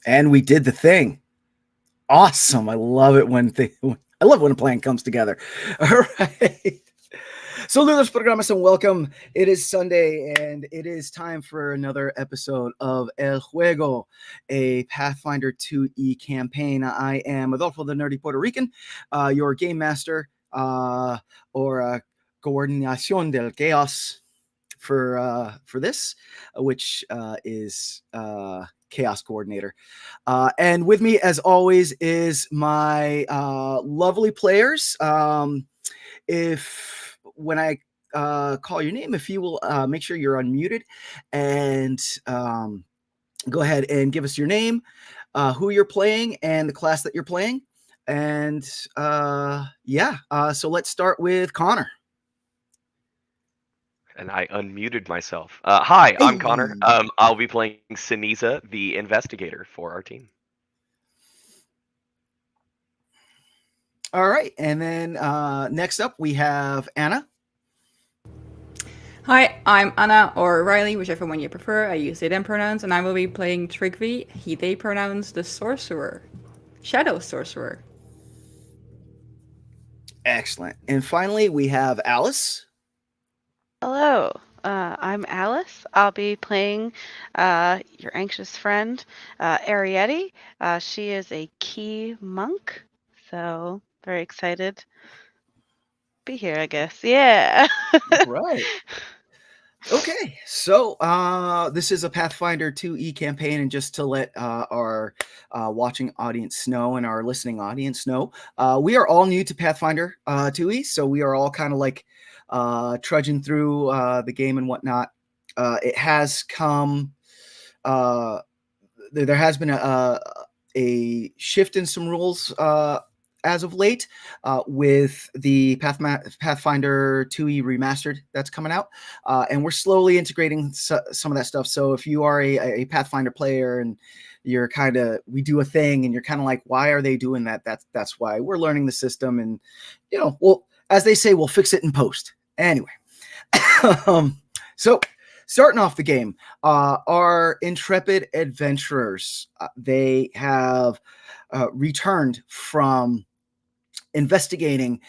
And we did the thing. Awesome. I love it I love when a plan comes together. All right. Saludos programas and welcome. It is Sunday and it is time for another episode of El Juego, a Pathfinder 2E campaign. I am Adolfo the Nerdy Puerto Rican, your game master or Coordinación del Chaos for this, which is chaos coordinator. And with me, as always, is my lovely players. If when I call your name, if you will make sure you're unmuted and go ahead and give us your name, who you're playing, and the class that you're playing. And so let's start with Connor. And I unmuted myself. Hi, I'm Connor. Hey. I'll be playing Ceniza, the investigator for our team. All right, and then next up we have Anna. Hi, I'm Anna or Riley, whichever one you prefer. I use they them pronouns, and I will be playing Trygve, he they pronouns, the sorcerer, shadow sorcerer. Excellent. And finally we have Alice. Hello, I'm Alice. I'll be playing your anxious friend, Arietty. She is a key monk, so very excited to be here, I guess. Yeah. Right. Okay, so this is a Pathfinder 2E campaign, and just to let our watching audience know and our listening audience know, we are all new to Pathfinder 2E, so we are all kind of like trudging through the game and whatnot. It has come, there has been a shift in some rules as of late with the Pathfinder 2E remastered that's coming out, and we're slowly integrating some of that stuff. So if you are a Pathfinder player and you're we do a thing and you're kind of like, why are they doing that? That's why we're learning the system, and well, as they say, we'll fix it in post. Anyway, so starting off the game, our intrepid adventurers, they have returned from investigating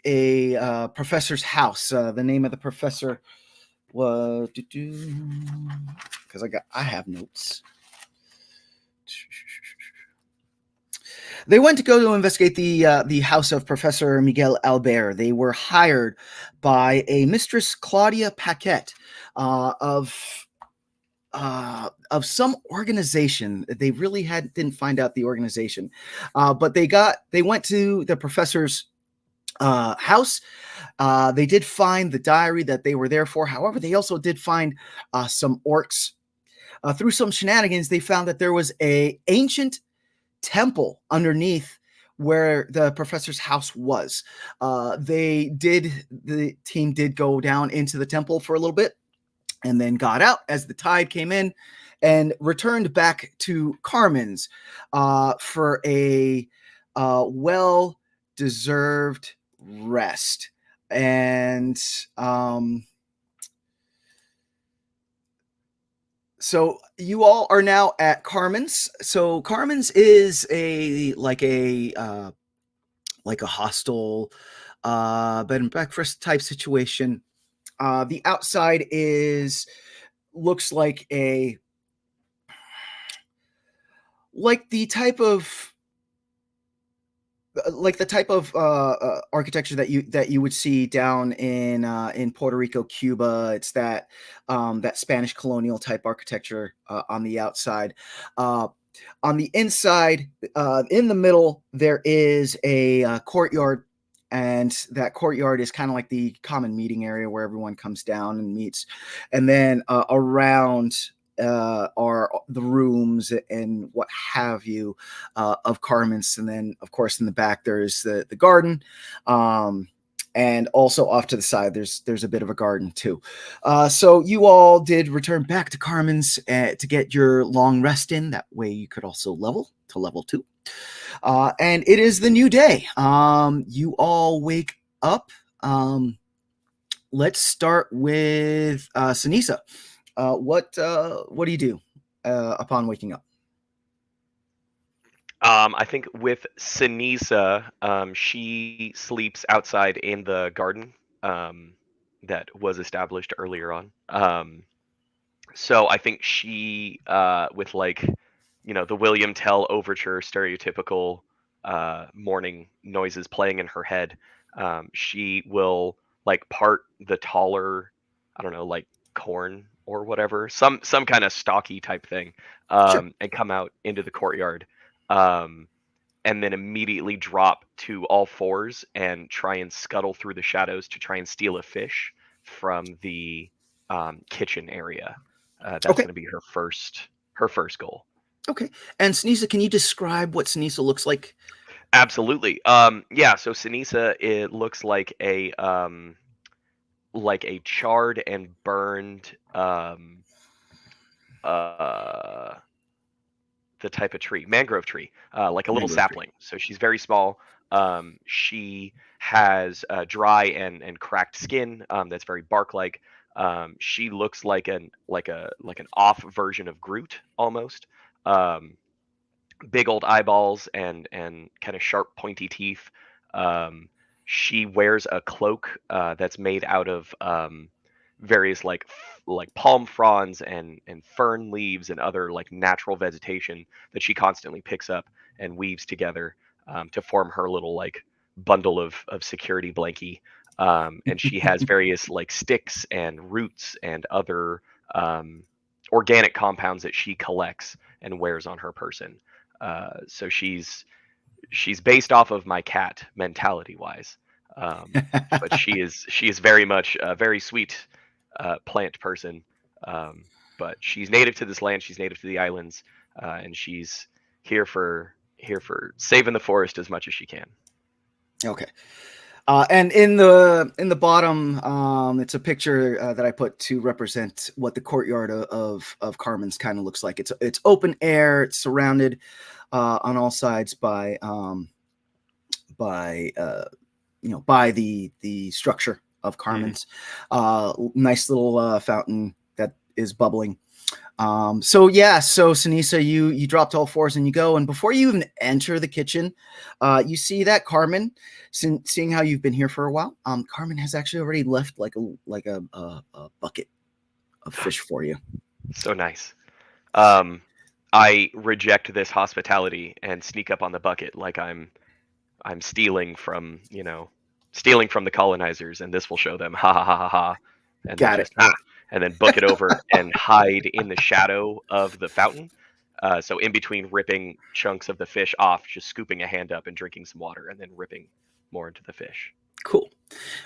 a professor's house. The name of the professor was because I have notes. They went to go to investigate the house of Professor Miguel Albert. They were hired by a Mistress Claudia Paquette of some organization. They really didn't find out the organization, but they went to the professor's house. They did find the diary that they were there for. However, they also did find some orcs. Through some shenanigans, they found that there was a ancient temple underneath where the professor's house was. The team did go down into the temple for a little bit and then got out as the tide came in and returned back to Carmen's for a well-deserved rest. And so you all are now at Carmen's. So Carmen's is a hostel, bed and breakfast type situation. The outside looks like the type of architecture that you would see down in Puerto Rico, Cuba. It's that Spanish colonial type architecture on the outside. On the inside, in the middle, there is a courtyard. And that courtyard is kind of like the common meeting area where everyone comes down and meets. And then around are the rooms and what have you of Carmen's. And then, of course, in the back, there's the garden. And also off to the side, there's a bit of a garden, too. So you all did return back to Carmen's to get your long rest in. That way you could also level to level 2. And it is the new day. You all wake up. Let's start with Ceniza. What do you do upon waking up? I think with Ceniza, she sleeps outside in the garden that was established earlier on. So I think she, with like, the William Tell overture, stereotypical morning noises playing in her head, she will like part the taller, I don't know, like corn or whatever, some kind of stocky type thing, Sure. and come out into the courtyard, um, and then immediately drop to all fours and try and scuttle through the shadows to try and steal a fish from the kitchen area. That's Okay. going to be her first goal. Okay. And Sneeza, can you describe what Sneeza looks like? Absolutely. Yeah. So Sinisa, it looks like a charred and burned uh the type of tree, mangrove tree, like a little Mangrove tree. sapling. So she's very small. She has dry and cracked skin, that's very bark-like. She looks like an off version of Groot almost. Um, Big old eyeballs and kind of sharp pointy teeth. Um, she wears a cloak that's made out of various like palm fronds and fern leaves and other like natural vegetation that she constantly picks up and weaves together to form her little like bundle of security blankie. And she has various like sticks and roots and other organic compounds that she collects and wears on her person. So she's based off of my cat mentality wise, but she is very much a very sweet plant person. Um, but she's native to this land. She's native to the islands, and she's here for saving the forest as much as she can. Okay. And in the bottom, it's a picture that I put to represent what the courtyard of Carmen's kind of looks like. It's open air. It's surrounded on all sides by the structure of Carmen's. Nice little fountain that is bubbling. So Sinisa, you dropped all fours and you go, and before you even enter the kitchen, you see that Carmen, seeing how you've been here for a while, Carmen has actually already left like a bucket of fish for you. So nice. I reject this hospitality and sneak up on the bucket like I'm stealing from the colonizers, and this will show them, ha ha ha ha ha, and then Got it. just and then book it over and hide in the shadow of the fountain. So in between ripping chunks of the fish off, just scooping a hand up and drinking some water, and then ripping more into the fish. Cool.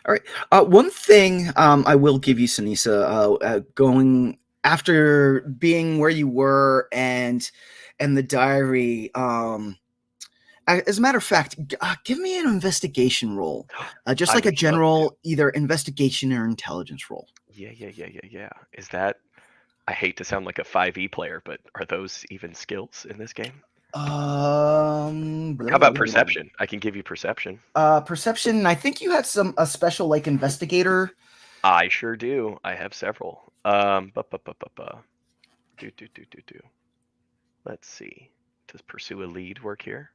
All right. One thing I will give you, Sinisa, going after being where you were and the diary. As a matter of fact, give me an investigation roll, just I like a would love to. general either investigation or intelligence roll. Yeah. Is that? I hate to sound like a 5e player, but are those even skills in this game? How about perception? I can give you perception. Perception. I think you had a special like investigator. I sure do. I have several. Do. Let's see. Does pursue a lead work here?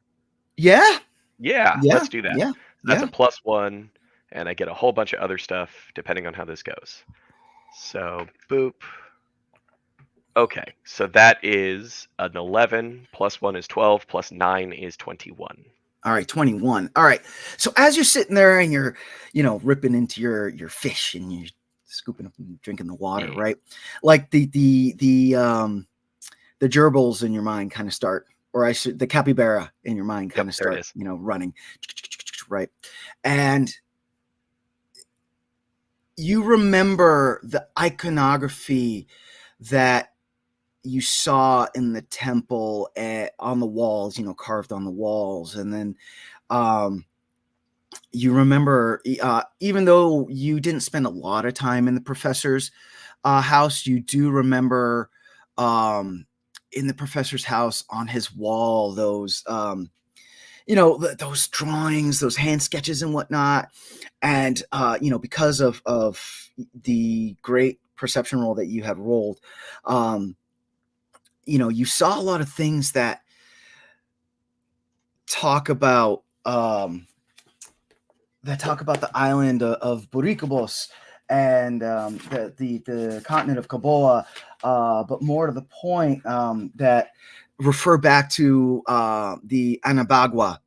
Yeah. Yeah, Yeah. let's do that. Yeah. That's Yeah. a +1, and I get a whole bunch of other stuff depending on how this goes. So, boop. Okay, so that is an 11, +1 is 12, +9 is 21. All right, 21. All right. So as you're sitting there and you're, ripping into your fish and you're scooping up and drinking the water, Yeah. right? Like the gerbils in your mind kind of start, or the capybara in your mind kind of There it start, is. running, right? And you remember the iconography that you saw in the temple on the walls, carved on the walls. And then you remember, even though you didn't spend a lot of time in the professor's house, you do remember in the professor's house on his wall, those, those drawings, those hand sketches and whatnot. And, because of the great perception roll that you have rolled, you saw a lot of things that talk about the island of Burikobos and the continent of Kaboa, but more to the point, that refer back to the Anabagua,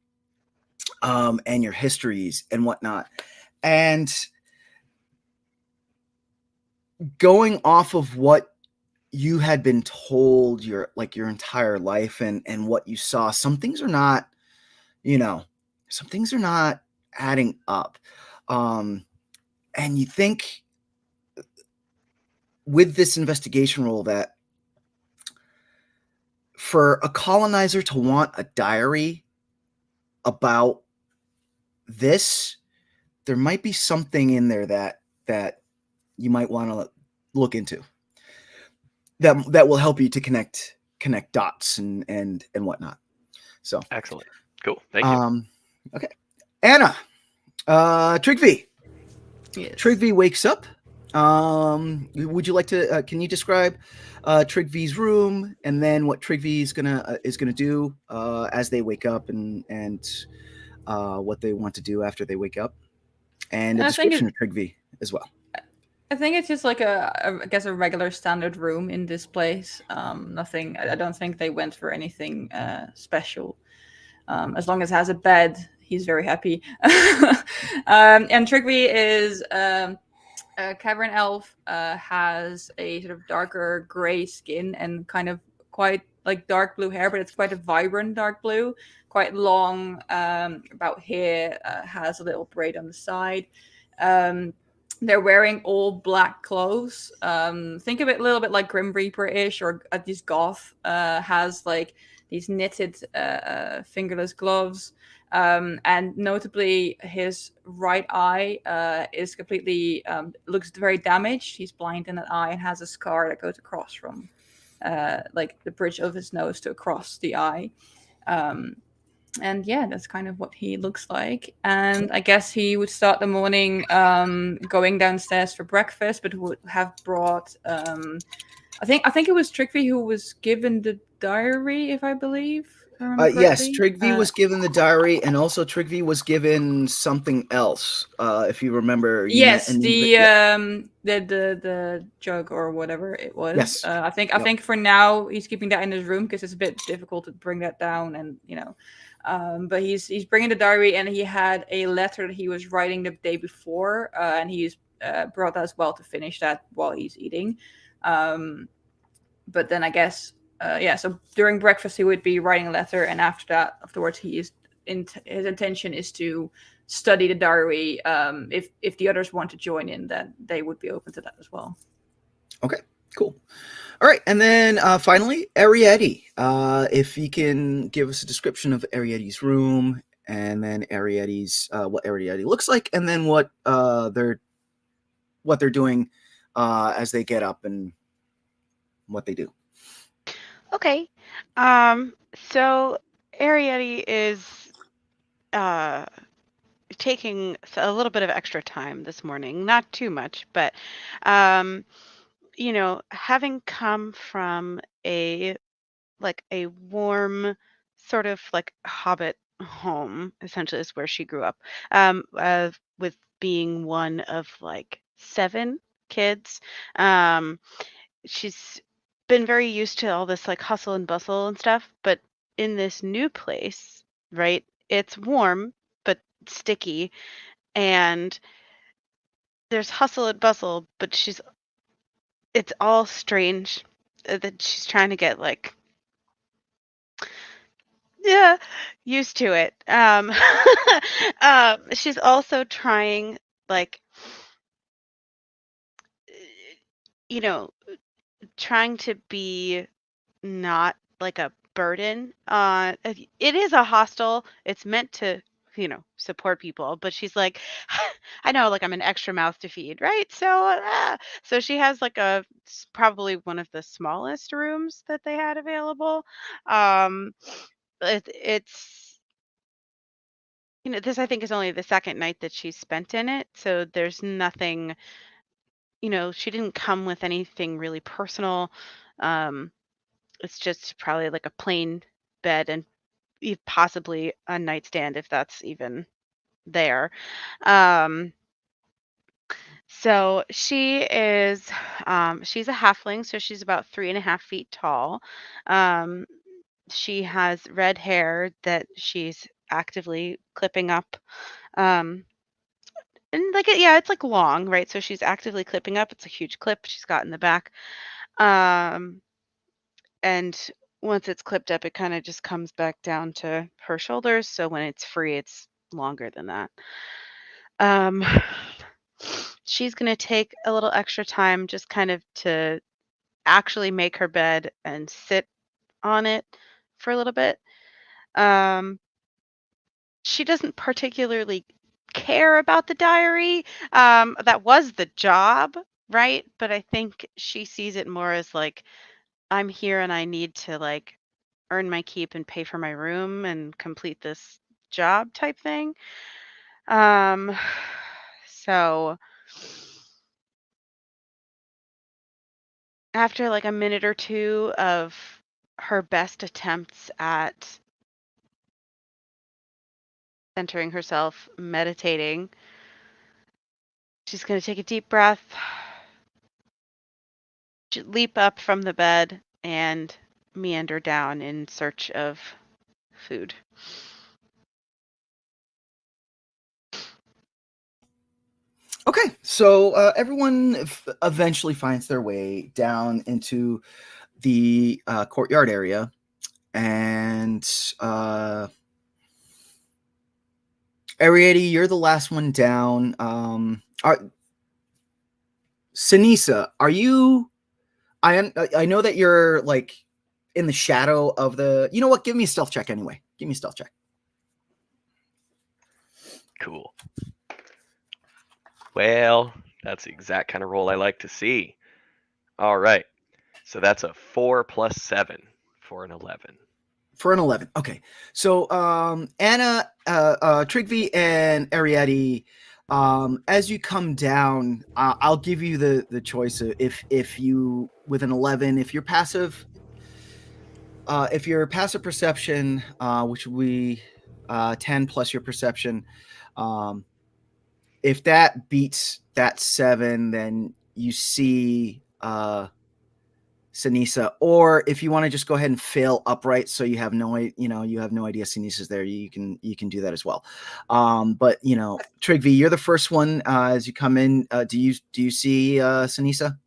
and your histories and whatnot. And going off of what you had been told your entire life, and what you saw, some things are not, adding up. And you think with this investigation role that for a colonizer to want a diary about this, there might be something in there that you might want to look into, that will help you to connect dots and whatnot. So Excellent. Cool. Thank you. Okay, Anna, Trygve. Yes. Trygve wakes up. Would you like to? Can you describe Trygve's room, and then what Trygve is gonna do as they wake up, and what they want to do after they wake up, and a I think description of Trygve as well. I think it's just like I guess a regular standard room in this place. Nothing. I don't think they went for anything special. As long as it has a bed, he's very happy. And Trygve is a cavern elf. Has a sort of darker gray skin and kind of quite like dark blue hair, but it's quite a vibrant dark blue. Quite long, about here. Has a little braid on the side. They're wearing all black clothes. Think of it a little bit like Grim Reaper-ish, or at least goth. Has like these knitted fingerless gloves. And notably, his right eye is completely looks very damaged. He's blind in that eye and has a scar that goes across from like the bridge of his nose to across the eye. And yeah, that's kind of what he looks like. And I guess he would start the morning going downstairs for breakfast, but would have brought I think it was Trygve who was given the diary, if I believe. If I remember Yes, correctly. Trygve was given the diary, and also Trygve was given something else. If you remember, Yes, the jug or whatever it was. Yes. I think for now he's keeping that in his room because it's a bit difficult to bring that down, and but he's bringing the diary, and he had a letter that he was writing the day before, and he's brought that as well to finish that while he's eating. But then I guess so during breakfast he would be writing a letter, and afterwards his intention is to study the diary. If the others want to join in, then they would be open to that as well. Okay, cool. All right, and then finally, Arietty. If you can give us a description of Arietty's room, and then Arietty's what Arietty looks like, and then what they're doing as they get up and what they do. Okay. So Arietty is taking a little bit of extra time this morning, not too much, but having come from a warm sort of like hobbit home, essentially is where she grew up, with being one of like 7 kids. She's been very used to all this like hustle and bustle and stuff, but in this new place, right? It's warm but sticky, and there's hustle and bustle, but it's all strange that she's trying to get like used to it. She's also trying like trying to be not like a burden. It is a hostel. It's meant to, support people, but she's like, I know, like I'm an extra mouth to feed, right? So she has like probably one of the smallest rooms that they had available. It's this I think is only the second night that she's spent in it, so there's nothing. She didn't come with anything really personal. It's just probably like a plain bed and possibly a nightstand if that's even there. So she is, she's a halfling, so she's about 3.5 feet tall. Um, she has red hair that she's actively clipping up. Um, and like yeah, it's like long, right? So she's actively clipping up. It's a huge clip she's got in the back. Um, and once it's clipped up, it kind of just comes back down to her shoulders. So when it's free, it's longer than that. Um, she's gonna take a little extra time just kind of to actually make her bed and sit on it for a little bit. Um, she doesn't particularly care about the diary. That was the job, right? But I think she sees it more as like, I'm here and I need to like earn my keep and pay for my room and complete this job type thing. Um, so after like a minute or two of her best attempts at centering herself, meditating, she's going to take a deep breath, leap up from the bed, and meander down in search of food. Okay, so everyone eventually finds their way down into the courtyard area, and Arietty, you're the last one down. Ceniza, are you? I know that you're like in the shadow of the. You know what? Give me a stealth check anyway. Give me a stealth check. Cool. Well, that's the exact kind of roll I like to see. All right. So that's a 4 plus 7 for an 11. For an 11. Okay. So Anna, Trygve, and Arietty, as you come down, I'll give you the choice of if you with an 11, if your passive perception, which would be 10 plus your perception, if that beats that 7, then you see Ceniza, or if you want to just go ahead and fail upright, so you have no idea Ceniza's there, you can do that as well. But Trygve, you're the first one as you come in. Do you see Ceniza?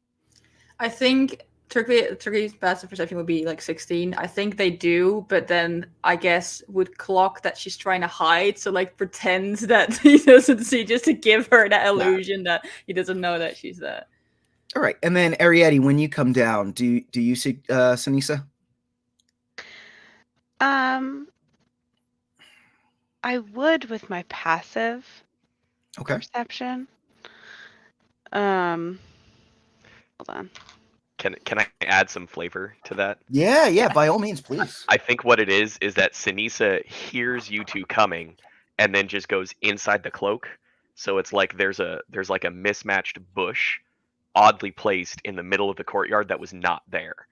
I think Trygve's passive perception would be like 16. I think they do, but then I guess would clock that she's trying to hide, so like pretends that he doesn't see, just to give her that illusion that he doesn't know that she's there. All right, and then Arietty, when you come down, do you see Ceniza? I would with my passive Okay. perception. Hold on. Can I add some flavor to that? Yeah, by all means, please. I think what it is that Ceniza hears you two coming and then just goes inside the cloak. So it's like there's like a mismatched bush oddly placed in the middle of the courtyard that was not there.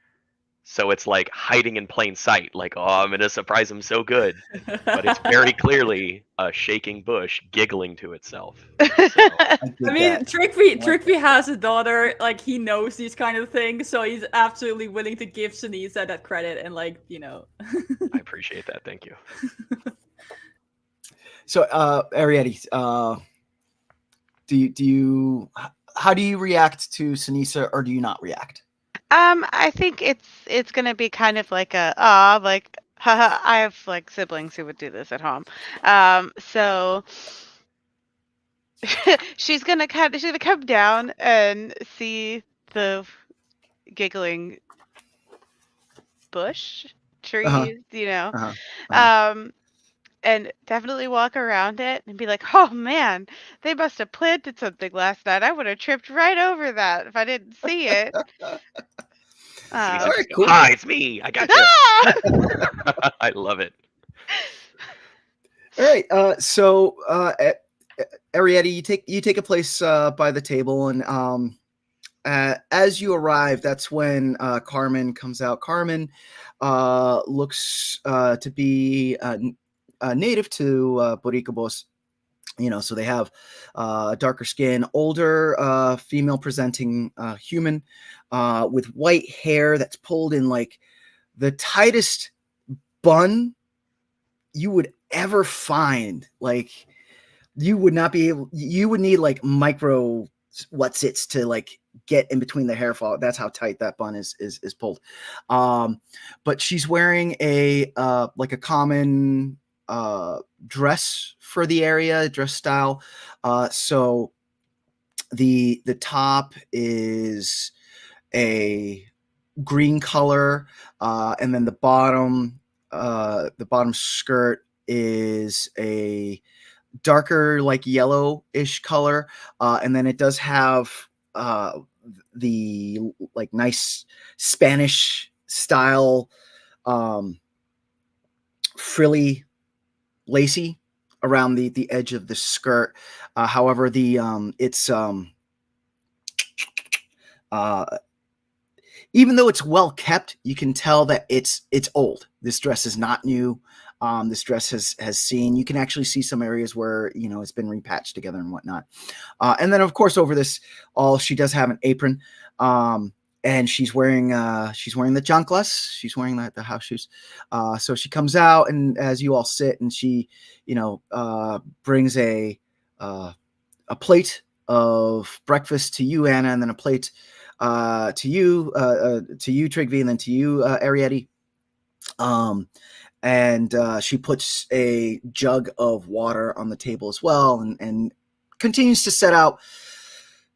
So it's like hiding in plain sight, like, oh, I'm going to surprise him so good. But it's very clearly a shaking bush giggling to itself. So, I mean, Trygve has a daughter, like, he knows these kind of things, so he's absolutely willing to give Ceniza that credit, and like, I appreciate that, thank you. So, Arietty, how do you react to Ceniza, or do you not react? I think it's gonna be kind of like like haha, I have like siblings who would do this at home. So she's gonna come down and see the giggling bush trees, and definitely walk around it and be like, oh man, they must have planted something last night. I would have tripped right over that if I didn't see it. All right, cool. Hi, it's me. I got you. I love it. All right. So, Arietty, you take a place by the table, and as you arrive, that's when Carmen comes out. Carmen looks to be native to Boricabos. So they have darker skin, older female presenting human with white hair that's pulled in like the tightest bun you would ever find. Like you would need like micro whatsits to like get in between the hair fall. That's how tight that bun is pulled. But she's wearing a like a common dress for the area, dress style. So the top is a green color, and then the bottom skirt is a darker like yellowish color, and then it does have the like nice Spanish style frilly lacy around the edge of the skirt. However, it's even though it's well kept, you can tell that it's old. This dress is not new. This dress has seen. You can actually see some areas where it's been repatched together and whatnot. And then of course over this all, she does have an apron, and she's wearing the chanclas. She's wearing the house shoes. So she comes out, and as you all sit, and she brings a plate of breakfast to you, Anna, and then a plate to you, Trygve, and then to you, Arietty. And she puts a jug of water on the table as well, and continues to set out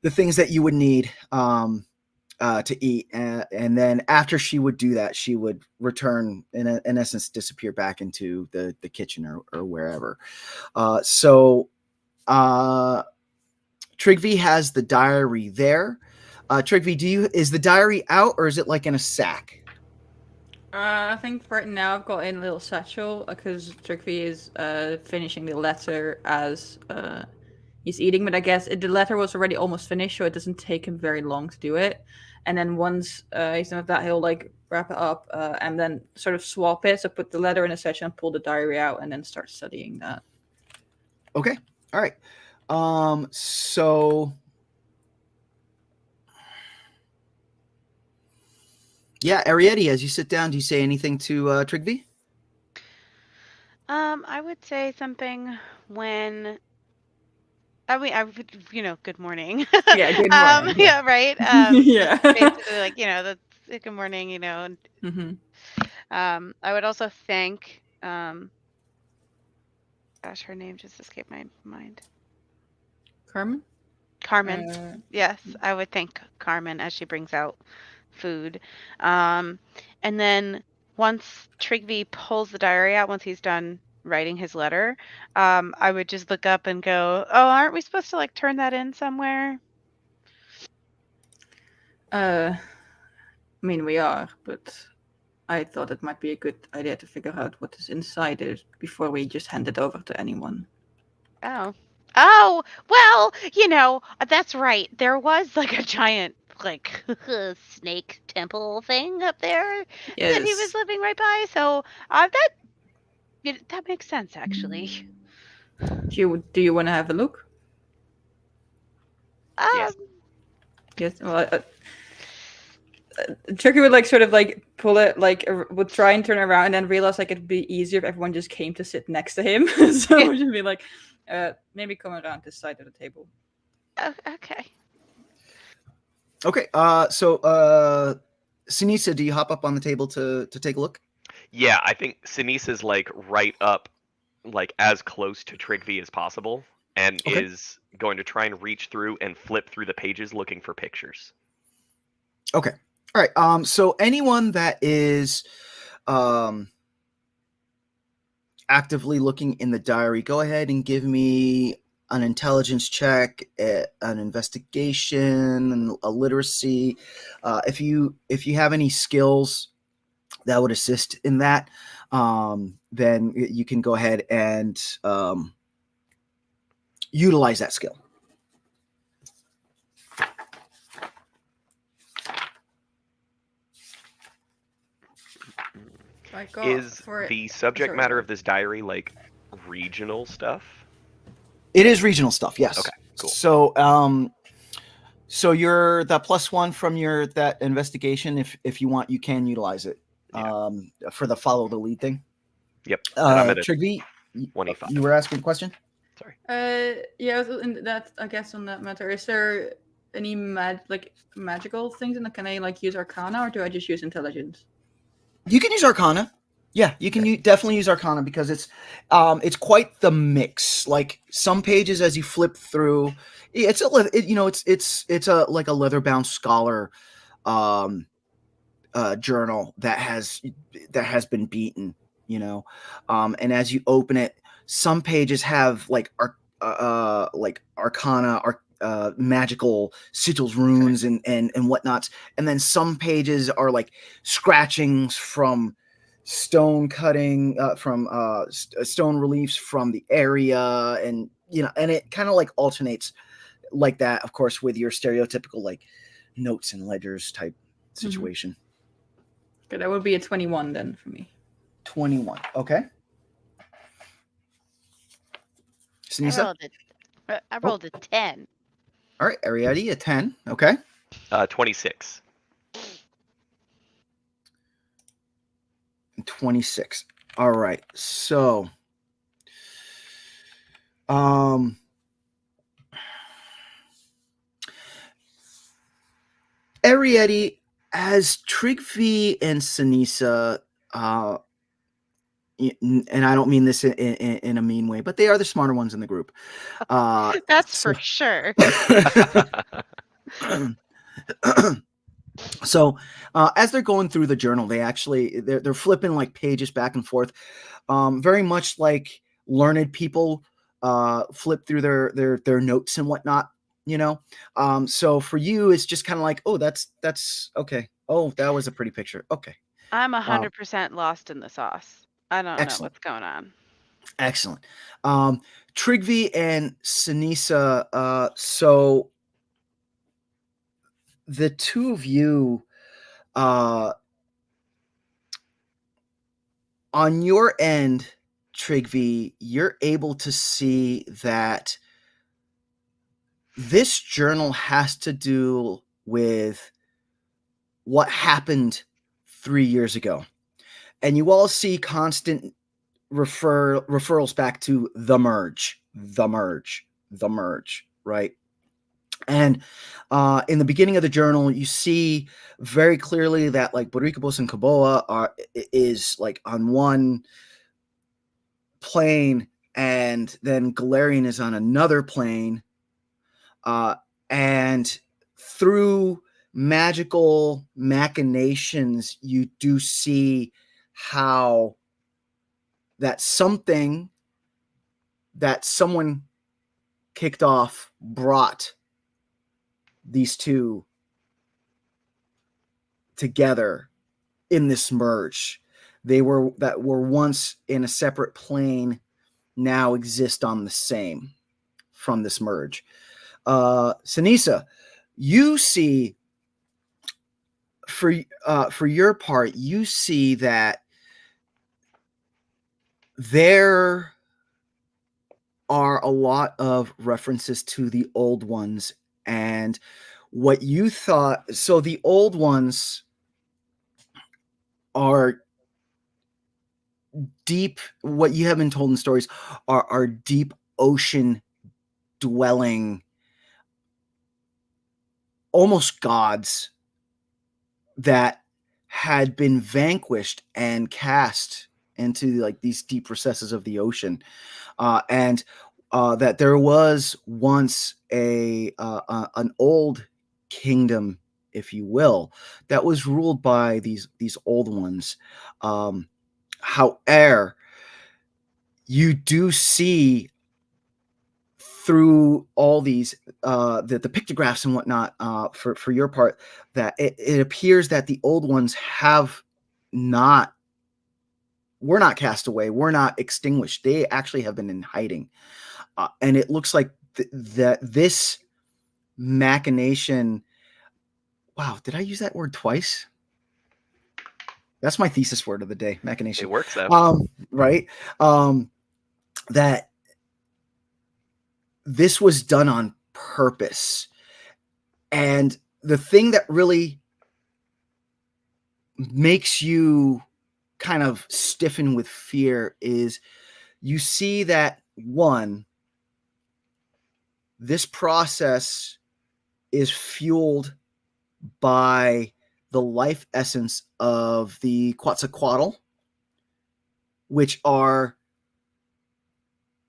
the things that you would need to eat. And then after she would do that, she would return, in essence, disappear back into the kitchen or wherever. So Trygve has the diary there. Trygve, is the diary out, or is it like in a sack? I think right now I've got in a little satchel because Trygve is finishing the letter as he's eating. But I guess the letter was already almost finished, so it doesn't take him very long to do it. And then once he's done with that, he'll like wrap it up and then sort of swap it. So put the letter in a satchel and pull the diary out, and then start studying that. Okay. All right. So yeah, Arietty, as you sit down, do you say anything to Trygve? I would say something when I would, good morning. Yeah, good morning. Yeah, right. Yeah. Basically, like, that's good morning, and Mm-hmm. I would also thank, gosh, her name just escaped my mind. Carmen? Carmen. Yes, I would thank Carmen as she brings out food. And then once Trygve pulls the diary out, once he's done writing his letter, I would just look up and go, oh, aren't we supposed to like turn that in somewhere? I mean, we are, but I thought it might be a good idea to figure out what is inside it before we just hand it over to anyone. Oh, well, that's right. There was like a giant like snake temple thing up there Yes. that he was living right by. So that makes sense, actually. Do you want to have a look? Yes. Yes. Well, Turkey would like sort of like pull it, like would try and turn around, and then realize like it'd be easier if everyone just came to sit next to him. So it would just be like, maybe come around this side of the table. Okay. Okay. So Ceniza, do you hop up on the table to take a look? Yeah, I think Ceniza's like right up, like as close to Trygve as possible, and Okay. is going to try and reach through and flip through the pages looking for pictures. Okay. All right. So anyone that is actively looking in the diary, go ahead and give me an intelligence check, an investigation, and a literacy. If you have any skills that would assist in that, then you can go ahead and utilize that skill. I got Is for the subject sorry, matter go of this diary like regional stuff? It is regional stuff, yes. Okay, cool. So you're the +1 from that investigation. If you want, you can utilize it. Yeah. For the follow the lead thing. Yep. And I'm at a Trygve, 25. you were asking a question? Sorry. Yeah, in that, I guess on that matter, is there any magical things, and can I like use Arcana, or do I just use Intelligence? You can use Arcana. Yeah, you can definitely use Arcana because it's quite the mix. Like some pages, as you flip through, it's a like a leather bound scholar journal that has been beaten. And as you open it, some pages have like Arcana, magical sigils, runes, and whatnots, and then some pages are like scratchings from stone cutting, from stone reliefs from the area, and and it kind of like alternates like that, of course, with your stereotypical like notes and ledgers type situation. Okay, that would be a 21 then for me. 21. Okay. Ceniza? I rolled a 10. All right, Arietty, a 10. Okay. 26. 26. All right. So, Arietty, as Trygve and Ceniza, and I don't mean this in a mean way, but they are the smarter ones in the group. That's for sure. So, as they're going through the journal, they're flipping like pages back and forth, very much like learned people flip through their notes and whatnot. So for you, it's just kind of like, oh, that's okay. Oh, that was a pretty picture. Okay. I'm 100% lost in the sauce. I don't know Excellent. what's going on. Excellent. Trygve and Ceniza, so the two of you, on your end, Trygve, you're able to see that this journal has to do with what happened 3 years ago. And you all see constant referrals back to the merge, right? And in the beginning of the journal, you see very clearly that like Boricabos and Kaboa is like on one plane, and then Galarian is on another plane. And through magical machinations, you do see how that something that someone kicked off brought these two together in this merge. They were once in a separate plane, now exist on the same from this merge. Ceniza, you see, for your part, you see that there are a lot of references to the old ones, and what you thought. So the old ones are deep. What you have been told in stories are deep ocean dwelling, almost gods that had been vanquished and cast into like these deep recesses of the ocean, and that there was once an old kingdom, if you will, that was ruled by these old ones. However, you do see through all these the pictographs and whatnot, for your part, that it appears that the old ones were not cast away, were not extinguished. They actually have been in hiding, and it looks like that this machination. Wow, did I use that word twice? That's my thesis word of the day, machination. It works though. Right. That this was done on purpose. And the thing that really makes you kind of stiffen with fear is you see that, one, this process is fueled by the life essence of the Quetzalcoatl, which are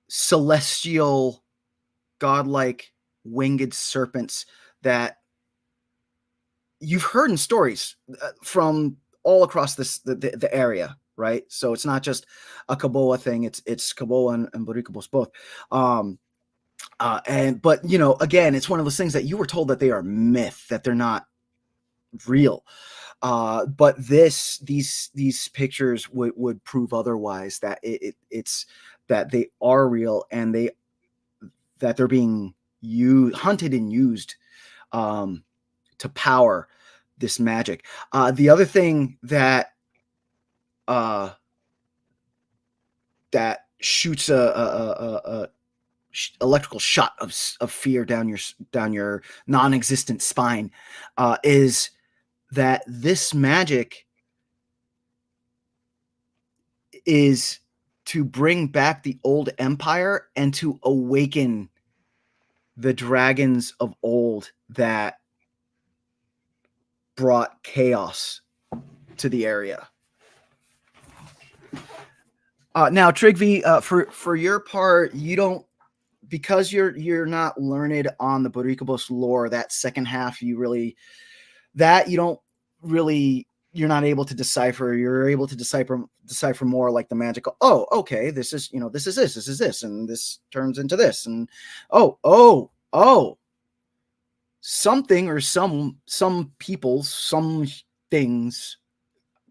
celestial, godlike, winged serpents that you've heard in stories from all across the area, right? So it's not just a Kaboa thing; it's Kaboa and Boricabos both. But again, it's one of those things that you were told that they are myth, that they're not real. But these pictures would prove otherwise, that it's that they are real, and that they're being hunted and used to power this magic. The other thing that shoots a electrical shot of fear down your non-existent spine is that this magic is to bring back the old empire and to awaken the dragons of old that brought chaos to the area. Now, Trygve, for your part, you don't, because you're not learned on the Boricabos lore. That second half, you're not able to decipher. You're able to decipher more like the magical. Oh, okay, this is this, and this turns into this, and oh, something or some people, some things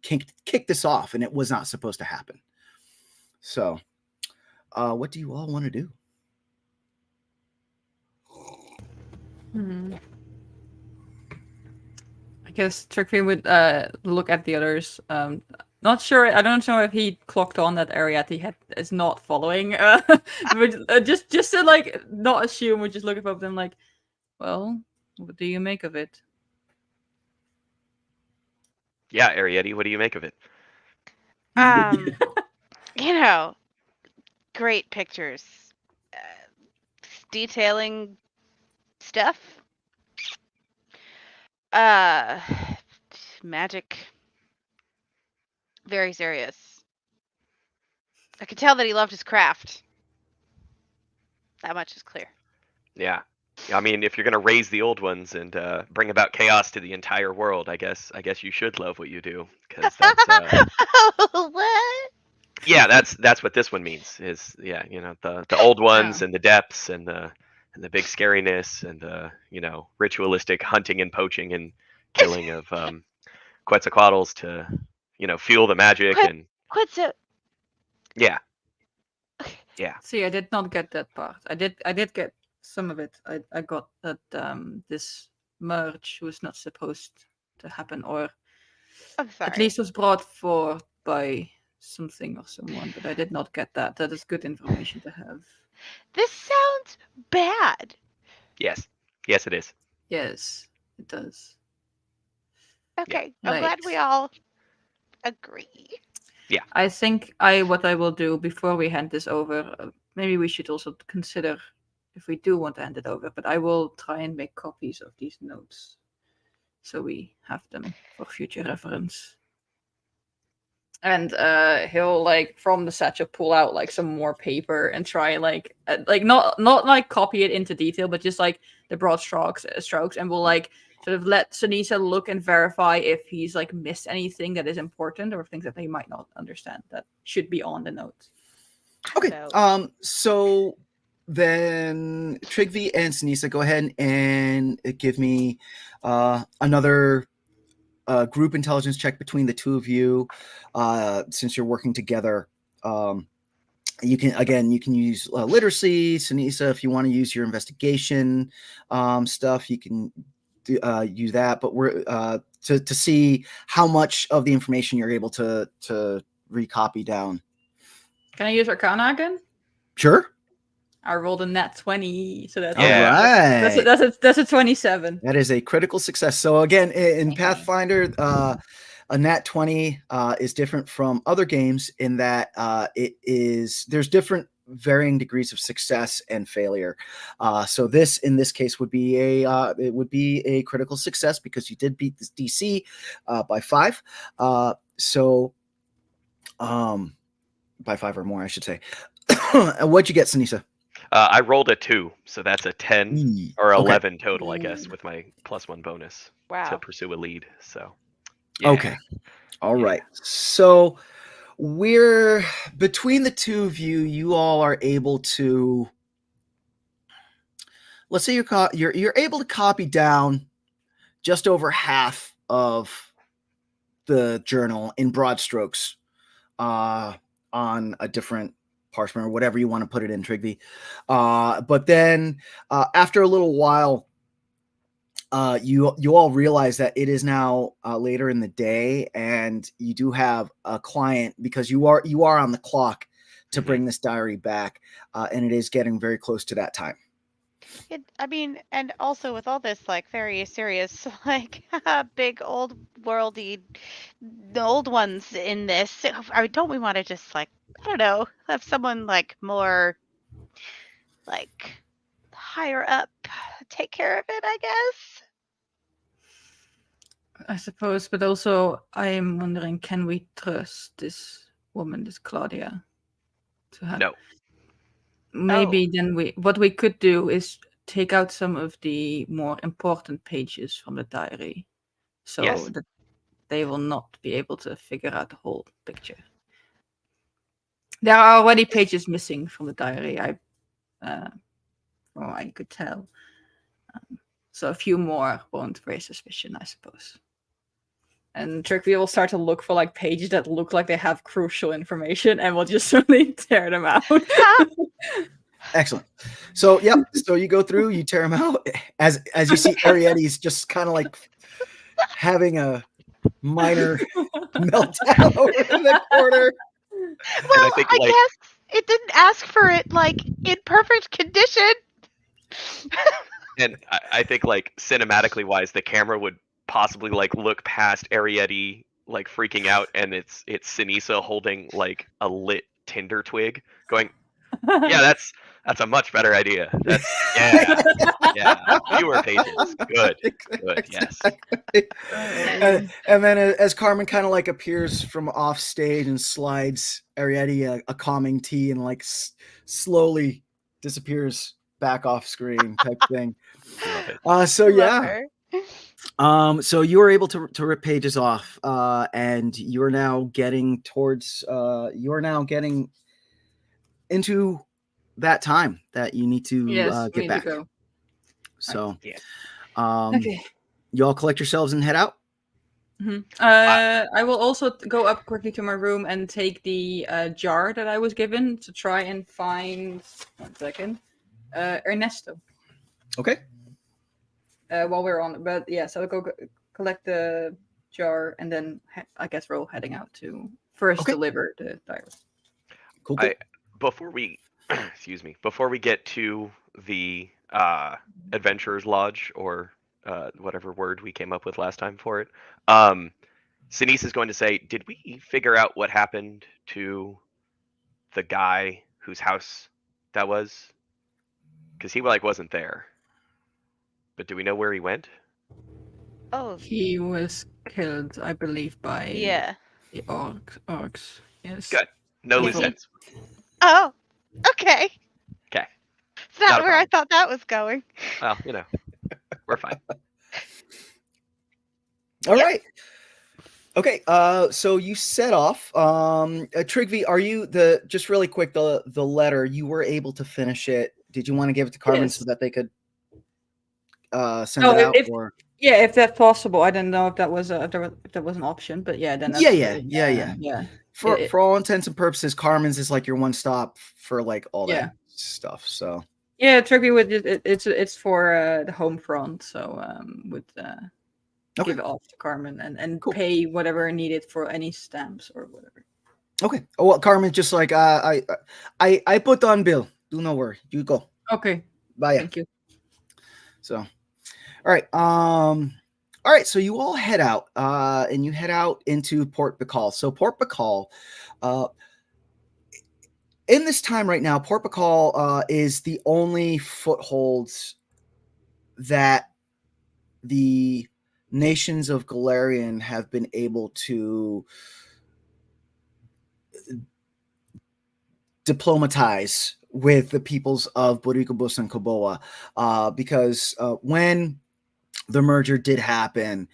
kick this off, and it was not supposed to happen. So, what do you all want to do? I guess Trygve would look at the others. Not sure. I don't know if he clocked on that Arietty is not following. But just to like not assume, we just look above them like, well, what do you make of it? Yeah, Arietty, what do you make of it? Great pictures, detailing stuff. Magic. Very serious. I could tell that he loved his craft. That much is clear. Yeah. I mean, if you're gonna raise the old ones and bring about chaos to the entire world, I guess you should love what you do, because that's What? yeah, that's what this one means. Is the old ones and the depths and the big scariness and the ritualistic hunting and poaching and killing of Quetzalcoatls to fuel the magic and yeah. See, I did not get that part. I did get some of it. I got that this merge was not supposed to happen, or I'm sorry. at least was brought forth by something or someone, but I did not get that. That is good information to have. This sounds bad. Yes, it is. Yes, it does. Okay, Yeah. I'm glad we all agree. Yeah. I think what I will do before we hand this over, maybe we should also consider if we do want to hand it over, but I will try and make copies of these notes so we have them for future reference. And he'll from the satchel pull out some more paper and try not copy it into detail, but just the broad strokes, and we'll sort of let Ceniza look and verify if he's missed anything that is important or things that they might not understand that should be on the notes. Okay. So then Trygve and Ceniza, go ahead and give me another group intelligence check between the two of you, since you're working together. You can use literacy. Ceniza, if you want to use your investigation stuff, you can use that. But to see how much of the information you're able to recopy down. Can I use Arcana again? Sure. I rolled a nat 20, so that's Yeah. that's a 27. That is a critical success. So again, in Okay. Pathfinder, a nat 20 is different from other games in that there's different varying degrees of success and failure. So this, in this case, would be a critical success because you did beat this DC by 5. So by 5 or more, I should say. What'd you get, Ceniza? I rolled a 2, so that's a 10 or 11 total, I guess, Ooh. with my +1 bonus to Wow. pursue a lead. So, yeah. Okay. All right. So we're between the two of you. You all are able to. Let's say you're able to copy down just over half of the journal in broad strokes on a different parchment or whatever you want to put it in, Trygve. But then after a little while, you all realize that it is now later in the day, and you do have a client because you are on the clock to bring this diary back, and it is getting very close to that time. I mean, and also with all this, like, very serious, like, big old worldy, the old ones in this. I mean, don't we want to just, like, I don't know, have someone like more, like, higher up take care of it? I guess. I suppose, but also I am wondering, can we trust this woman, this Claudia, to have? No. Maybe then what we could do is take out some of the more important pages from the diary, so Yes. that they will not be able to figure out the whole picture. There are already pages missing from the diary. I could tell. So a few more won't raise suspicion, I suppose. And Trygve will start to look for like pages that look like they have crucial information, and we'll just suddenly tear them out. Excellent. So so you go through, you tear them out. As you see, Arietty's just kind of like having a minor meltdown over in the corner. Well, I think, I like- guess it didn't ask for it, like, in perfect condition. And I think, like, cinematically wise, the camera would possibly like look past Arietty like freaking out, and it's Ceniza holding like a lit tinder twig, going, "Yeah, that's a much better idea. That's fewer pages. Good, yes." And then as Carmen kind of like appears from off stage and slides Arietty a calming tea and like slowly disappears back off screen type thing. Love it. So Love yeah. her. So you were able to rip pages off, and you're now getting towards into that time that you need to Yes, we get need back. to go. So, Yeah. Okay, you all collect yourselves and head out. I will also go up quickly to my room and take the jar that I was given to try and find. 1 second. Ernesto. Okay. While we're on, but yeah, so I'll go collect the jar, and then I guess we're all heading out to first deliver the diary. Cool. Before we before we get to the adventurer's lodge, or whatever word we came up with last time for it, Ceniza is going to say, did we figure out what happened to the guy whose house that was? Because he like wasn't there, but do we know where he went? Oh, He was killed, I believe, by the orcs. Yes. Good. No loose Evil. ends. oh, okay. Okay. Is that Not a where I problem. thought that was going? Well, we're fine. All right. Okay. So you set off. Trygve, are you just really quick, the letter, you were able to finish it. Did you want to give it to Carmen so that they could send it out? Or Yeah, if that's possible. I didn't know if that was if that was an option, but yeah, then that's yeah. For all intents and purposes, Carmen's is like your one stop for like all that stuff. So yeah, Trygve with it's for the home front. So Okay. give it off to Carmen and Cool. pay whatever needed for any stamps or whatever. Okay. Oh, well, Carmen, just like I put on bill. Do not worry. You go. Okay, Bye. thank you. So, all right. All right. So you all head out, and you head out into Port Bacall. So Port Bacall, in this time right now, Port Bacall is the only footholds that the nations of Galarian have been able to diplomatize with the peoples of Boricobus and Koboa, because when the merger did happen,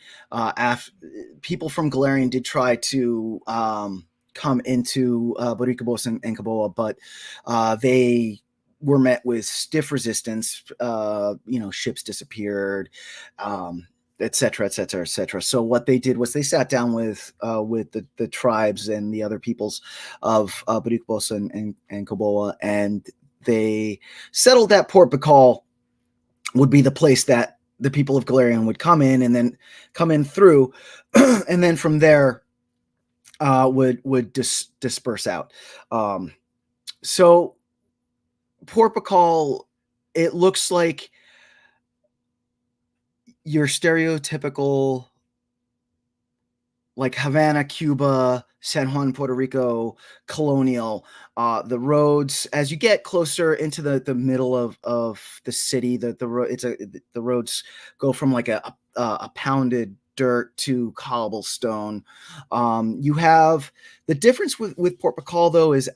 people from Galarian did try to come into Boricobus and Koboa, but they were met with stiff resistance. Ships disappeared, et cetera, et cetera, et cetera. So what they did was they sat down with the tribes and the other peoples of Boricobus and Koboa, and they settled that Port Bacall would be the place that the people of Galarian would come in and then come in through, and then from there would disperse out. So Port Bacall, it looks like your stereotypical like Havana, Cuba, San Juan, Puerto Rico, colonial. The roads, as you get closer into the middle of the city, the roads go from like a pounded dirt to cobblestone. You have the difference with Port Bacall though is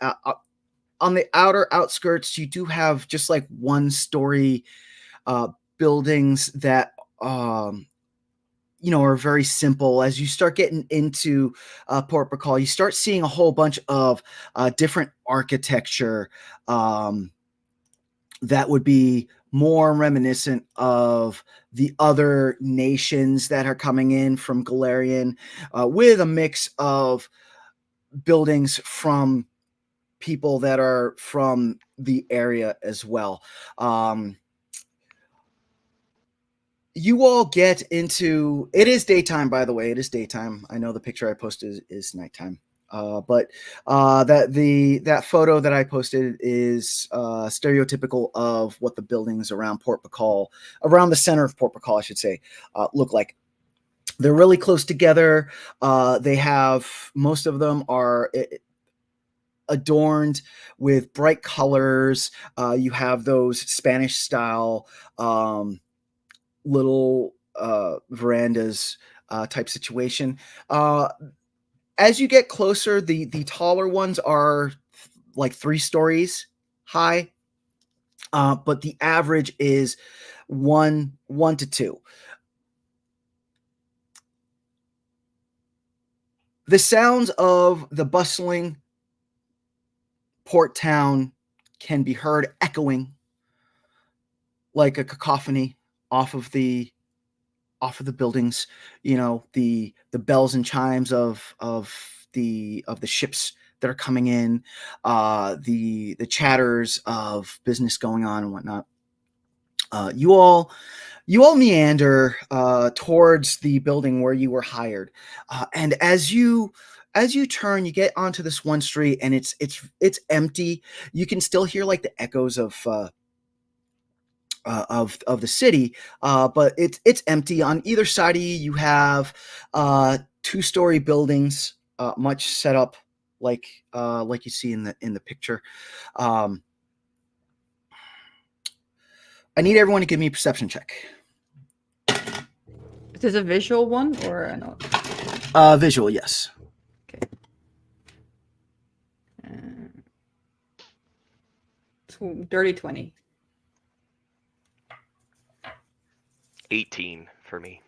on the outer outskirts, you do have just like 1-story buildings that are very simple. As you start getting into Port Bacall, you start seeing a whole bunch of different architecture that would be more reminiscent of the other nations that are coming in from Galarian, with a mix of buildings from people that are from the area as well. You all get into it. Is daytime, by the way. It is daytime. I know the picture I posted is nighttime, but that photo that I posted is stereotypical of what the buildings around Port Bacall, around the center of Port Bacall, I should say, look like. They're really close together. They have, most of them are adorned with bright colors. You have those Spanish style little verandas type situation. As you get closer, the taller ones are like 3 stories high, but the average is one to 2. The sounds of the bustling port town can be heard echoing like a cacophony off of the buildings. The bells and chimes of the ships that are coming in, the chatters of business going on and whatnot. You all meander towards the building where you were hired, and as you turn, you get onto this one street, and it's empty. You can still hear like the echoes of the city, but it's empty. On either side of you, you have 2-story buildings, much set up like you see in the picture. I need everyone to give me a perception check. Is this a visual one or not? Visual, yes. Okay. Dirty 20. 18 for me.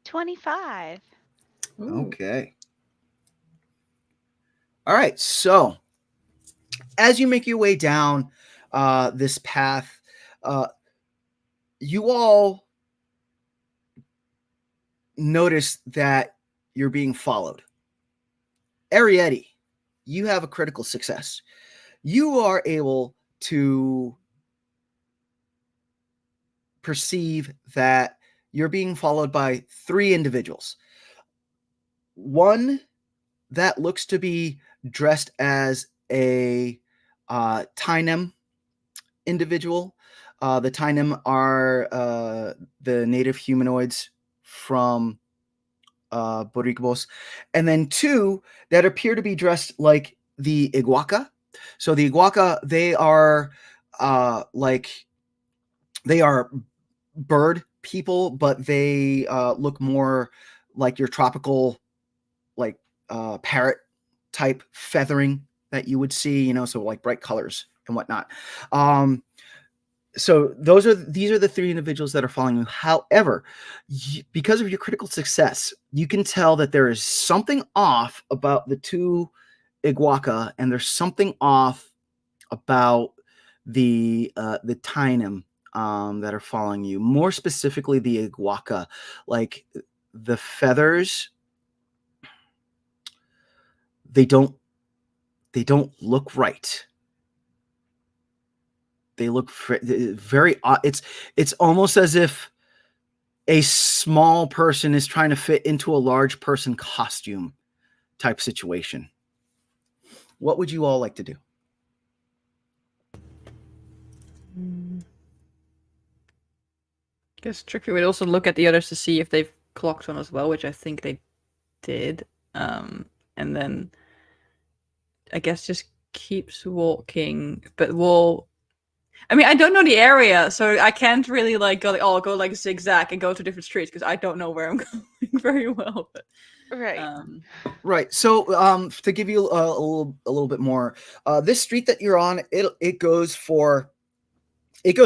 25. Ooh. Okay. All right. So, as you make your way down this path, you all notice that you're being followed. Arietty, you have a critical success. You are able to perceive that you're being followed by 3 individuals. One that looks to be dressed as a Tainem individual. The Tainem are the native humanoids from Boricos, and then 2 that appear to be dressed like the Iguaca. So the Iguaca, they are they are bird people, but they look more like your tropical, like parrot type feathering that you would see, so like bright colors and whatnot. So these are the 3 individuals that are following you. However, because of your critical success, you can tell that there is something off about the 2 Iguaca, and there's something off about the Tainem that are following you. More specifically, the Iguaca, like the feathers, they don't look right. They look very odd. It's almost as if a small person is trying to fit into a large person costume type situation. What would you all like to do? I guess Trygve would also look at the others to see if they've clocked on as well, which I think they did. And then I guess just keeps walking, but I don't know the area, so I can't really go like zigzag and go to different streets because I don't know where I'm going very well. But, Right. Right. So to give you a little bit more, this street that you're on, it goes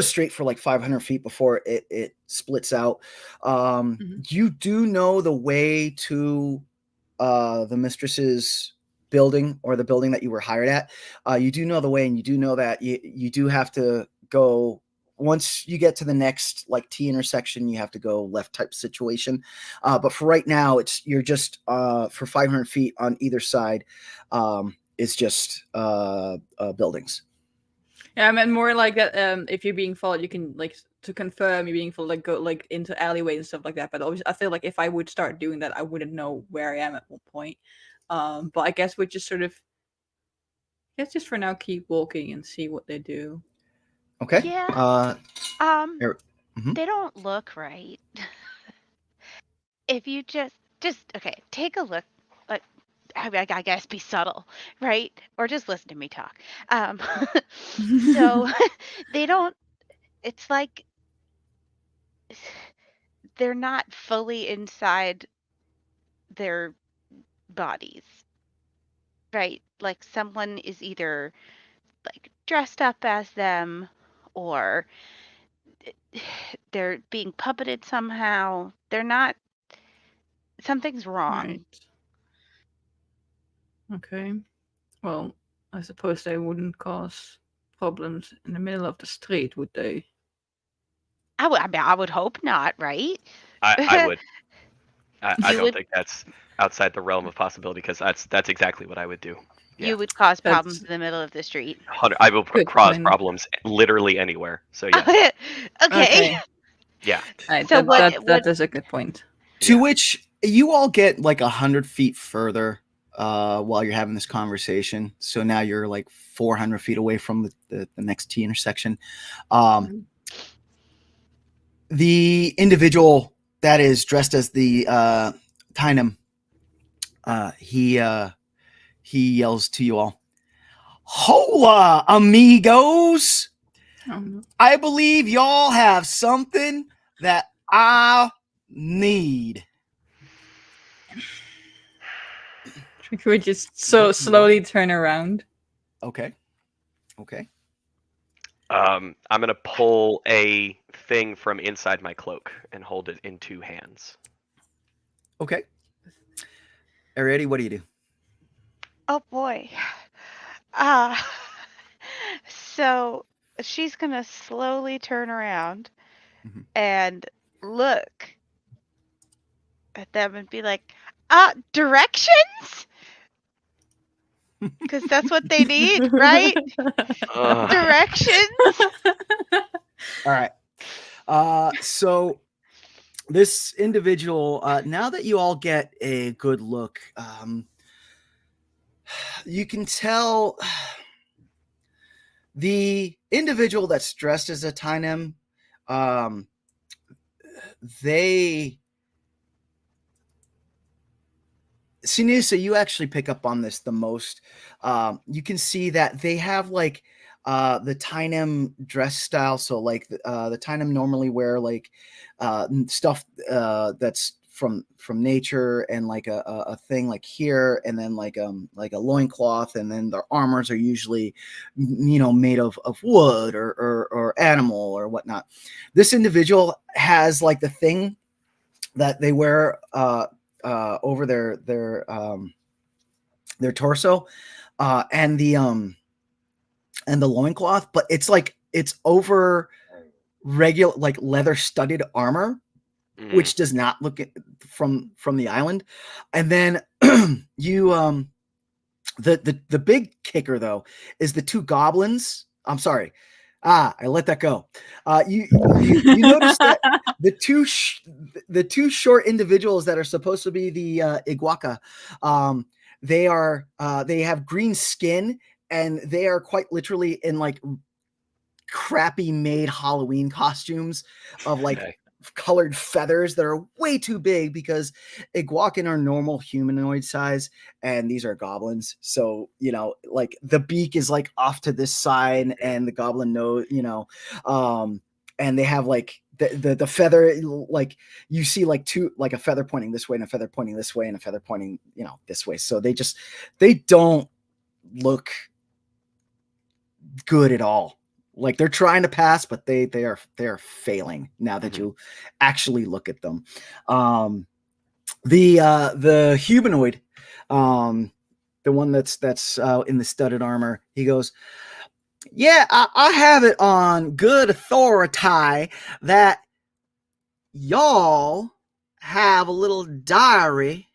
straight for like 500 feet before it splits out. You do know the way to the mistress's building, or the building that you were hired at. You do know the way, and you do know that you do have to go. Once you get to the next like T intersection, you have to go left type situation. But for right now, you're just for 500 feet on either side. It's just buildings. Yeah, I meant more like that. If you're being followed, you can to confirm you're being followed, go into alleyways and stuff like that. But obviously, I feel like if I would start doing that, I wouldn't know where I am at what point. But I guess we just just for now keep walking and see what they do. Okay. Yeah. Mm-hmm. They don't look right. If you just okay, take a look. I guess be subtle, right? Or just listen to me talk. So they don't. It's like they're not fully inside their bodies, right? Like someone is either like dressed up as them, or they're being puppeted somehow. They're not. Something's wrong. Right. Okay. Well, I suppose they wouldn't cause problems in the middle of the street, would they? I would hope not, right? I would. I You don't would- think that's outside the realm of possibility, because that's exactly what I would do. Yeah. You would cause That's- problems in the middle of the street. I will Good cause point. problems literally anywhere. So yeah, Okay. yeah. Right, So that is a good point. To Yeah. which you all get like 100 feet further while you're having this conversation. So now you're like 400 feet away from the next T intersection. The individual that is dressed as the Tainem, he yells to you all, "Hola, amigos! Oh, no. I believe y'all have something that I need." Trygve would just slowly turn around. Okay. I'm gonna pull a thing from inside my cloak and hold it in 2 hands. Okay. Arietty, what do you do? Oh boy. So she's gonna slowly turn around Mhm. and look at them and be like, directions? Because that's what they need, right? Ugh. Directions? All right. So this individual, now that you all get a good look, you can tell the individual that's dressed as a Tynem, they Ceniza, you actually pick up on this the most. You can see that they have like the Tynem dress style. So like the Tynem normally wear like stuff that's from nature, and like a thing like here, and then like a loincloth, and then their armors are usually made of wood or animal or whatnot. This individual has like the thing that they wear over their torso, and the loincloth, but it's over regular like leather studded armor, which does not look from the island. And then you the big kicker though is the two goblins. I'm sorry. I let that go. You notice that the two short individuals that are supposed to be the Iguaca, they have green skin, and they are quite literally in like crappy made Halloween costumes of like colored feathers that are way too big, because Iguacan are normal humanoid size and these are goblins. So, like the beak is like off to this side, and the goblin nose, and they have like the feather, like you see like a feather pointing this way and a feather pointing this way and a feather pointing, this way. So they don't look good at all. Like they're trying to pass, but they are failing now that you actually look at them. The humanoid, the one that's in the studded armor, he goes, "Yeah, I have it on good authority that y'all have a little diary,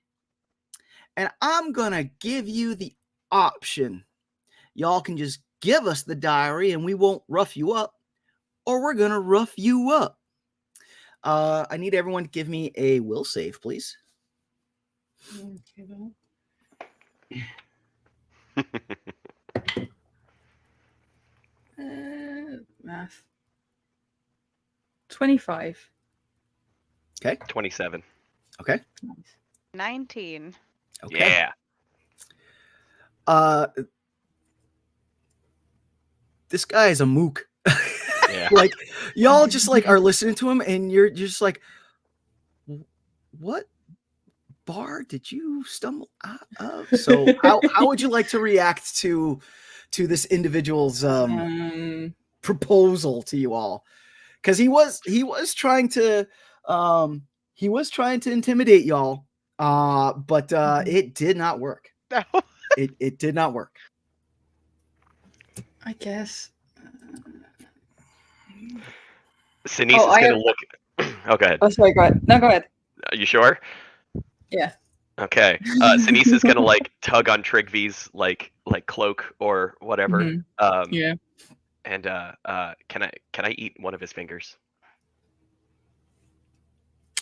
and I'm gonna give you the option. Y'all can just give us the diary and we won't rough you up, or we're gonna rough you up." I need everyone to give me a will save, please. Math. 25. Okay. 27. Okay. Nice. 19. Okay. Yeah. This guy is a mook. Yeah. Like y'all just like are listening to him, and you're just like, what bar did you stumble out of? So how would you like to react to this individual's proposal to you all? Because he was trying to intimidate y'all, but it did not work. No. It did not work. I guess. Ceniza's gonna look. Oh, go ahead. Oh, sorry. Go ahead. No, go ahead. Are you sure? Yeah. Okay. Ceniza's gonna like tug on Trygve's like cloak or whatever. Yeah. And can I eat one of his fingers? I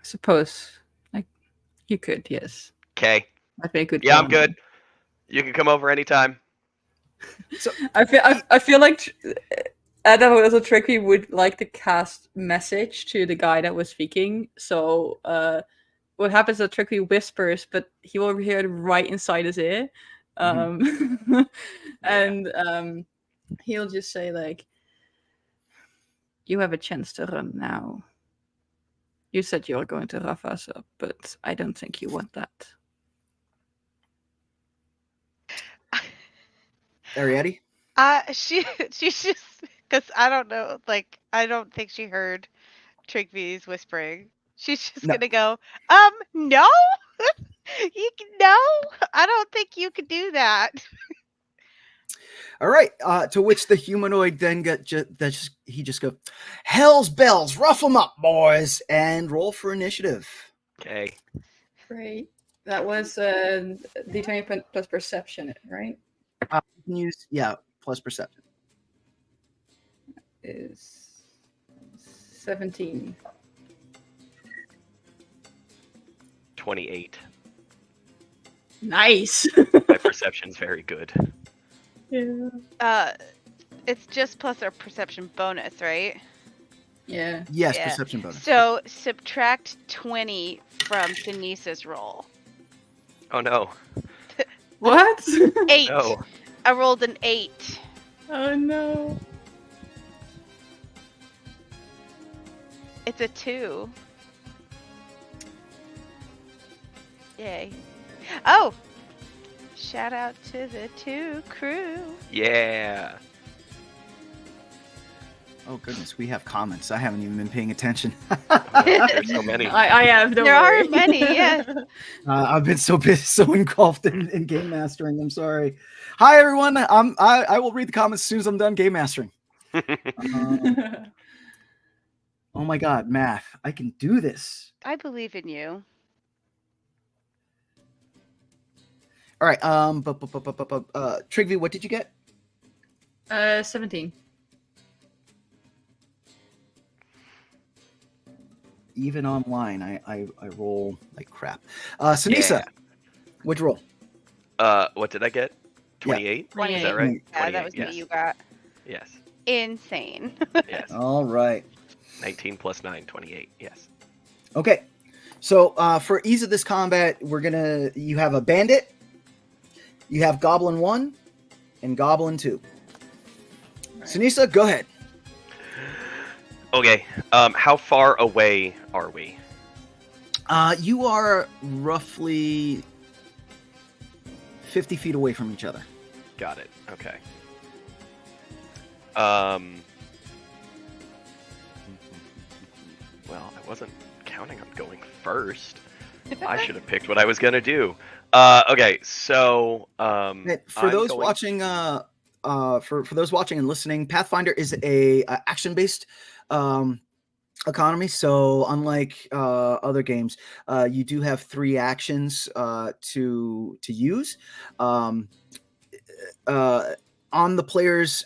suppose. Like, you could. Yes. Okay. That'd be a good. Yeah, I'm good. You can come over anytime. So I feel like Adam as a Trygve would like to cast message to the guy that was speaking. So what happens is Trygve whispers, but he will hear it right inside his ear. And he'll just say like, "You have a chance to run now. You said you were going to rough us up, but I don't think you want that." Arietty? She's just, because I don't know, like I don't think she heard Trygve's whispering. She's just gonna go, no, no, I don't think you could do that. All right. To which the humanoid then he just go, "Hell's bells, rough them up, boys, and roll for initiative." Okay. Great. That was D20 plus perception, right? You can use plus perception. Is 17. 28. Nice. My perception's very good. Yeah. It's just plus our perception bonus, right? Yeah. Yes, Yeah. perception bonus. So subtract 20 from Ceniza's roll. Oh no. What? 8. No. I rolled an 8. Oh no. It's a 2. Yay. Oh! Shout out to the 2 crew. Yeah. Oh goodness, we have comments. I haven't even been paying attention. Oh, no, there's so many. I have. Don't There worry. are many, yes. I've been so busy, so engulfed in game mastering. I'm sorry. Hi everyone. I will read the comments as soon as I'm done game mastering. Oh my god, math! I can do this. I believe in you. All right. Trygve, what did you get? 17. Even online, I roll like crap. Ceniza, Yeah. what'd you roll? What did I get? 28? Is 28. that right? Yeah, that was 28, what you got. Yes. Insane. Yes. All right. 19 plus 9, 28. Yes. Okay. So for ease of this combat, you have a bandit, you have Goblin 1, and Goblin 2. Right. Ceniza, go ahead. Okay. How far away are we? You are roughly 50 feet away from each other. Got it. Okay. Well, I wasn't counting on going first. I should have picked what I was gonna do. Okay, so For I'm those going- watching, for those watching and listening, Pathfinder is a action-based economy. So unlike other games, you do have 3 actions to use. On the player's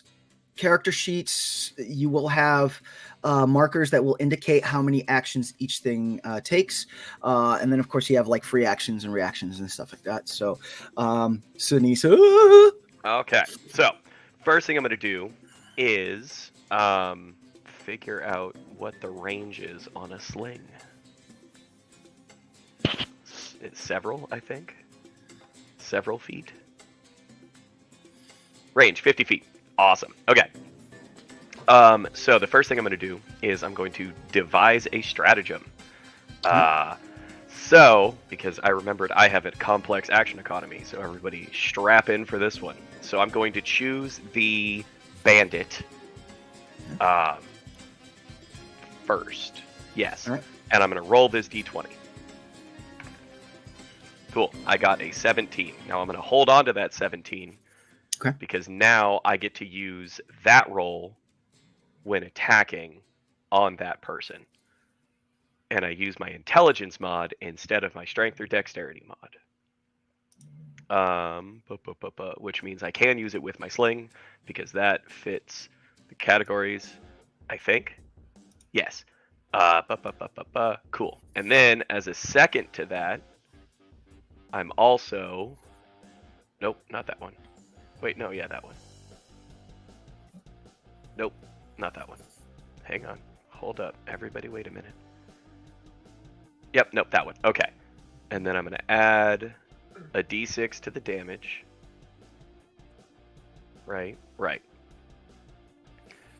character sheets, you will have markers that will indicate how many actions each thing takes, and then of course you have like free actions and reactions and stuff like that. So, Ceniza. Okay, so first thing I'm gonna do is figure out what the range is on a sling. It's several, I think. Several feet. Range 50 feet. Awesome. Okay. So the first thing I'm going to do is I'm going to devise a stratagem. So, because I remembered I have a complex action economy, so everybody strap in for this one. So I'm going to choose the bandit first. Yes. All right. And I'm going to roll this d20. Cool. I got a 17. Now I'm going to hold on to that 17. Okay. Because now I get to use that roll when attacking on that person. And I use my intelligence mod instead of my strength or dexterity mod. Which means I can use it with my sling because that fits the categories, I think. Yes. Cool. And then as a second to that, I'm also... Nope, not that one. Wait, no, yeah, that one. Nope, not that one. Hang on. Hold up. Everybody wait a minute. Yep, nope, that one. Okay. And then I'm going to add a d6 to the damage. Right.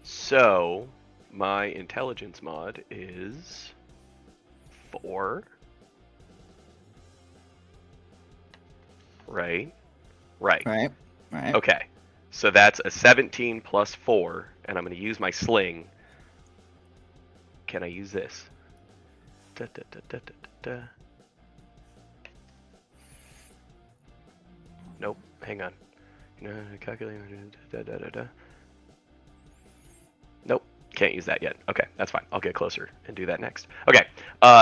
So, my intelligence mod is 4. Right. Right. Okay, so that's a 17 plus 4, and I'm going to use my sling. Can I use this? Nope, hang on. Nope, can't use that yet. Okay, that's fine. I'll get closer and do that next. Okay,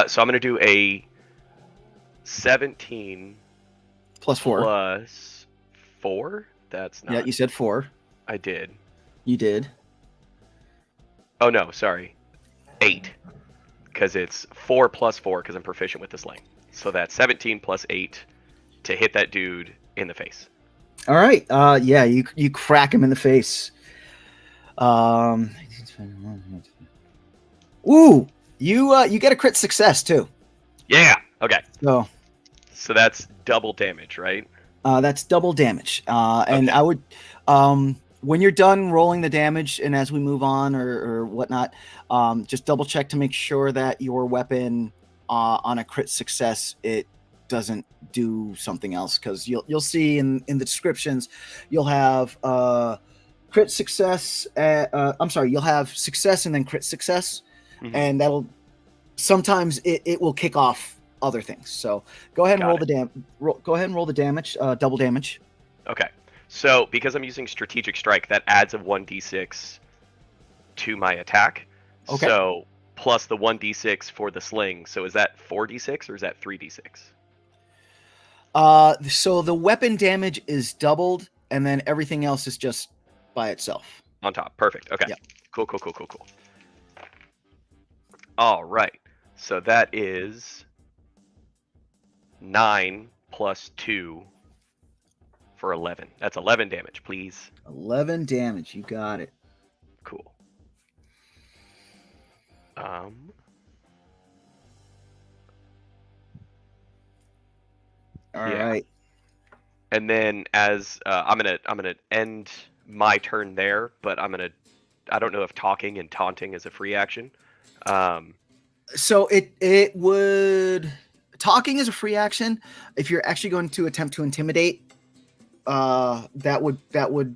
so I'm going to do a 17 Plus 4. plus 4? That's not... Yeah, you said 4. I did. You did. Oh, no, sorry. 8. Because it's 4 plus 4 because I'm proficient with the sling. So that's 17 plus 8 to hit that dude in the face. All right. Yeah, you crack him in the face. Ooh, you get a crit success too. Yeah. Okay. So that's double damage, right? that's double damage. And Okay. I would, when you're done rolling the damage, and as we move on or whatnot, just double check to make sure that your weapon on a crit success it doesn't do something else, because you'll see in the descriptions you'll have crit success. I'm sorry, you'll have success and then crit success, Mhm. and that'll sometimes it will kick off other things. So go ahead and roll the damage, double damage. Okay. So because I'm using strategic strike, that adds a 1d6 to my attack. Okay. So plus the 1d6 for the sling. So is that 4d6 or is that 3d6? So the weapon damage is doubled, and then everything else is just by itself. On top. Perfect. Okay. Yep. Cool. All right. So that is 9 plus 2 for 11. That's 11 damage, please. 11 damage. You got it. Cool. All Yeah. right. And then as I'm gonna end my turn there, but I don't know if talking and taunting is a free action. So it would, talking is a free action. If you're actually going to attempt to intimidate, that would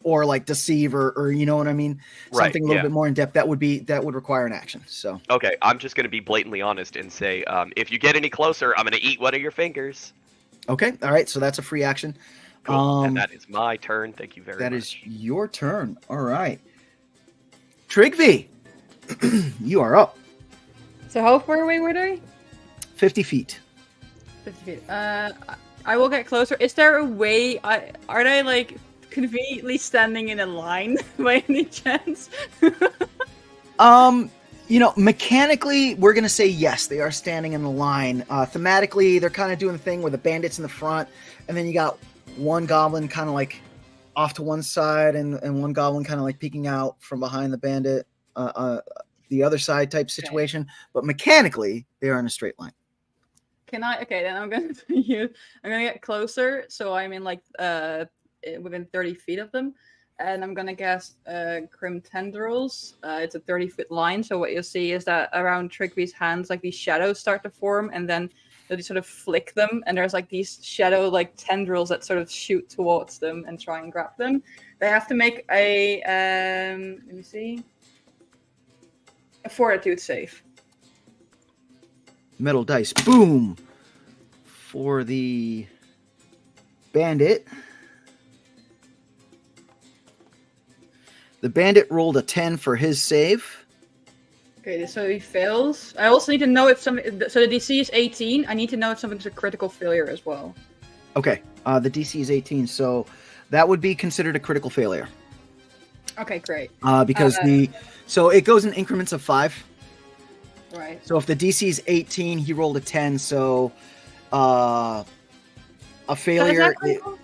or like deceive or you know what I mean, Right, something a little yeah. bit more in depth, that would require an action. So Okay, I'm just gonna be blatantly honest and say, if you get any closer, I'm gonna eat one of your fingers. okay, all right, so that's a free action. Cool. And that is my turn. Thank you very much. That is your turn. All right, Trygve, you are up. So how far away were they? 50 feet. 50 feet. I will get closer. Is there a way? Are they like conveniently standing in a line by any chance? Mechanically, we're gonna say yes. They are standing in a line. Thematically, they're kind of doing the thing where the bandits in the front, and then you got one goblin kind of like off to one side, and one goblin kind of like peeking out from behind the bandit, the other side type situation. But mechanically, they are in a straight line. Can I? Okay, then I'm gonna I'm gonna get closer, so I'm in like within 30 feet of them, and I'm gonna cast Grim Tendrils. It's a 30-foot line, so what you'll see is that around Trygve's hands, like these shadows start to form, and then they'll just sort of flick them, and there's like these shadow like tendrils that sort of shoot towards them and try and grab them. They have to make a let me see, a fortitude save. Metal dice, boom, for the bandit. The bandit rolled a 10 for his save. Okay, so he fails. I also need to know if something. So the DC is 18. I need to know if something's a critical failure as well. Okay, the DC is 18, so that would be considered a critical failure. Okay, great. Because so it goes in increments of 5. Right. So if the DC is 18, he rolled a 10, so a failure. So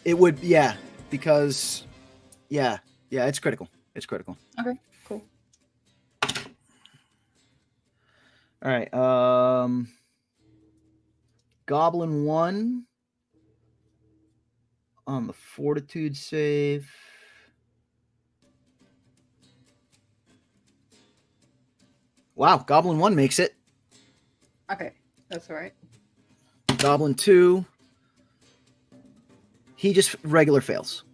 It would, yeah, because yeah, it's critical. It's critical. Okay, cool. All right. Goblin 1 on the fortitude save. Wow, Goblin 1 makes it. Okay, that's all right. Goblin 2, he just regular fails.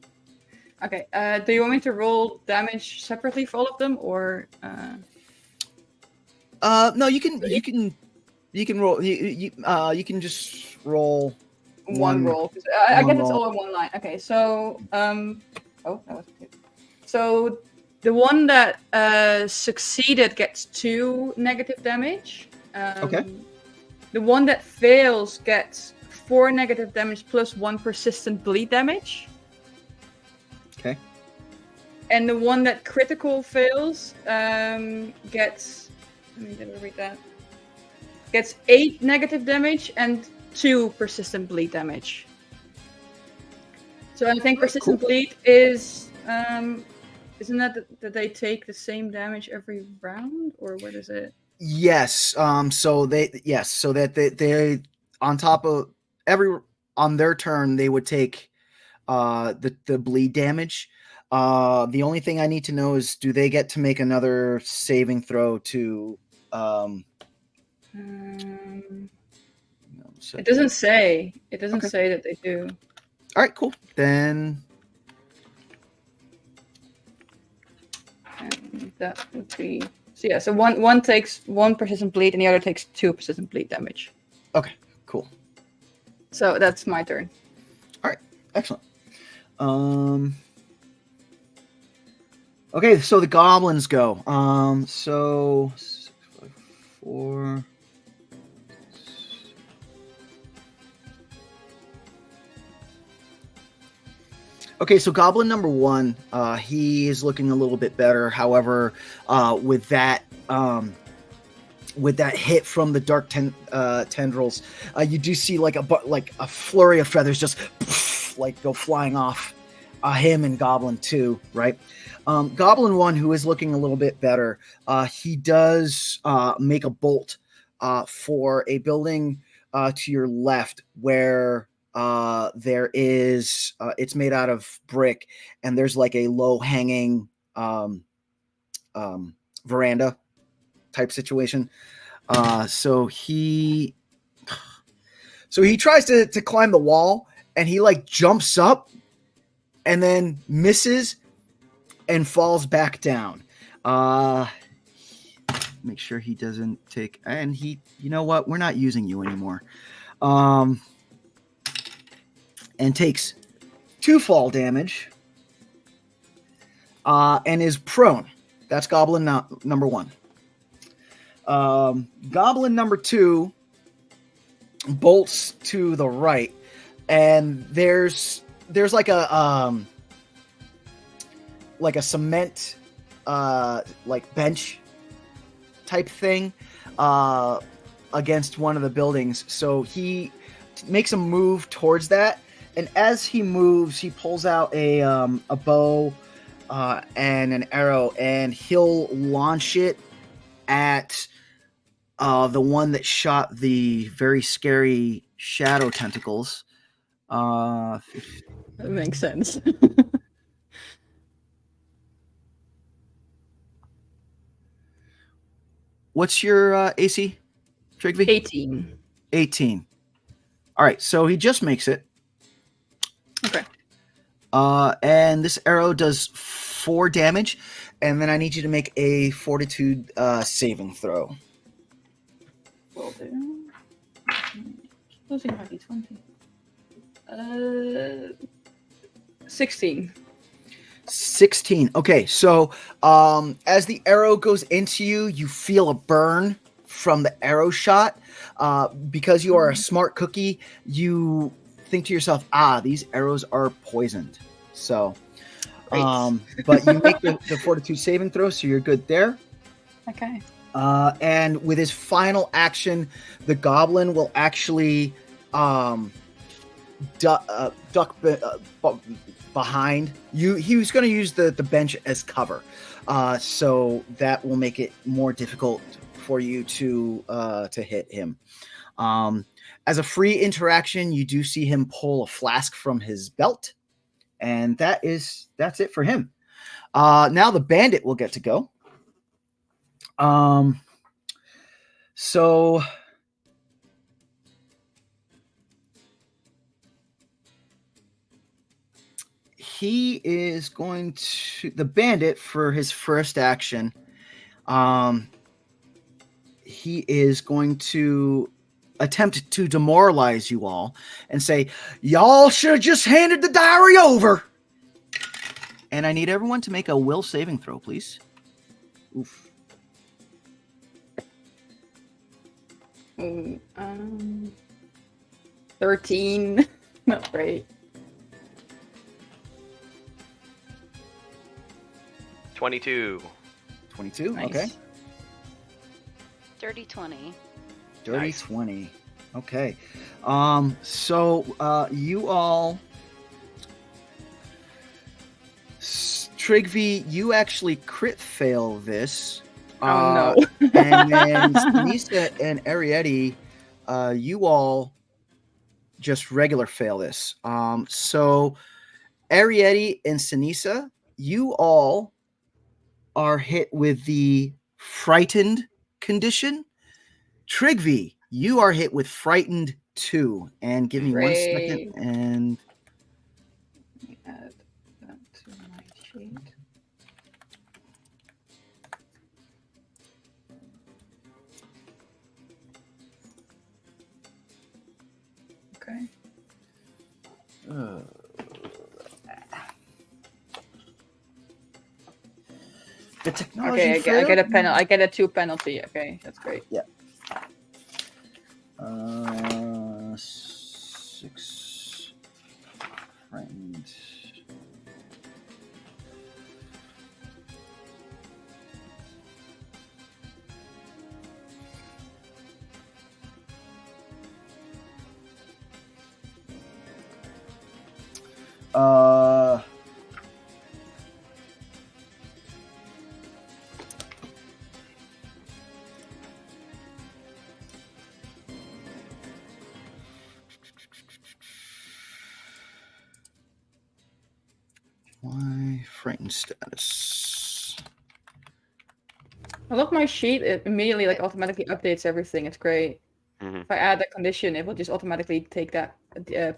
Okay, do you want me to roll damage separately for all of them, or? No, you can roll. You can just roll One roll. I guess it's all in one line. Okay, so oh, that was good. So the one that succeeded gets 2 negative damage. Okay. The one that fails gets 4 negative damage plus 1 persistent bleed damage. Okay. And the one that critical fails gets. Let me read that. gets 8 negative damage and 2 persistent bleed damage. So I think persistent bleed is isn't that they take the same damage every round, or what is it? Yes. So that they on top of on their turn they would take the bleed damage. The only thing I need to know is, do they get to make another saving throw to It doesn't say. It doesn't say that they do. All right, cool. Then and that would be so one takes 1 persistent bleed and the other takes 2 persistent bleed damage. Okay, cool. So that's my turn. All right, excellent. Okay, so the goblins go. So 6, 5, 4. Okay, so goblin number 1, he is looking a little bit better. However, with that hit from the dark tendrils, you do see like a flurry of feathers just like go flying off him and Goblin 2, right? Goblin 1, who is looking a little bit better, he does make a bolt for a building to your left where there is it's made out of brick, and there's like a low hanging veranda type situation. So he tries to climb the wall, and he like jumps up and then misses and falls back down. Make sure he doesn't take, and he, you know what, we're not using you anymore. And takes 2 fall damage, and is prone. That's Goblin number 1. Goblin number 2 bolts to the right, and there's like a cement like bench type thing against one of the buildings. So he makes a move towards that. And as he moves, he pulls out a bow and an arrow, and he'll launch it at the one that shot the very scary shadow tentacles. That makes sense. What's your AC, Trygve? 18. 18. All right, so he just makes it. Okay. And this arrow does 4 damage, and then I need you to make a fortitude saving throw. Will do. Closing my d20. 16. 16. Okay, so as the arrow goes into you, you feel a burn from the arrow shot. Because you are a smart cookie, you think to yourself, these arrows are poisoned. So, but you make the fortitude saving throw, so you're good there. Okay. And with his final action, the goblin will actually duck behind you. He was going to use the bench as cover, so that will make it more difficult for you to hit him. As a free interaction, you do see him pull a flask from his belt, and that's it for him. Now the bandit will get to go. So he is going to, the bandit, for his first action, he is going to attempt to demoralize you all and say, y'all should have just handed the diary over. And I need everyone to make a will saving throw, please. Oof. 13. Not great. 22. 22, Nice. okay. Dirty 20. Dirty Nice. 20. Okay. So you all, Trygve, you actually crit fail this. Oh no. And then Ceniza and Arietty, you all just regular fail this. So Arietty and Ceniza, you all are hit with the frightened condition. Trygve, you are hit with frightened 2. And give me 1 second. Great. And Let me add that to my sheet. Okay. the technology. Okay, I failed. get a penalty. I get a 2 penalty. Okay, that's great. 6 frightened. My frightened status. I love my sheet. It immediately like automatically updates everything. It's great. Mhm. If I add a condition, it will just automatically take that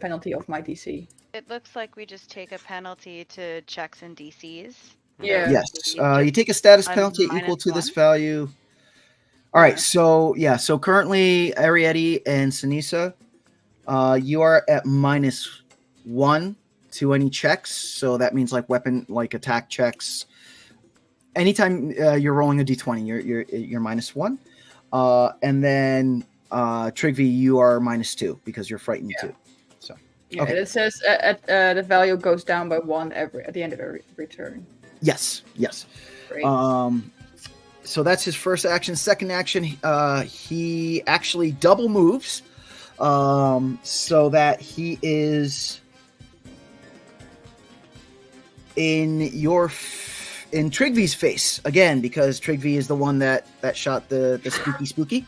penalty off my DC. It looks like we just take a penalty to checks and DCs. Yeah. Yes. You You take a status I'm penalty equal minus to this 1? value. All right. Yeah. So currently Arietty and Ceniza, you are at -1 to any checks. So that means like weapon, like attack checks. Anytime you're rolling a d20, you're -1. And then Trygve, you are -2 because you're frightened too. So Yeah, okay. it says the value goes down by 1 at the end of every turn. Yes. Great. So that's his first action. Second action, he actually double moves, so that he is in Trygve's face again, because Trygve is the one that shot the spooky.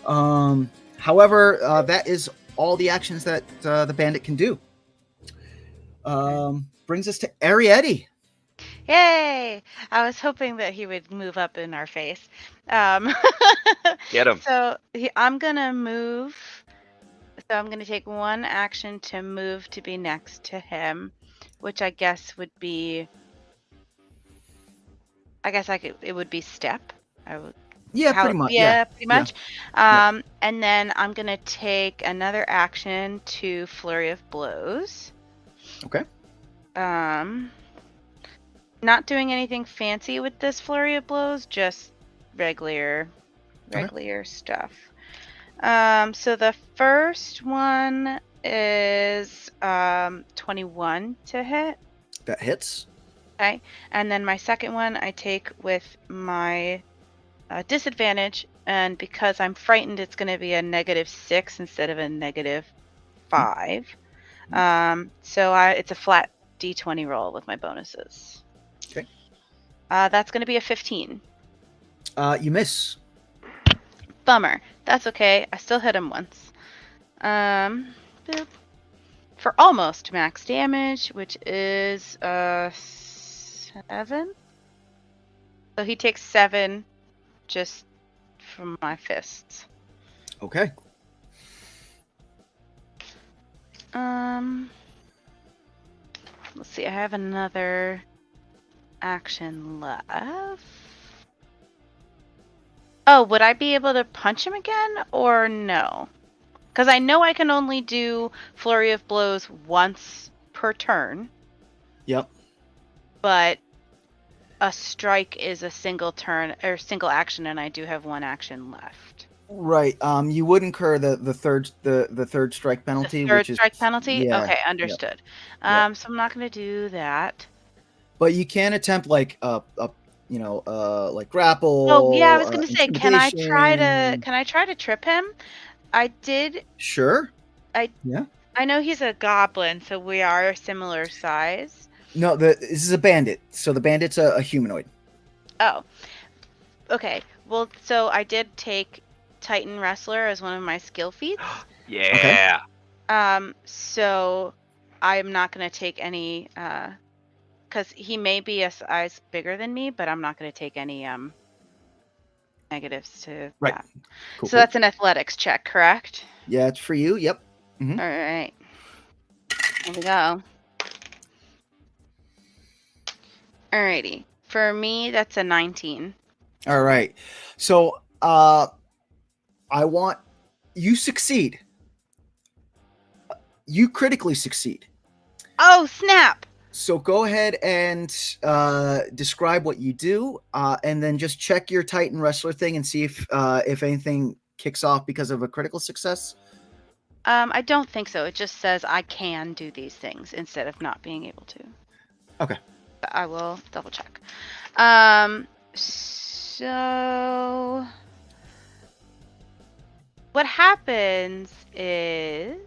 However, that is all the actions that the bandit can do. Brings us to Arietty. Yay! I was hoping that he would move up in our face. Get him. So I'm gonna move. So I'm gonna take 1 action to move to be next to him, which I guess would be. It would be step. I would. Yeah, pretty much. Yeah, pretty Yeah. much. And then I'm gonna take another action to flurry of blows. Okay. Not doing anything fancy with this flurry of blows, just regular stuff. So the first one is 21 to hit. That hits. Okay. And then my second one I take with my disadvantage, and because I'm frightened, it's going to be a -6 instead of a -5. So it's a flat D20 roll with my bonuses. Okay. That's going to be a 15. You miss. Bummer. That's okay. I still hit him once. Boop. For almost max damage, which is 7. So he takes 7 just from my fists. Okay. Let's see. I have another action left. Oh, would I be able to punch him again or no? Because I know I can only do flurry of blows once per turn. Yep. But a strike is a single turn or single action, and I do have 1 action left. Right. You would incur the third strike penalty. The third which is, strike penalty? Yeah, Okay, understood. Yep. So I'm not going to do that. But you can attempt like like grapple. Oh yeah, I was gonna say, can I try intimidation. to trip him? I did. Sure. I Yeah. I know he's a goblin, so we are a similar size. No, this is a bandit. So the bandit's a humanoid. Oh, okay. Well, so I did take Titan Wrestler as one of my skill feats. Yeah. So I'm not gonna take any, because he may be a size bigger than me, but I'm not gonna take any negatives to Right. that. Cool. So that's an athletics check, correct? Yeah, it's for you. Yep. All right. Here we go. Alrighty. For me, that's a 19. All right. So I want you succeed. You critically succeed. Oh, snap! So go ahead and describe what you do, and then just check your Titan Wrestler thing and see if anything kicks off because of a critical success. I don't think so. It just says I can do these things instead of not being able to. Okay. But I will double check. So what happens is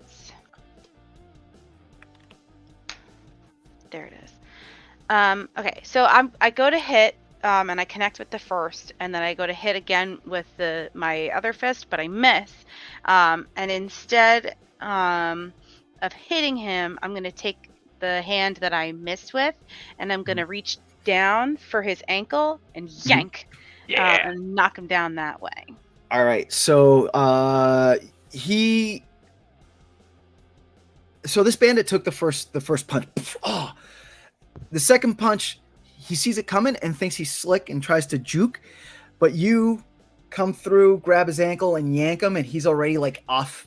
there it is. Okay, so I go to hit, and I connect with the first, and then I go to hit again with my other fist, but I miss. And instead of hitting him, I'm gonna take the hand that I missed with, and I'm gonna reach down for his ankle and yank, Yeah. and knock him down that way. All right. So so this bandit took the first punch. Oh, the second punch, he sees it coming and thinks he's slick and tries to juke, but you come through, grab his ankle and yank him, and he's already like off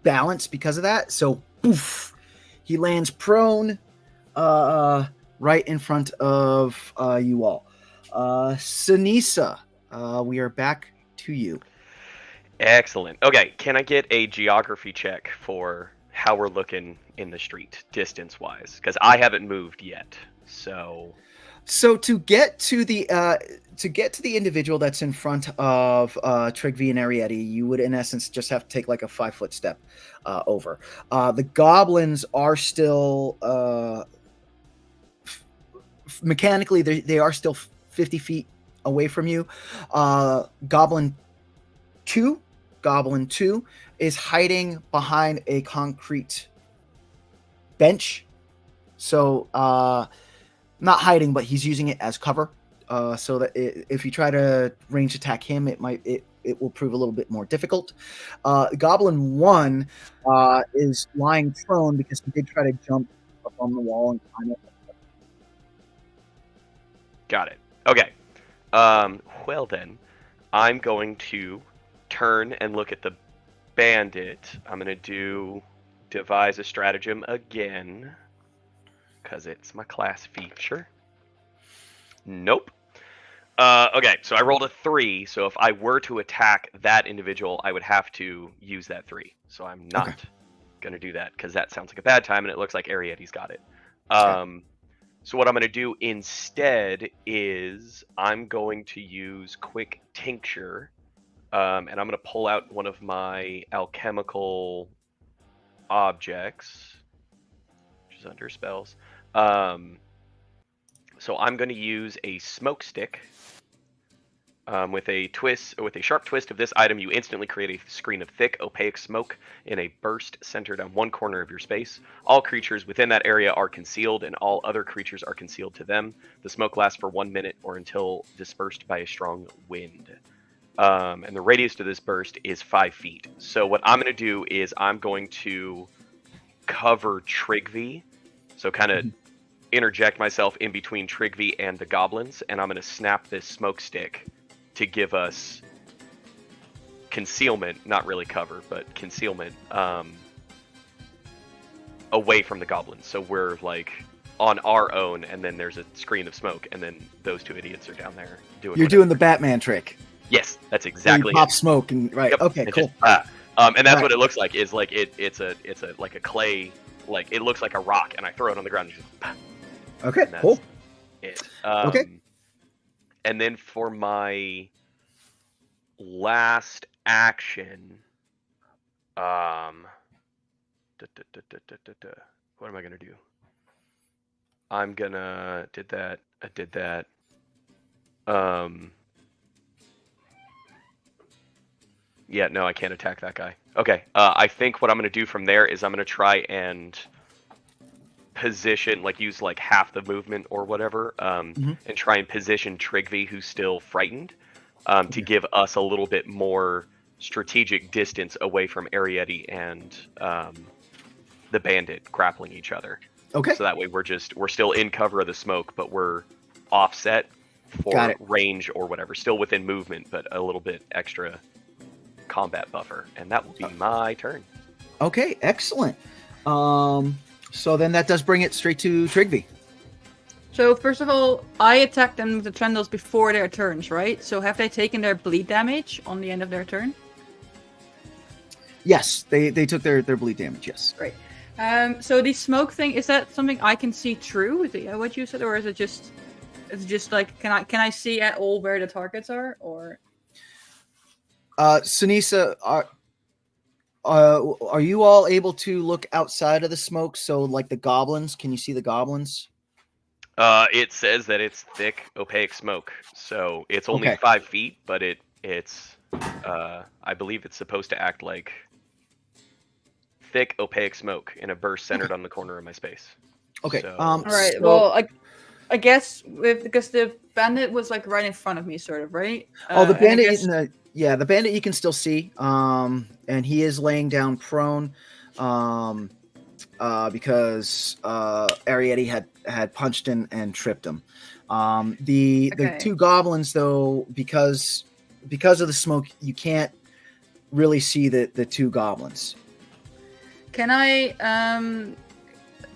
balance because of that. So poof, he lands prone right in front of you all. Ceniza, we are back to you. Excellent. Okay, can I get a geography check for how we're looking in the street, distance-wise? Because I haven't moved yet. So to get to the individual that's in front of Trygve and Arietty, you would in essence just have to take like a 5-foot step over. The goblins are still mechanically they are still 50 feet away from you. Goblin 2 is hiding behind a concrete bench. So not hiding, but he's using it as cover. So that if you try to range attack him, it will prove a little bit more difficult. Goblin 1 is lying prone because he did try to jump up on the wall and climb it. got it. Okay. Well then, I'm going to turn and look at the bandit. I'm going to devise a stratagem again, because it's my class feature. Nope. Okay, so I rolled a 3, so if I were to attack that individual, I would have to use that 3. So I'm not going to do that, because that sounds like a bad time, and it looks like Arietty's got it. So what I'm going to do instead is I'm going to use Quick Tincture, and I'm going to pull out one of my alchemical objects, which is under spells. So I'm going to use a smoke stick. With a sharp twist of this item, you instantly create a screen of thick, opaque smoke in a burst centered on one corner of your space. All creatures within that area are concealed, and all other creatures are concealed to them. The smoke lasts for 1 minute or until dispersed by a strong wind. And the radius to this burst is 5 feet. So what I'm going to do is I'm going to cover Trygve. So kind of interject myself in between Trygve and the goblins, and I'm going to snap this smoke stick to give us concealment, not really cover, but concealment away from the goblins. So we're like on our own, and then there's a screen of smoke, and then those two idiots are down there doing. You're whatever. doing the Batman trick. Yes, that's exactly. Pop smoke and right. Yep. Okay, and cool. And that's what it looks like. Is like it's a like a clay, like it looks like a rock, and I throw it on the ground. And just, Okay, and cool. It. Okay. And then for my last action, what am I gonna do? I'm gonna did that. I did that. Yeah, no, I can't attack that guy. Okay, I think what I'm gonna do from there is I'm gonna try and position, like use like half the movement or whatever, and try and position Trygve, who's still frightened, to give us a little bit more strategic distance away from Arietty and the bandit grappling each other. Okay. So that way we're still in cover of the smoke, but we're offset for range or whatever, still within movement, but a little bit extra combat buffer, and that will be my turn. Okay, excellent. So then that does bring it straight to Trygve. So first of all, I attacked them with the Trendles before their turns, right? So have they taken their bleed damage on the end of their turn? Yes, they took their bleed damage. Yes. Right. So the smoke thing, is that something I can see through? Is it what you said, or is it just? It's just like can I see at all where the targets are, or? Ceniza, are you all able to look outside of the smoke? So, like the goblins, can you see the goblins? It says that it's thick, opaque smoke, so it's only 5 feet, but it's I believe it's supposed to act like thick, opaque smoke in a burst centered on the corner of my space. Okay. So, all right. So, well, I guess because the bandit was like right in front of me, sort of, right? The bandit. The bandit you can still see, and he is laying down prone, because Arietty had punched and tripped him. The two goblins, though, because of the smoke, you can't really see the two goblins. Can I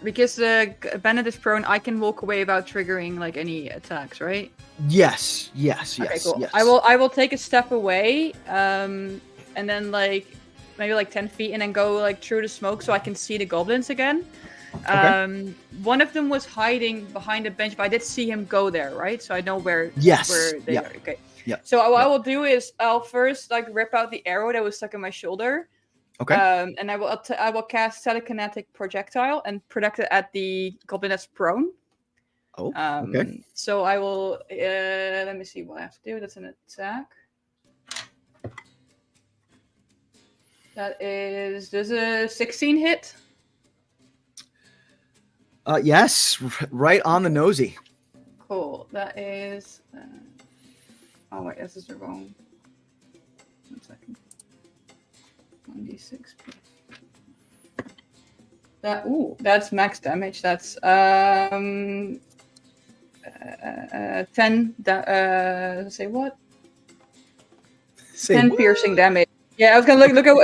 because the bandit is prone, I can walk away without triggering like any attacks, right? Yes. Okay, cool. Yes. I will take a step away, and then like maybe like 10 feet, and then go like through the smoke so I can see the goblins again. Okay. One of them was hiding behind a bench, but I did see him go there, right? So I know where they are. Okay. Yeah. So what I will do is I'll first like rip out the arrow that was stuck in my shoulder. Okay. And I will cast telekinetic projectile and project it at the goblin that's prone. Oh. Okay. So I will. Let me see what I have to do. That's an attack. Does a 16 hit? Yes, right on the nosy. Cool. That is. Oh wait, this is the wrong. 1 second. 1d6. That's max damage. That's 10. Say what? 10 piercing damage. Yeah, I was gonna look at.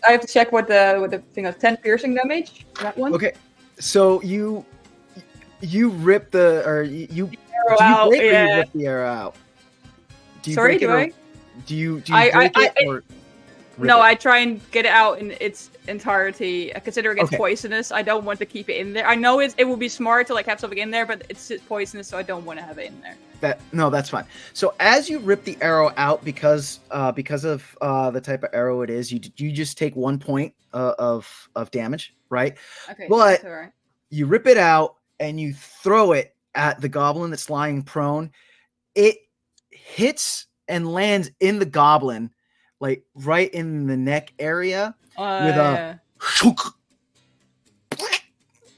I have to check what the thing is. 10 piercing damage. That one. Okay, so you rip the you arrow out. Break or you rip the arrow out? Do you Sorry, break it, do I? Do you break it or? No, I try and get it out in its entirety. Considering it's poisonous, I don't want to keep it in there. I know it will be smart to like have something in there, but it's poisonous, so I don't want to have it in there. That's fine. So as you rip the arrow out, because of the type of arrow it is, you just take 1 point of damage, right? Okay, but that's all right. You rip it out and you throw it at the goblin that's lying prone. It hits and lands in the goblin, like right in the neck area, with a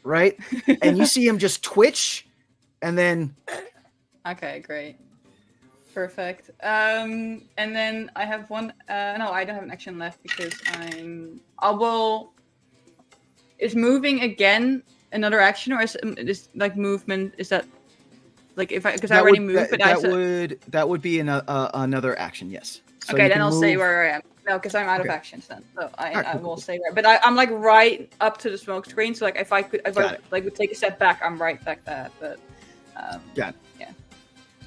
right, and you see him just twitch, and then. Okay, great, perfect. And then I have one. No, I don't have an action left because Is moving again another action, or is like movement? Is that like I already moved? That would be another action. Yes. So okay, then I'll stay where I am. No, because I'm out of actions then. So I will stay there. But I'm like right up to the smoke screen. So like if I would take a step back, I'm right back there. But got it. Yeah.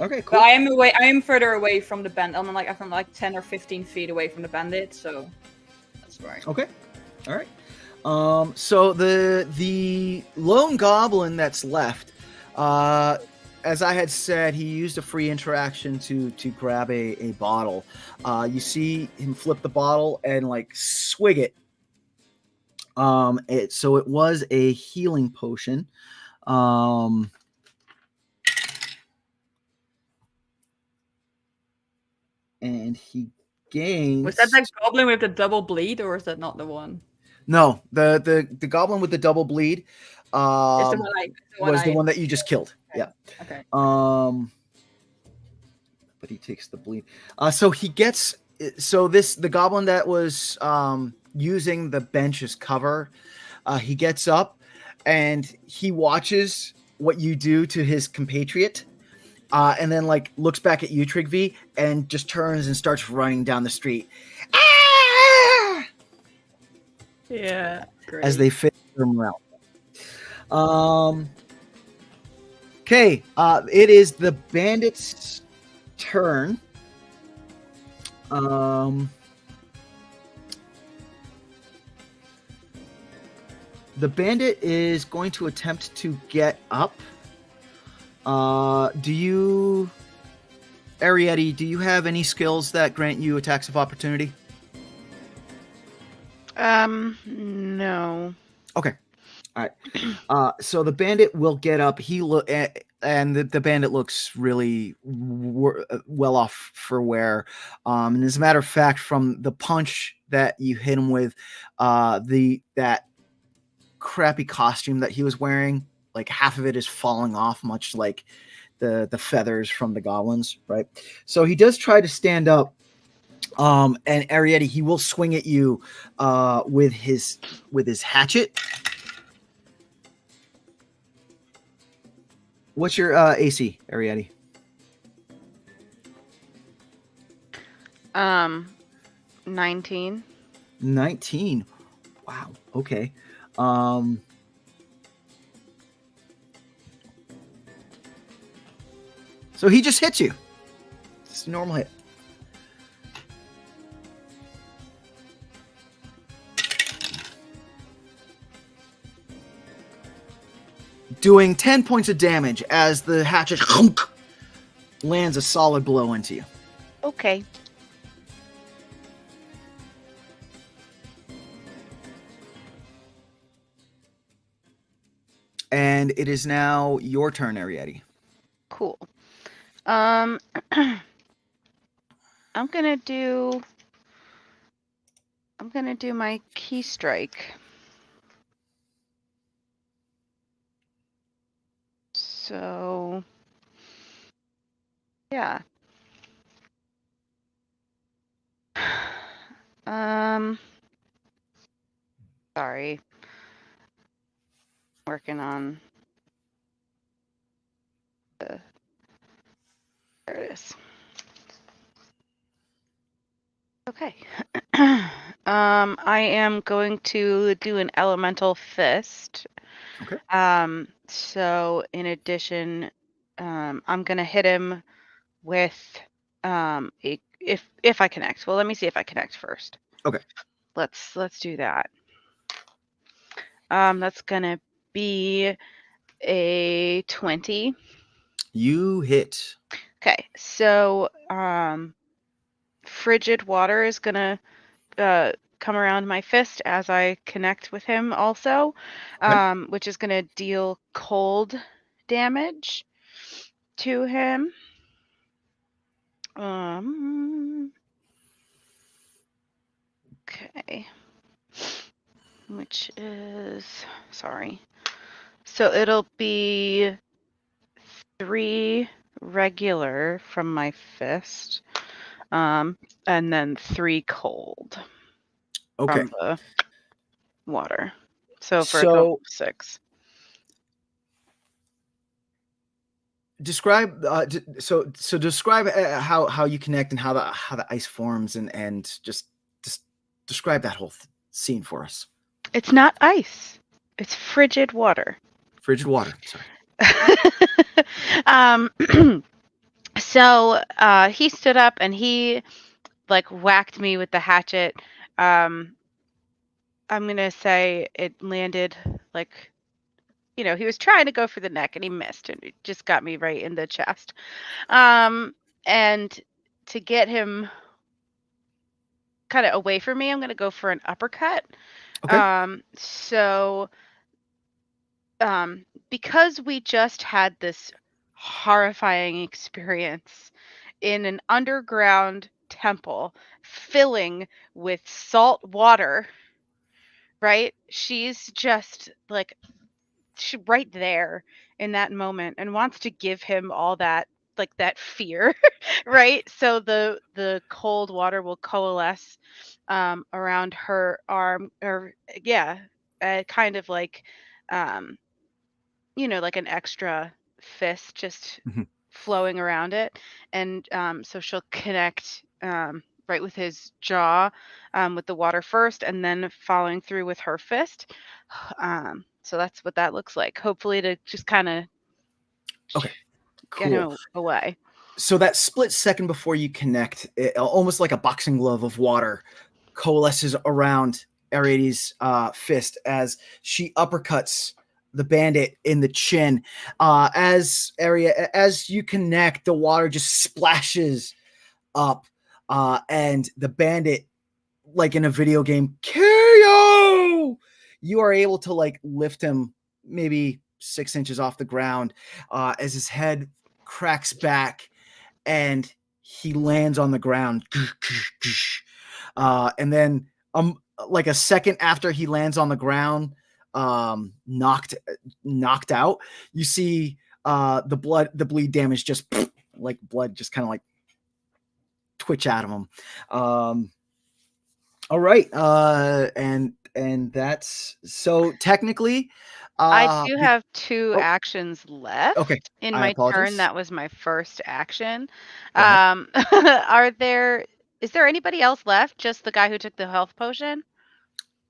Okay, cool. But I am further away from the bandit. I'm like 10 or 15 feet away from the bandit. So that's right. Okay. All right. So the lone goblin that's left, as I had said, he used a free interaction to grab a bottle. You see him flip the bottle and like swig it. So it was a healing potion. And he gains. Was that the goblin with the double bleed, or is that not the one? No, the goblin with the double bleed. Is the one was the one that you just killed. Okay. Yeah. Okay. But he takes the bleed. So he gets. So the goblin that was using the bench as cover, he gets up and he watches what you do to his compatriot, and then like looks back at you, Trygve, and just turns and starts running down the street. Ah! Yeah. Great. As they fit him around. Okay, it is the bandit's turn. The bandit is going to attempt to get up. Arietty, do you have any skills that grant you attacks of opportunity? No. Okay. All right. So the bandit will get up. And the bandit looks really well off for wear. And as a matter of fact, from the punch that you hit him with, that crappy costume that he was wearing, like half of it is falling off, much like the feathers from the goblins, right? So he does try to stand up. And Arietty, he will swing at you with his hatchet. What's your AC, Arietty? 19. 19. Wow. Okay. So he just hits you. It's a normal hit. Doing 10 points of damage as the hatchet lands a solid blow into you. Okay. And it is now your turn, Arietty. Cool. I'm gonna do my key strike. So yeah. Sorry. Working on there it is. Okay. I am going to do an elemental fist. Okay. So in addition, I'm gonna hit him with if I connect. Well, let me see if I connect first. Okay. Let's do that. That's gonna be a 20. You hit. Okay, so frigid water is gonna come around my fist as I connect with him also, which is gonna deal cold damage to him. Okay. Which is, sorry. So it'll be 3 regular from my fist, and then 3 cold Okay. from the water. So for a total of 6. Describe describe how you connect and how the ice forms and just describe that whole scene for us. It's not ice. It's frigid water. Frigid water. Sorry. So he stood up and he like whacked me with the hatchet. I'm gonna say it landed like he was trying to go for the neck and he missed, and it just got me right in the chest. And to get him kind of away from me, I'm going to go for an uppercut. Okay. So because we just had this horrifying experience in an underground temple filling with salt water, right? She's just like right there in that moment and wants to give him all that, like, that fear, right? So the cold water will coalesce around her arm, or yeah, kind of like um like an extra fist just Mhm. flowing around it. And so she'll connect right with his jaw, with the water first, and then following through with her fist. So that's what that looks like. Hopefully to just kind of Okay. get Cool. him away. So that split second before you connect, almost like a boxing glove of water coalesces around Arietty's fist as she uppercuts the bandit in the chin. As you connect, the water just splashes up, and the bandit, like in a video game, KO! You are able to like lift him maybe 6 inches off the ground, as his head cracks back and he lands on the ground. And then like a second after he lands on the ground, knocked out, you see the bleed damage just like blood just kind of like twitch out of him. All right. And that's so technically I do have 2 oh, actions left okay. in I my turn. apologize. That was my first action. Go ahead. Is there anybody else left? Just the guy who took the health potion?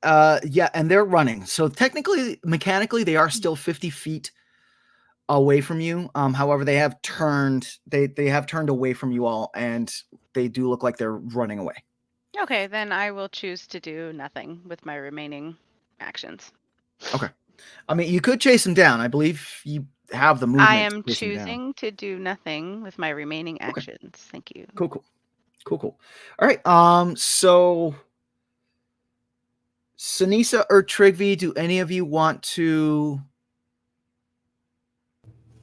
Yeah, and they're running. So technically, mechanically, they are still 50 feet away from you. However, they have turned away from you all, and they do look like they're running away. Okay, then I will choose to do nothing with my remaining actions. Okay. I mean, you could chase them down. I believe you have the I movement am to chase them down. choosing to do nothing with my remaining Okay. actions. Thank you. Cool. All right. So Ceniza or Trygve, do any of you want to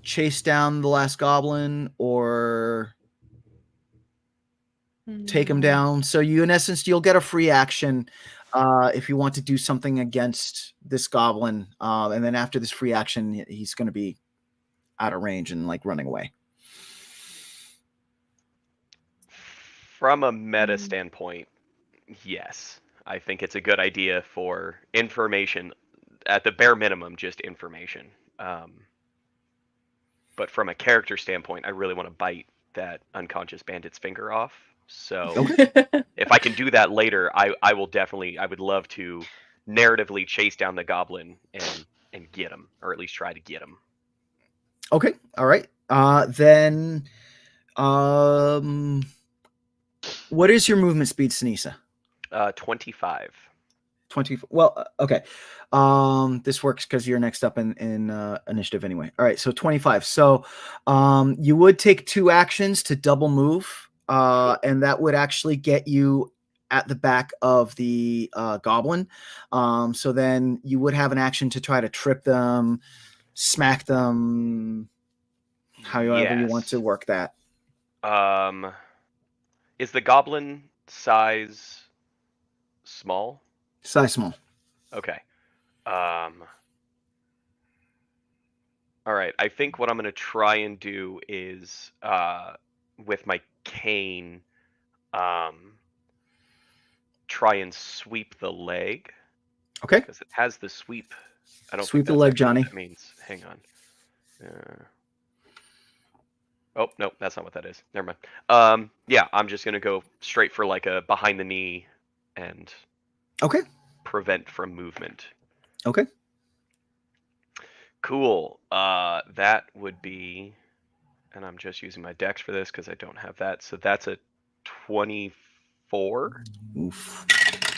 chase down the last goblin or take him down? So you, in essence, you'll get a free action if you want to do something against this goblin, and then after this free action, he's going to be out of range and like running away. From a meta standpoint, yes. I think it's a good idea for information, at the bare minimum, just information. But from a character standpoint, I really want to bite that unconscious bandit's finger off. So if I can do that later, I will definitely, I would love to narratively chase down the goblin and get him, or at least try to get him. Okay. All right. Then what is your movement speed, Ceniza? 25. 20. Well, okay. This works because you're next up in initiative anyway. All right, so 25. So you would take 2 actions to double move, and that would actually get you at the back of the goblin. So then you would have an action to try to trip them, smack them, however you want to work that. Is the goblin size small? Size small. Okay. All right. I think what I'm going to try and do is, with my cane, try and sweep the leg. Okay. Because it has the sweep. I don't Sweep think the that's leg, actually Johnny. what that means. Hang on. Oh, no, that's not what that is. Never mind. Yeah, I'm just going to go straight for like a behind the knee and Okay. prevent from movement. Okay. Cool. That would be, and I'm just using my dex for this because I don't have that. So that's a 24. Oof.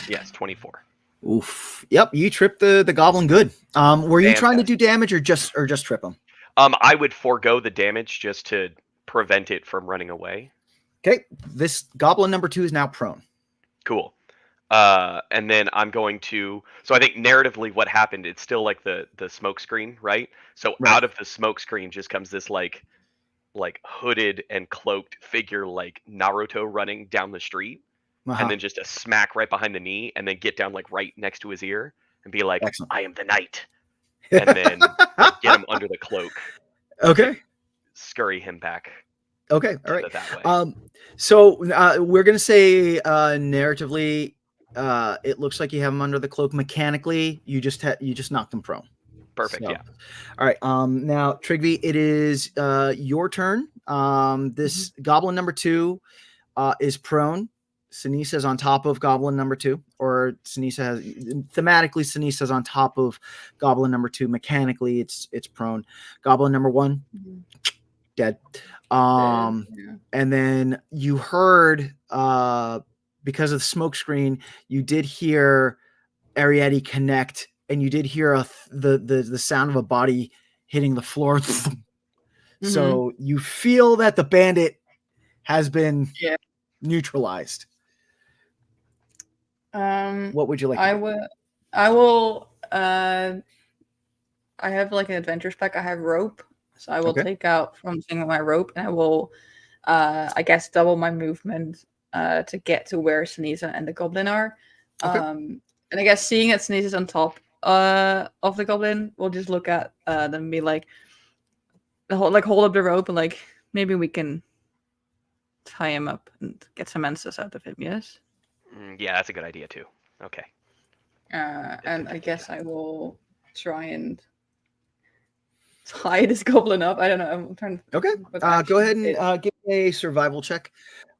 Yes, 24. Oof. Yep, you tripped the goblin good. Were you trying to do damage or just trip him? I would forego the damage just to prevent it from running away. Okay, this goblin number 2 is now prone. Cool. And then I'm going to. So I think narratively, what happened? It's still like the smoke screen, right? So Right. out of the smoke screen just comes this like hooded and cloaked figure, like Naruto running down the street, Uh-huh. and then just a smack right behind the knee, and then get down like right next to his ear and be like, Excellent. "I am the knight," and then like, get him under the cloak. Okay. Scurry him back. Okay. All right. That way. So we're gonna say narratively, it looks like you have him under the cloak. Mechanically, you just knocked him prone. Perfect. So, Yeah. All right. Now Trygve, it is your turn. This goblin number 2 is prone. Ceniza is on top of goblin number 2, or Ceniza has thematically Ceniza is on top of goblin number 2. Mechanically, it's prone. Goblin number 1 dead. And then you heard because of the smoke screen, you did hear Arietty connect, and you did hear the sound of a body hitting the floor. So you feel that the bandit has been neutralized. What would you like to do? I will I have like an adventure spec. I have rope. So I will take out from the thing with my rope, and I will I guess double my movement to get to where Ceniza and the goblin are. And I guess seeing that Ceniza's on top of the goblin, we'll just look at them and be like hold up the rope and like maybe we can tie him up and get some answers out of him, yes? Yeah, that's a good idea too. Okay. And I guess I will try and tie this goblin up. I don't know. I'm trying to. Okay. Go ahead and give me a survival check.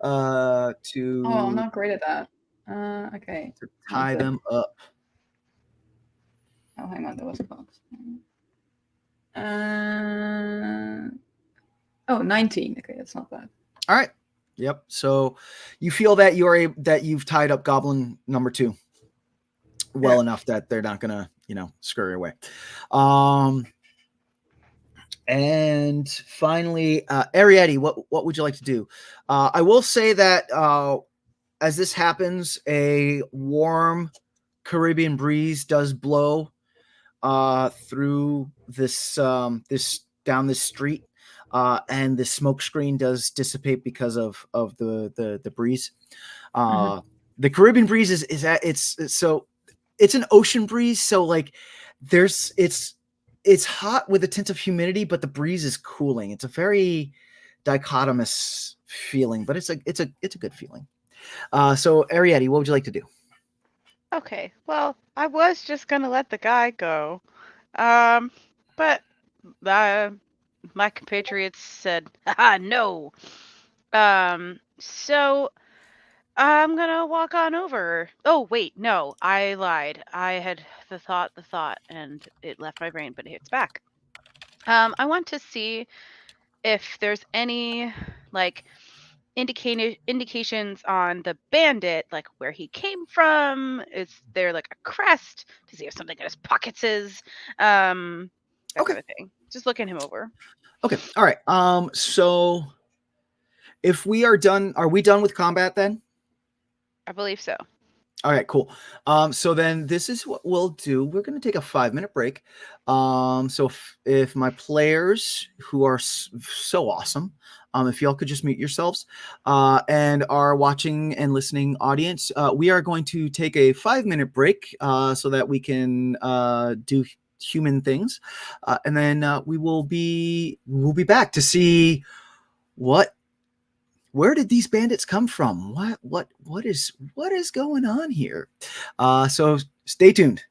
To. Oh, I'm not great at that. Okay. To tie them up. Oh, hang on. That was close. 19. Okay, that's not bad. All right. Yep. So you feel that that you've tied up goblin number 2 well enough that they're not gonna, scurry away. And finally, Arietty, what would you like to do? I will say that as this happens, a warm Caribbean breeze does blow through this down this street, and the smoke screen does dissipate because of the breeze. The Caribbean breeze is at it's an ocean breeze, so like it's hot with a tint of humidity, but the breeze is cooling. It's a very dichotomous feeling, but it's a good feeling. So Arietty, what would you like to do? Okay, well, I was just gonna let the guy go, but my compatriots said, no. So I'm gonna walk on over. Oh, wait, no, I lied. I had the thought, and it left my brain, but it's back. I want to see if there's any, like, indications on the bandit, like where he came from. Is there like a crest? Does he have something in his pockets? That kind of thing. Just looking him over. Okay. All right. So if we are done with combat then? I believe so. All right, cool. So then this is what we'll do. We're going to take a 5-minute break. So if my players who are so awesome, if y'all could just mute yourselves, and our watching and listening audience, we are going to take a 5-minute break, so that we can do human things, and then we'll be back to see where did these bandits come from? What is going on here? So stay tuned.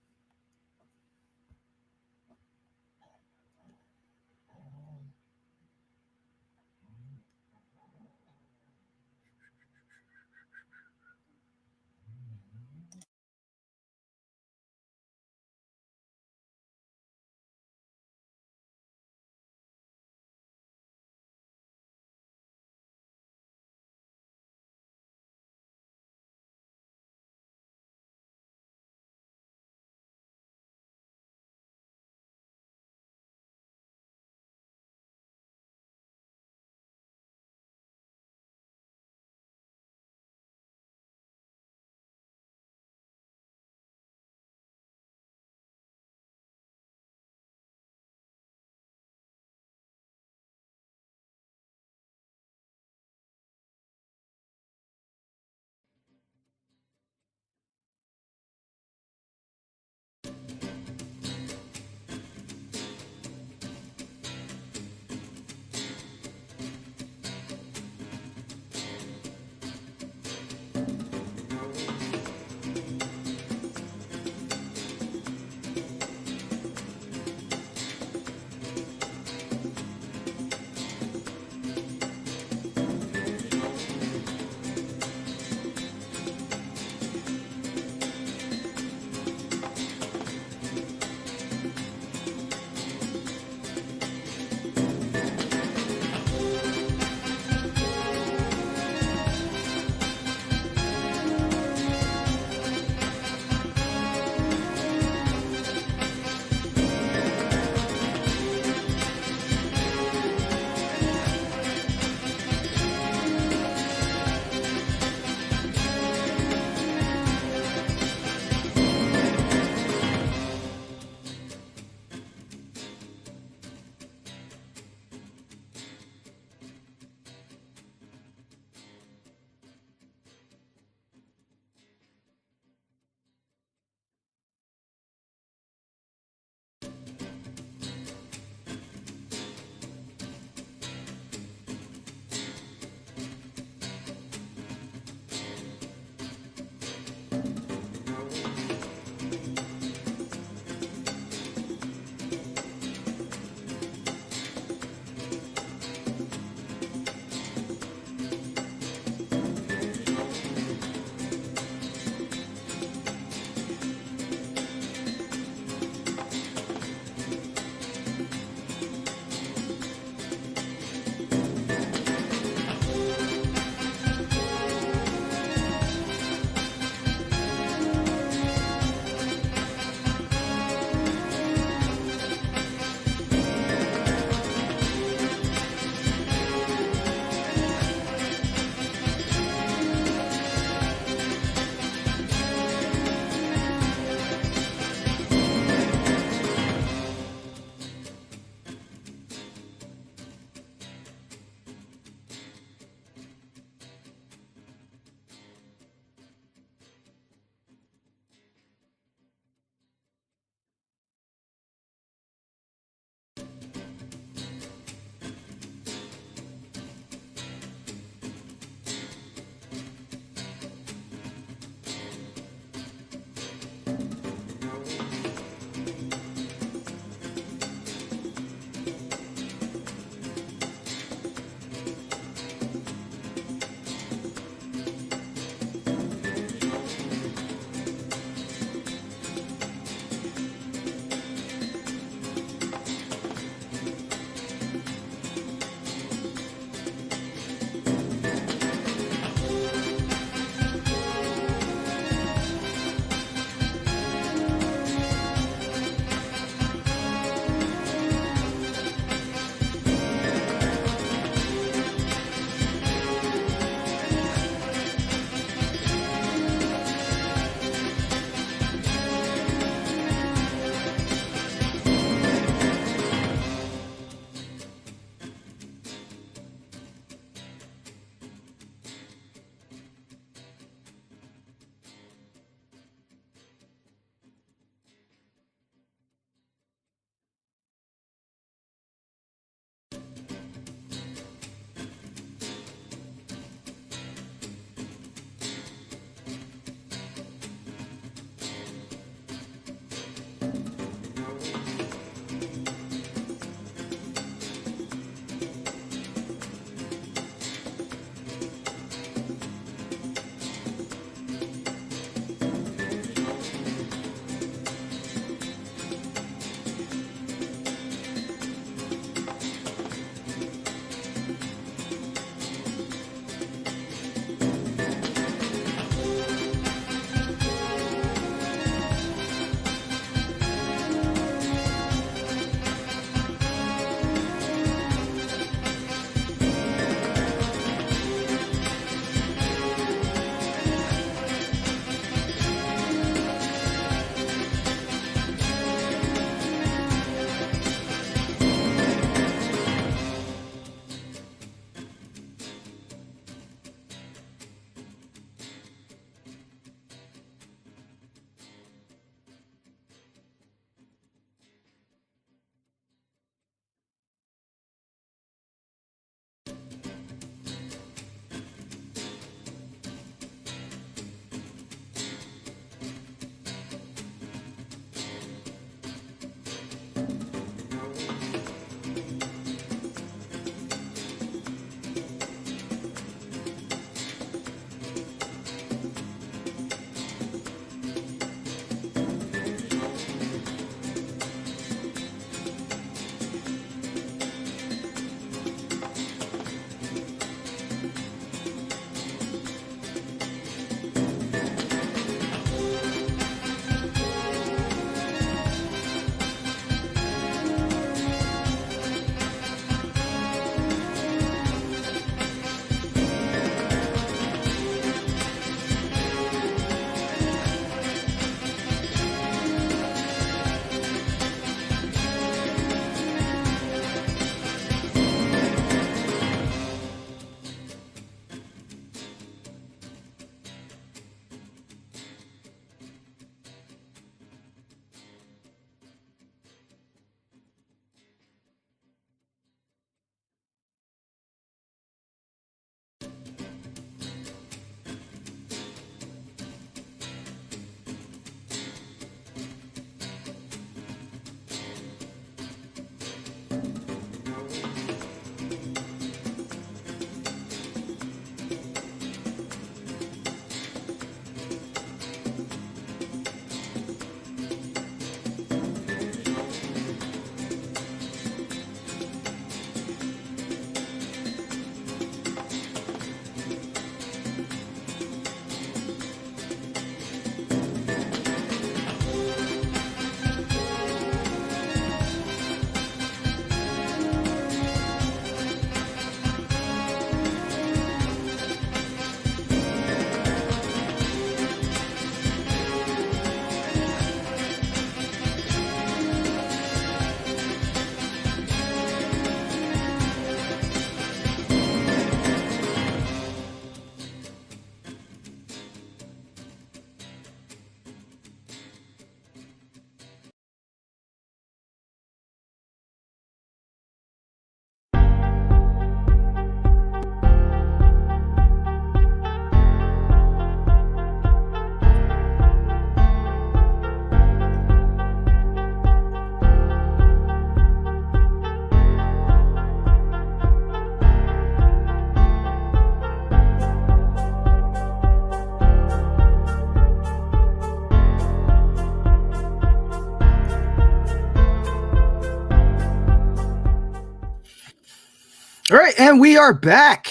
And we are back.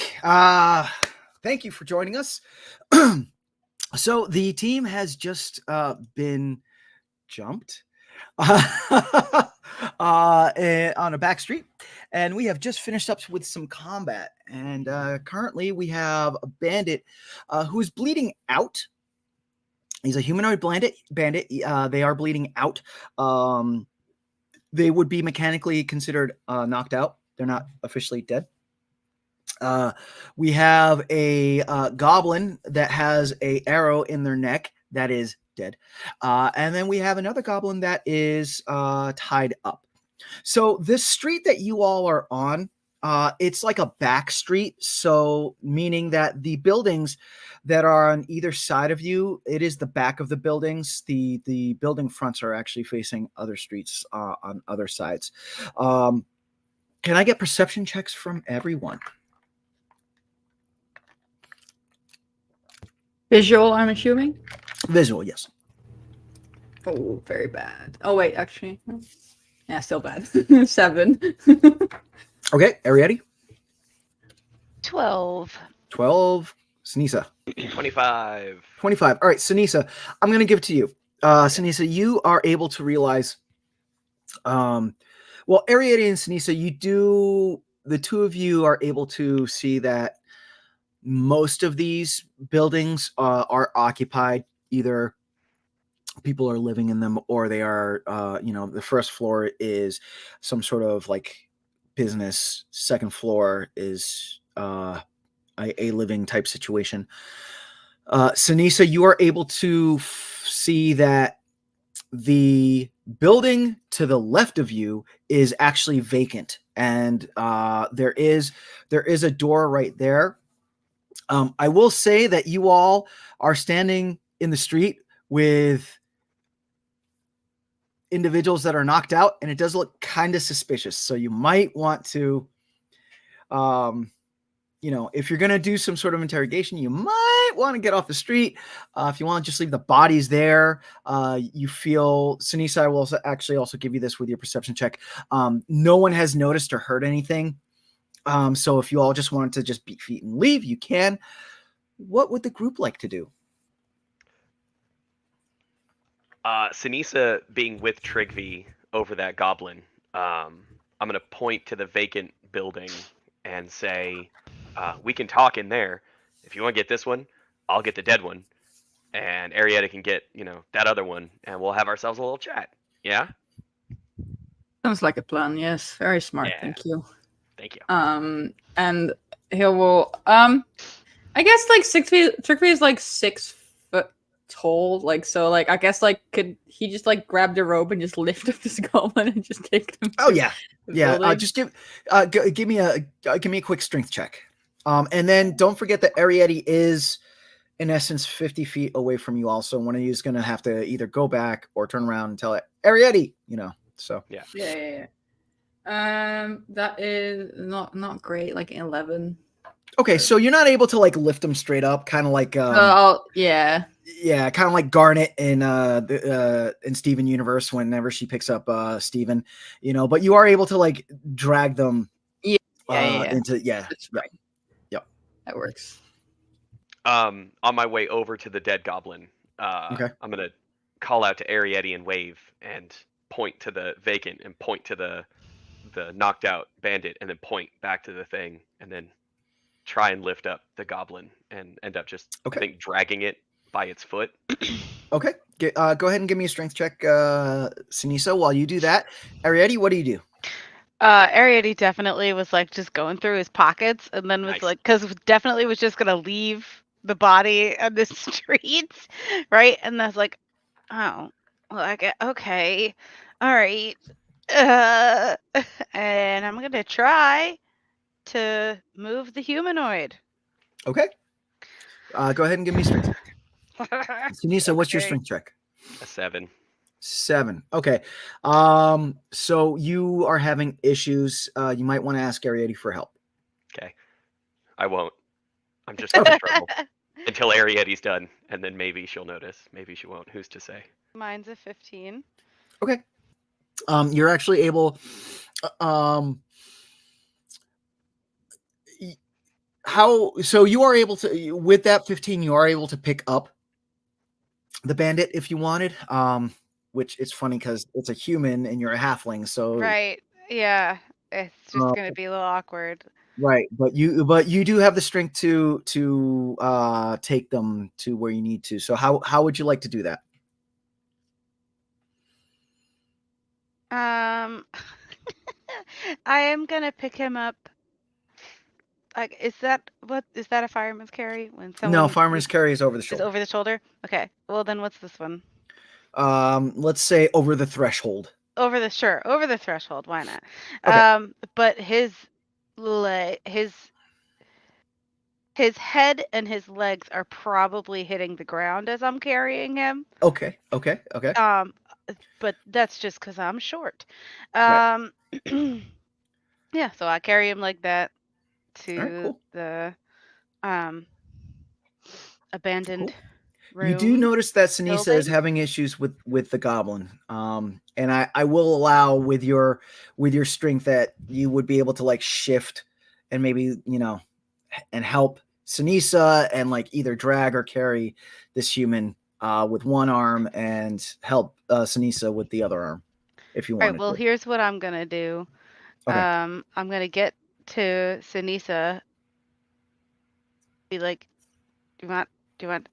Thank you for joining us. So the team has just been jumped on a back street, and we have just finished up with some combat. And currently we have a bandit who's bleeding out. He's a humanoid bandit. They are bleeding out. They would be mechanically considered knocked out. They're not officially dead. We have a goblin that has a arrow in their neck that is dead. And then we have another goblin that is tied up. So this street that you all are on, it's like a back street. So meaning that the buildings that are on either side of you, it is the back of the buildings. The building fronts are actually facing other streets on other sides. Can I get perception checks from everyone? Visual, I'm assuming. Visual, yes. Oh, very bad. Oh wait, actually, yeah, still bad. 7. Okay, Arietty? 12. 12. Ceniza? 25. 25. All right, Ceniza, I'm going to give it to you. Ceniza, you are able to realize, well, Arietty and Ceniza, the two of you are able to see that most of these buildings are occupied. Either people are living in them or they are, the first floor is some sort of like business. Second floor is a living type situation. Ceniza, you are able to see that the building to the left of you is actually vacant, and there is a door right there. I will say that you all are standing in the street with individuals that are knocked out, and it does look kind of suspicious. So you might want to, if you're going to do some sort of interrogation, you might want to get off the street. If you want to just leave the bodies there, you feel, Ceniza, I will also give you this with your perception check. No one has noticed or heard anything. So if you all just wanted to just beat feet and leave, you can. What would the group like to do? Ceniza being with Trygve over that goblin, I'm going to point to the vacant building and say, we can talk in there. If you want to get this one, I'll get the dead one. And Arietty can get, that other one. And we'll have ourselves a little chat. Yeah? Sounds like a plan. Yes, very smart. Yeah. Thank you. Thank you. And he will. I guess like 6 feet. Trygve is like 6 foot tall. Like so. Like I guess like could he just like grab the rope and just lift up this goblin and just take them? Oh yeah, yeah. building? Just give me a quick strength check, and then don't forget that Arietty is in essence 50 feet away from you. Also, one of you is going to have to either go back or turn around and tell it Arietty. So Yeah. That is not great. Like 11. Okay, so you're not able to like lift them straight up, kind of like Yeah. yeah, kind of like Garnet in Steven Universe whenever she picks up Steven, but you are able to like drag them into That's right. Yep. That works. On my way over to the dead goblin, Okay. I'm going to call out to Arietty and wave and point to the vacant and point to the knocked out bandit and then point back to the thing and then try and lift up the goblin and end up just I think dragging it by its foot. Okay. Go ahead and give me a strength check, Ceniza. While you do that, Arietty, what do you do? Arietty definitely was like just going through his pockets and then was Nice. like, because definitely was just gonna leave the body on the streets, right? And that's like, oh, well, I get okay, all right, and I'm gonna try to move the humanoid. Okay. Go ahead and give me a strength check. Ceniza, what's your strength check? A 7. 7. Okay. So you are having issues. You might want to ask Arietty for help. Okay. I won't. I'm just in trouble until Arietty's done, and then maybe she'll notice. Maybe she won't. Who's to say? Mine's a 15. Okay. You're actually able. So you are able to, with that 15, you are able to pick up the bandit if you wanted. Which it's funny because it's a human and you're a halfling, so Right. Yeah. It's just uh, gonna be a little awkward. right. But you do have the strength to take them to where you need to. So how would you like to do that? Um, I am gonna pick him up. Like, is that a fireman's carry when No, someone farmer's carry is over the is shoulder. over the shoulder? Okay. Well, then what's this one? Let's say over the threshold. Over the threshold. Why not? Okay. But his head and his legs are probably hitting the ground as I'm carrying him. Okay. Um, but that's just because I'm short. Right. Um, yeah. So I carry him like that All right. to Cool. the abandoned You do room. notice that Ceniza is building. having issues with the goblin. And I will allow with your strength that you would be able to like shift and maybe, and help Ceniza and like either drag or carry this human with one arm and help Ceniza with the other arm if you All right. wanted Well, to. here's what I'm gonna do. Okay. I'm gonna get to Sinisa. Be like, do you want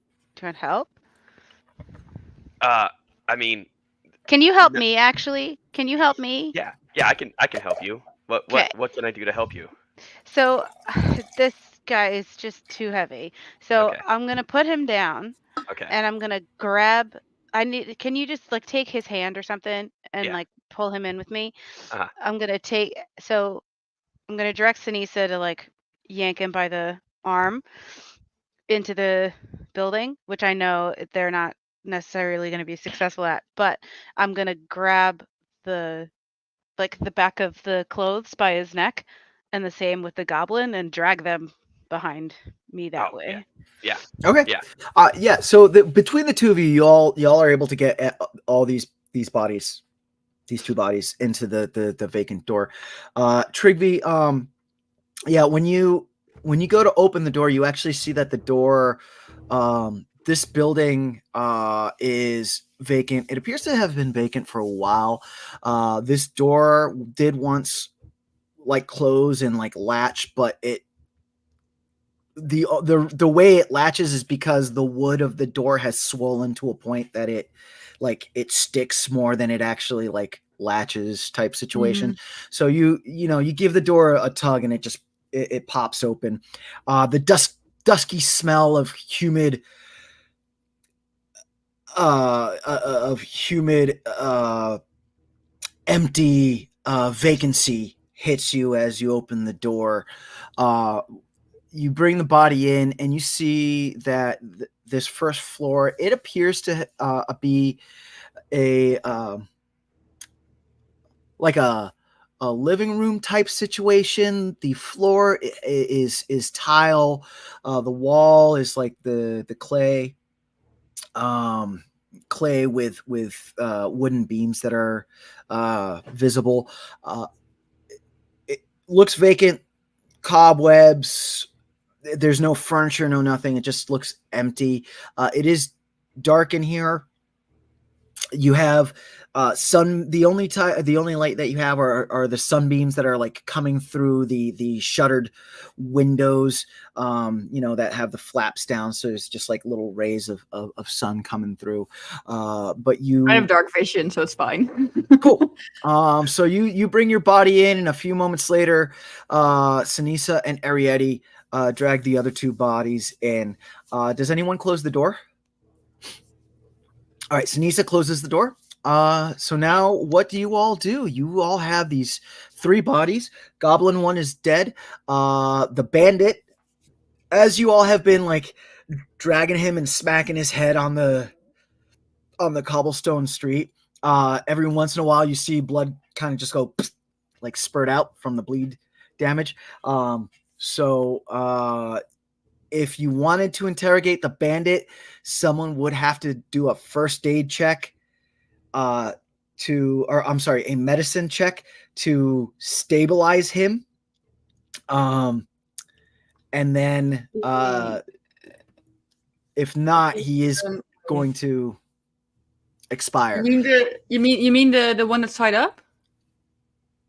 help? I mean, Can you help no- me? Actually, can you help me? yeah, I can help you. What 'Kay. what can I do to help you? So this guy is just too heavy. So Okay. I'm gonna put him down, Okay. and I'm gonna grab. Can you just like take his hand or something and Yeah. like pull him in with me? Uh-huh. I'm gonna direct Sinisa to like yank him by the arm into the building, which I know they're not necessarily going to be successful at, but I'm going to grab the the back of the clothes by his neck, and the same with the goblin, and drag them behind me that Oh, yeah. way. Yeah. Okay. Yeah. Yeah. So between the two of you, y'all are able to get all these bodies, these two bodies into the vacant door. Trygve, yeah, when you go to open the door, you actually see that the door, this building is vacant. It appears to have been vacant for a while. This door did once like close and like latch, but the way it latches is because the wood of the door has swollen to a point that it sticks more than it actually like latches type situation. So you give the door a tug and it pops open. The dusky smell of humid empty vacancy hits you as you open the door. You bring the body in and you see that this first floor, it appears to be a like a living room type situation. The floor is tile. The wall is like the clay, clay with wooden beams that are visible. It looks vacant, cobwebs. There's no furniture, no nothing. It just looks empty. It is dark in here. You have sun. The only light that you have are the sunbeams that are like coming through the shuttered windows. That have the flaps down, so it's just like little rays of sun coming through. But you I have dark vision, so it's fine. cool. So you bring your body in, and a few moments later, Ceniza and Arietty drag the other two bodies in. Does anyone close the door? All right, Ceniza closes the door. So now what do? You all have these three bodies. Goblin one is dead. The bandit, as you all have been like dragging him and smacking his head on the cobblestone street. Every once in a while, you see blood kind of just go like spurt out from the bleed damage. So if you wanted to interrogate the bandit, someone would have to do a first aid check, a medicine check to stabilize him. and then if not, he is going to expire. You mean the one that's tied up?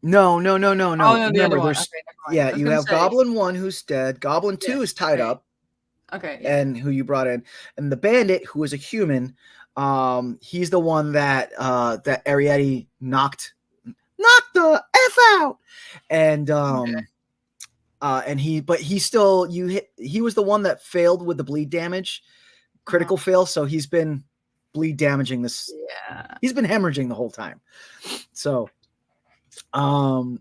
No. Oh no, the Remember, other one. there's Okay, never mind. I was you gonna have say- Goblin 1 who's dead. Goblin 2 is tied okay. up, Okay, yeah. and who you brought in, and the bandit who is a human. He's the one that that Arietty knocked the F out, and he still he was the one that failed with the bleed damage, critical fail. So he's been bleed damaging this. Yeah. He's been hemorrhaging the whole time. So so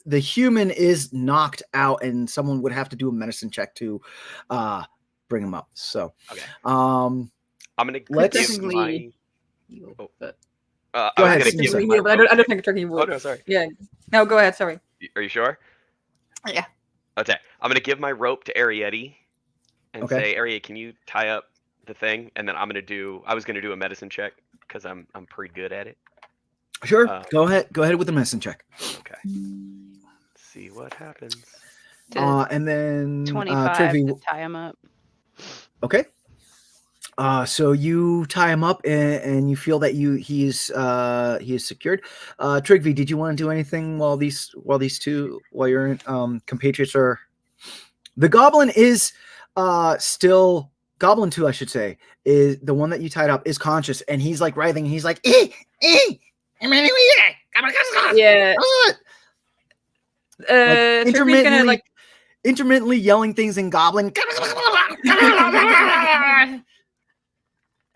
the human is knocked out, and someone would have to do a medicine check to bring him up. So Okay. I'm gonna let's give my. Go I Go was ahead, gonna Ceniza. give my I don't think Turkey Oh would. no, sorry. Yeah. No, go ahead. Sorry. Are you sure? Yeah. Okay. I'm gonna give my rope to Arietty and Okay. say, Arietty, can you tie up the thing? And then I was gonna do a medicine check because I'm pretty good at it. sure. Go ahead with the medicine check. Okay. Let's see what happens. And then 25 Trygve, to tie him up. okay. So you tie him up, and you feel that he is secured. Trygve, did you want to do anything while your compatriots are? The goblin is still Goblin 2, I should say, is the one that you tied up is conscious, and he's like writhing. And he's like, Yeah. Like, Turkey's gonna like. intermittently yelling things in Goblin.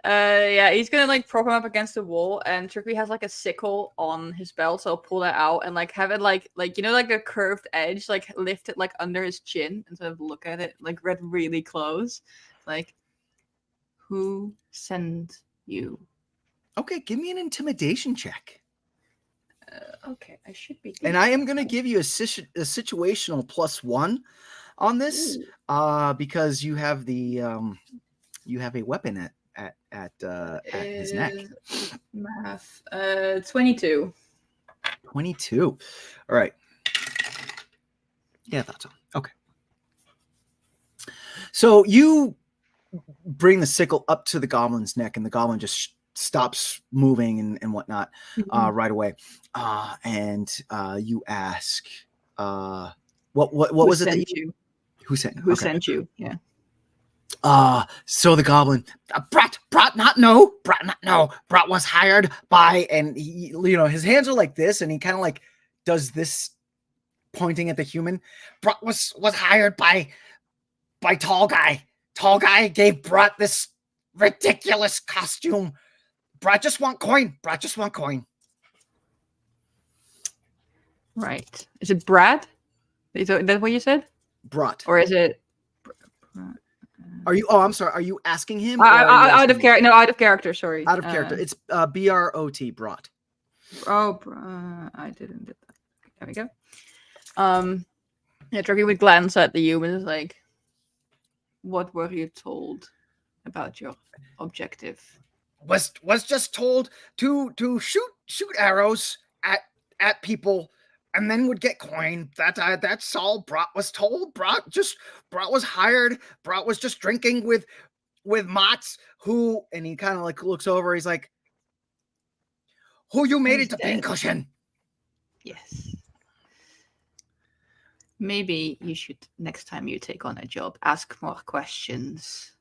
Yeah, he's gonna like prop him up against the wall, and Trygve has like a sickle on his belt, so I'll pull that out and like have it like you know like the curved edge, like lift it like under his chin and sort of look at it like read really close, like who sent you? Okay, give me an intimidation check. Okay, I should be. And I am gonna give you a situational +1 on this, because you have the you have a weapon at his neck. Math. 22. 22. All right. Yeah, I thought so. Okay. So you bring the sickle up to the goblin's neck, and the goblin just stops moving and whatnot right away. And you ask, what was it that you? Who sent? Who sent you? Yeah. So the goblin, Brat not no. Brat was hired by, and he, his hands are like this, and he kind of like does this, pointing at the human. Brat was hired by Tall Guy. Tall Guy gave Brat this ridiculous costume. Brat just want coin. Right. Is it Brad? Is that what you said? Brat. Or is it? Are you? Oh, I'm sorry. Are you asking him? Out of character. No, out of character. Sorry. Out of character. It's BROT. Brat. Oh, I didn't get that. There we go. Yeah, Trygve would glance at the human and is like, "What were you told about your objective?" Was just told to shoot arrows at people, and then would get coin. That's all Brat was told. Brat was hired. Brat was just drinking with Mott's, who, and he kind of like looks over. He's like, "Who you made Who's into dead? pincushion?" Yes. Maybe you should, next time you take on a job, ask more questions.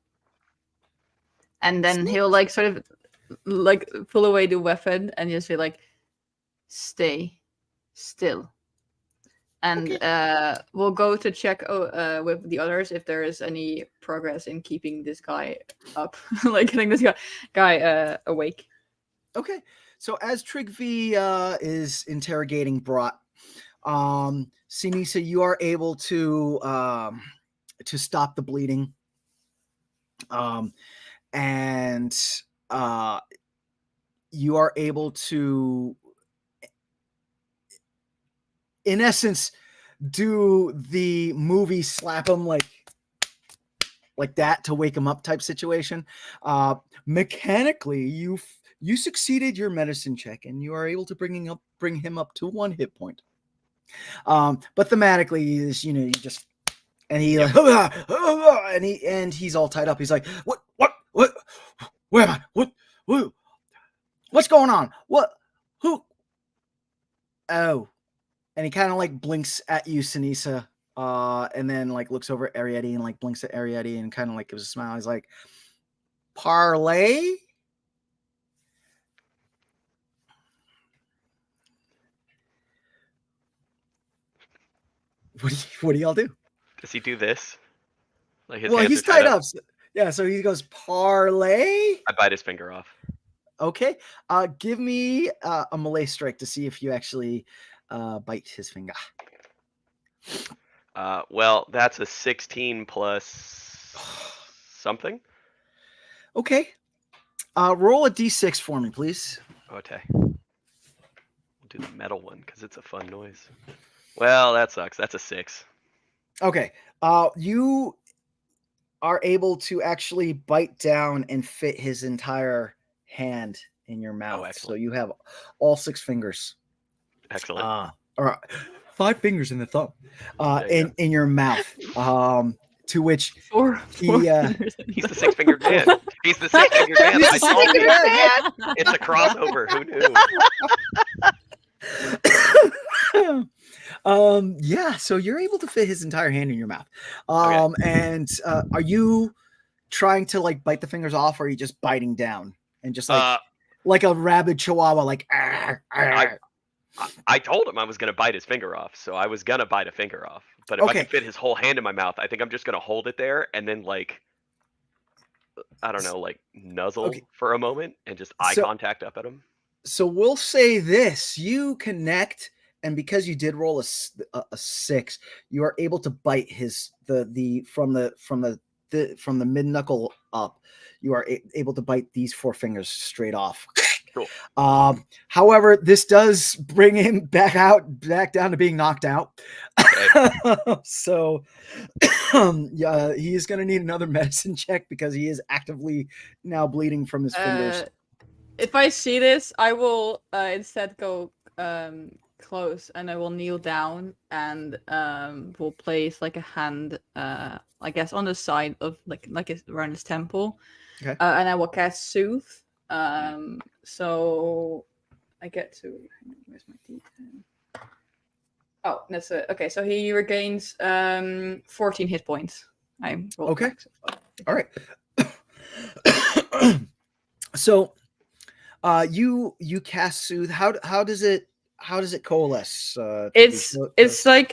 And then he'll like sort of like pull away the weapon and just be like, "Stay still." And we'll go to check with the others if there is any progress in keeping this guy up, like getting this guy awake. Okay. So as Trygve is interrogating Brat, Ceniza, you are able to stop the bleeding, and you are able to, in essence, do the movie slap him like that to wake him up type situation. Mechanically, you succeeded your medicine check, and you are able to bring him up to 1 hit point. But thematically, you just and he Yep. like and he's all tied up. He's like, what, where am I? What's going on? What, who? Oh, and he kind of like blinks at you, Ceniza, and then like looks over at Arietty and like blinks at Arietty and kind of like gives a smile. He's like, parlay. What do y'all do? Does he do this? Like his Well, hands he's are tied tied up. up. Yeah, so he goes parlay. I bite his finger off. Okay. Give me a melee strike to see if you actually bite his finger. Well, that's a 16 plus something. Okay. Roll a d6 for me, please. Okay. We'll do the metal one because it's a fun noise. Well, that sucks. That's a 6. Okay. You are able to actually bite down and fit his entire hand in your mouth. So excellent. you have all 6 fingers. Excellent. Or 5 fingers in the thumb. There you in your mouth. To which Four he fingers in He's the- the 6-fingered man. He's the 6-fingered man. He's I the told you. six-fingered It's a crossover. Who knew? Yeah, so you're able to fit his entire hand in your mouth. Okay. And are you trying to like bite the fingers off, or are you just biting down and just like a rabid chihuahua, like I told him I was gonna bite his finger off, so I was gonna bite a finger off. But if I Okay. can fit his whole hand in my mouth, I think I'm just gonna hold it there and then like I don't know, like nuzzle Okay. for a moment and just eye So- contact up at him. So we'll say this: you connect, and because you did roll a 6, you are able to bite his from the mid knuckle up. You are able to bite these 4 fingers straight off. Cool. However, this does bring him back down to being knocked out. Okay. So, yeah, he is going to need another medicine check because he is actively now bleeding from his fingers. If I see this, I will instead go close, and I will kneel down and will place like a hand, I guess, on the side of like around his temple, Okay. and I will cast Soothe. So I get to where's my D10? Oh, that's it. Okay, so he regains 14 hit points. I rolled Okay. max as well. All right. So, you cast Soothe. How does it coalesce? It's like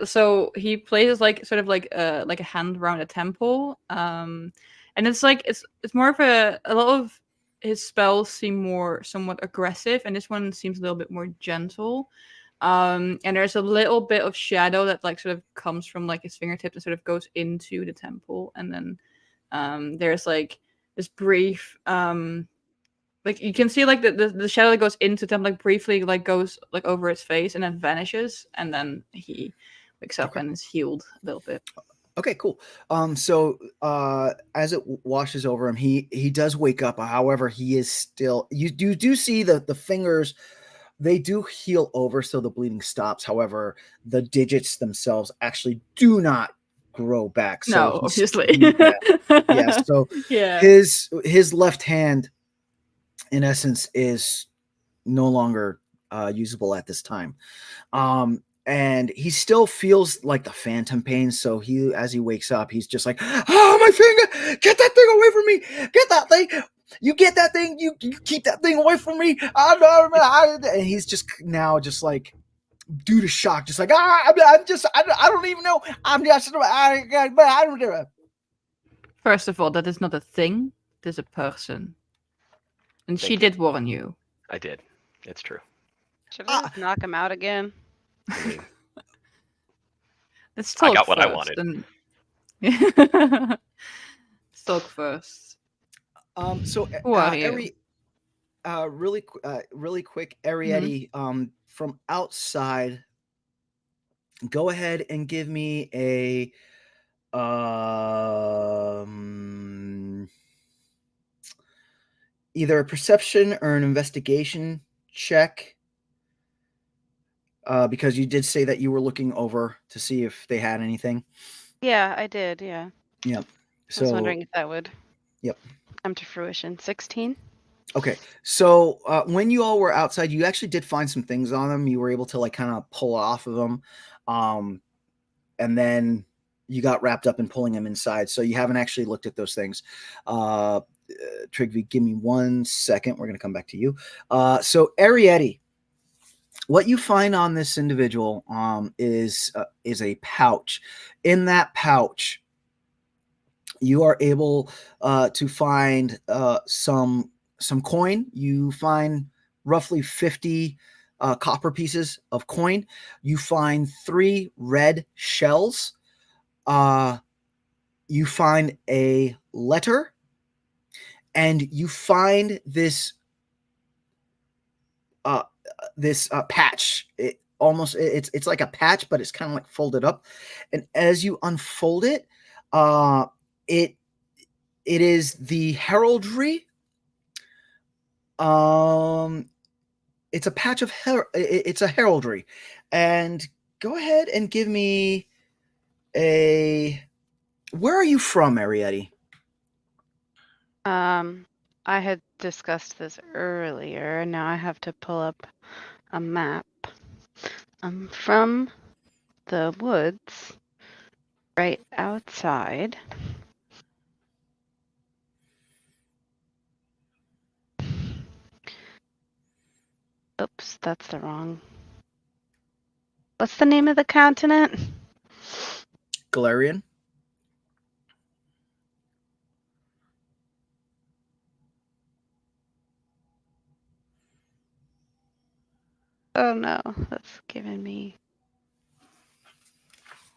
so he places like sort of like a hand around a temple, and it's like it's more of a lot of his spells seem more somewhat aggressive, and this one seems a little bit more gentle. And there's a little bit of shadow that like sort of comes from like his fingertips and sort of goes into the temple, and then there's like this brief like you can see like the shadow that goes into them like briefly like goes like over his face and then vanishes, and then he wakes up Okay. and is healed a little bit. Okay, cool. So as it washes over him, he does wake up. However, he is still. You do see the fingers. They do heal over, so the bleeding stops. However, the digits themselves actually do not grow back. So No, he's- obviously. yeah. So Yeah. his left hand, in essence, is no longer usable at this time. And he still feels like the phantom pain. So as he wakes up, he's just like, "Oh, my finger! Get that thing away from me! Get that thing! You get that thing! You keep that thing away from me!" And he's just now just like, due to shock, just like, I don't even know. I don't know. First of all, that is not a thing. It is a person, and she Thank you. did warn you. I did. It's true. Should I just knock him out again? I mean, Let's talk got what I first, wanted. Let's talk first. So Who are you? really quick, Arietty, from outside, go ahead and give me a either a perception or an investigation check. because you did say that you were looking over to see if they had anything. Yeah, I did. Yeah. Yep. I was So, wondering if that would yep. come to fruition. 16. Okay. So when you all were outside, you actually did find some things on them. You were able to like kind of pull off of them, and then you got wrapped up in pulling them inside. So you haven't actually looked at those things. Trygve, give me 1 second. We're going to come back to you. So Arietty, what you find on this individual is a pouch. In that pouch, you are able to find some coin. You find roughly 50 copper pieces of coin. You find 3 red shells. You find a letter, and you find this patch. It's like a patch, but it's kind of like folded up. And as you unfold it, it is the heraldry. It's a patch of it's a heraldry. And go ahead and give me a. Where are you from, Arietty? I had discussed this earlier, and now I have to pull up a map. I'm from the woods right outside. Oops, that's the wrong. What's the name of the continent? Galarian. Oh no, that's giving me.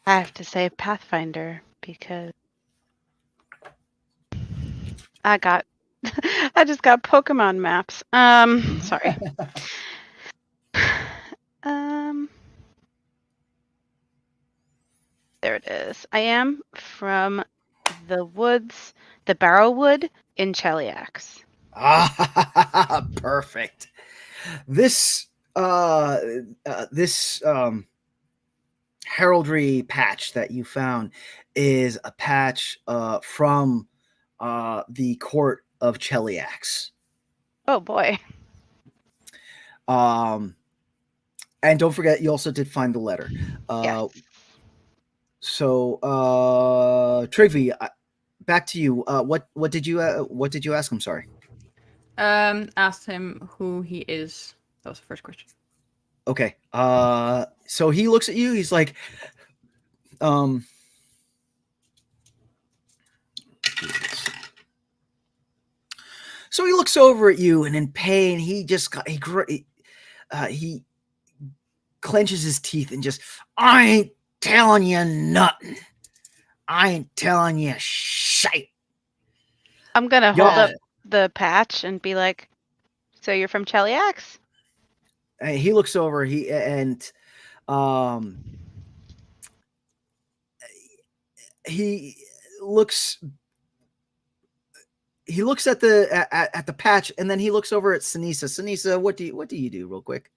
I have to say Pathfinder because I just got Pokemon maps. Sorry. There it is. I am from the woods, the Barrowwood in Cheliax. Ah, perfect. This heraldry patch that you found is a patch from the court of Cheliax. Oh boy. And don't forget, you also did find the letter. Yes. So, Trygve, back to you. What did you ask? I'm sorry. Asked him who he is. That was the first question. Okay. So he looks at you. He's like, So he looks over at you, and in pain, he clenches his teeth and just, I ain't telling you nothing. I ain't telling you shite. I'm gonna hold up the patch and be like, "So you're from Cheliax?" And he looks over. He looks. He looks at the patch, and then he looks over at Ceniza. Ceniza, what do you do, real quick?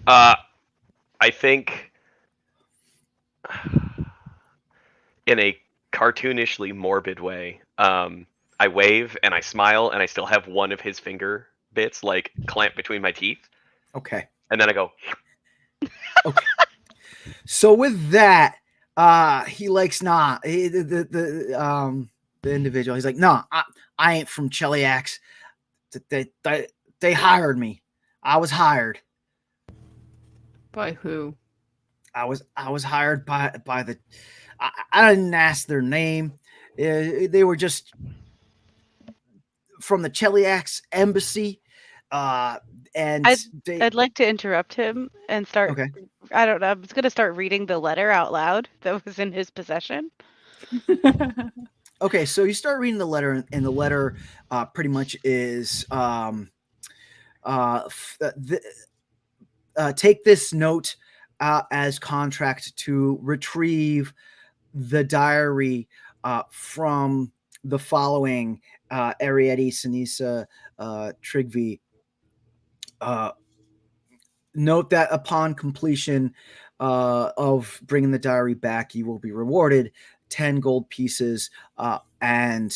I think in a cartoonishly morbid way, I wave and I smile, and I still have one of his finger bits like clamped between my teeth. Okay. And then I go. Okay. So with that, he likes the individual. He's like, nah, I ain't from Cheliax. They hired me. I was hired. By who? I was hired by the. I didn't ask their name. They were just from the Cheliax embassy. And I'd like to interrupt him and start. Okay. I don't know. I was gonna start reading the letter out loud that was in his possession. Okay, so you start reading the letter, and the letter pretty much is take this note as contract to retrieve the diary from the following Arietty, Ceniza, Trygve, note that upon completion of bringing the diary back, you will be rewarded 10 gold pieces and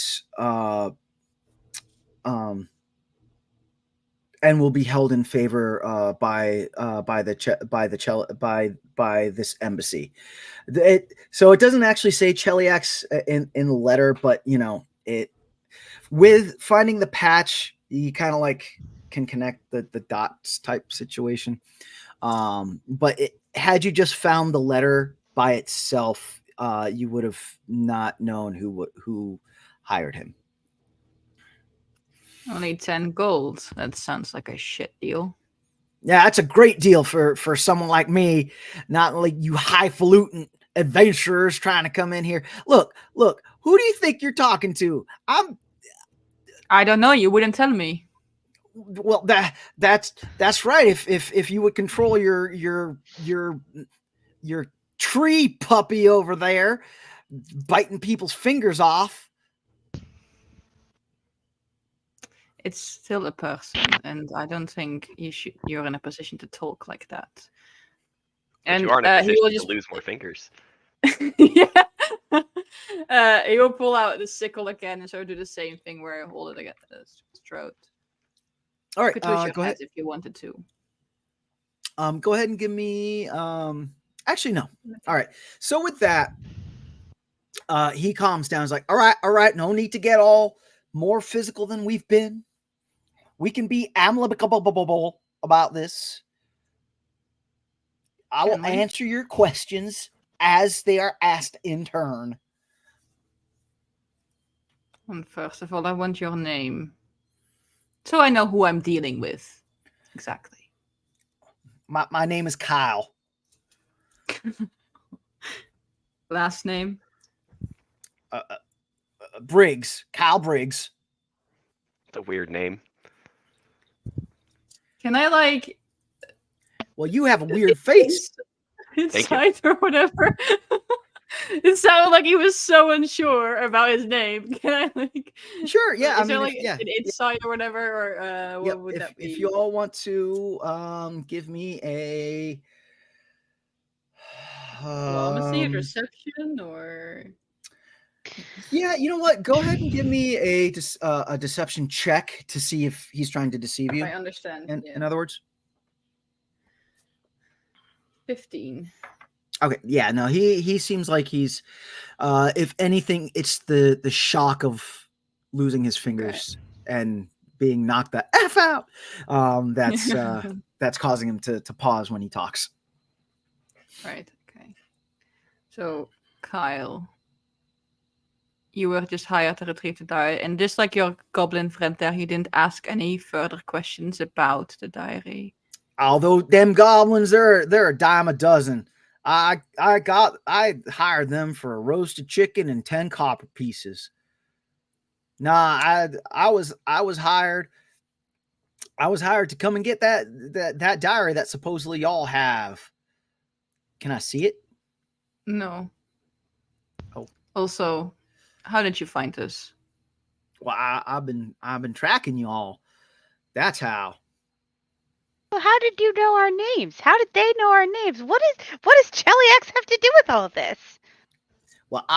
will be held in favor by this embassy. So it doesn't actually say Cheliax in the letter, but it, with finding the patch, you kind of like can connect the dots type situation. But had you just found the letter by itself, you would have not known who hired him. Only 10 gold. That sounds like a shit deal. Yeah, that's a great deal for someone like me, not like you highfalutin adventurers trying to come in here. Look, who do you think you're talking to? I don't know. You wouldn't tell me. Well, that's right. If you would control your tree puppy over there, biting people's fingers off. It's still a person, and I don't think you're in a position to talk like that. But And you are in a he position will to just lose more fingers. yeah. He will pull out the sickle again and sort of do the same thing where he hold it against his throat. All right, You could twist your go ahead. head if you wanted to. Go ahead and give me. Actually, no. All right. So with that, he calms down. He's like, all right. No need to get all more physical than we've been. We can be amicable about this. I will answer your questions as they are asked in turn. And first of all, I want your name, so I know who I'm dealing with. Exactly. My name is Kyle. Last name? Briggs. Kyle Briggs. It's a weird name. Can I like? Well, you have a weird face. Insight or whatever. It sounded like he was so unsure about his name. Can I like? Sure, yeah. Is there like an insight or whatever, or what would that be? If you all want to give me a diplomacy, reception, or yeah, you know what? Go ahead and give me a deception check to see if he's trying to deceive you. I understand. In other words, 15. Okay, yeah, no, he seems like he's, if anything, it's the shock of losing his fingers and being knocked the F out. That's causing him to pause when he talks. Right. Okay. So, Kyle, you were just hired to retrieve the diary, and just like your goblin friend there, you didn't ask any further questions about the diary. Although them goblins, they're a dime a dozen. I hired them for a roasted chicken and 10 copper pieces. Nah, I was hired. I was hired to come and get that diary that supposedly y'all have. Can I see it? No. Oh. Also, how did you find us? Well, I've been tracking y'all. That's how. Well, how did you know our names? How did they know our names? What does Cheliax have to do with all of this? Well,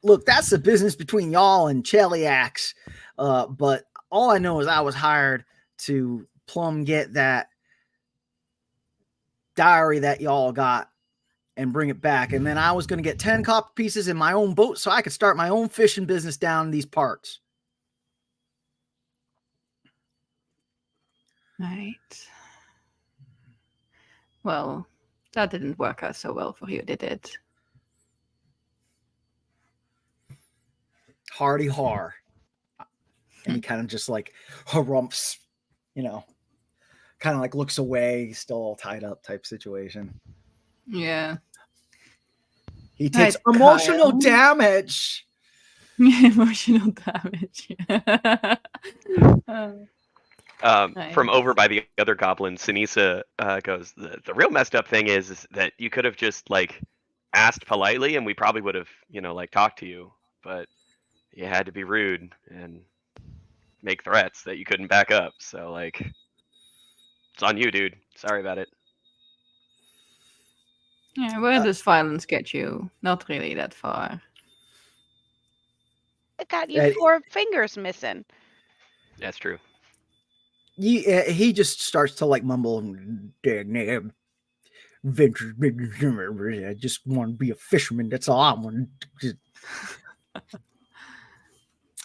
look, that's the business between y'all and Cheliax. But all I know is I was hired to plumb get that diary that y'all got and bring it back. And then I was going to get 10 copper pieces in my own boat so I could start my own fishing business down in these parts. Right. Well, that didn't work out so well for you, did it? Hardy har. And he kind of just like harumphs, kind of like looks away, still all tied up type situation. Yeah. He takes emotional damage. Emotional damage. From over by the other goblin, Ceniza goes, the real messed up thing is that you could have just like asked politely and we probably would have, like talked to you, but you had to be rude and make threats that you couldn't back up. So like, It's on you, dude. Sorry about it. Yeah, where does violence get you? Not really that far. It got you Uh, 4 fingers missing. That's true. He just starts to like mumble, "Dang, ventures, I just want to be a fisherman. That's all I want."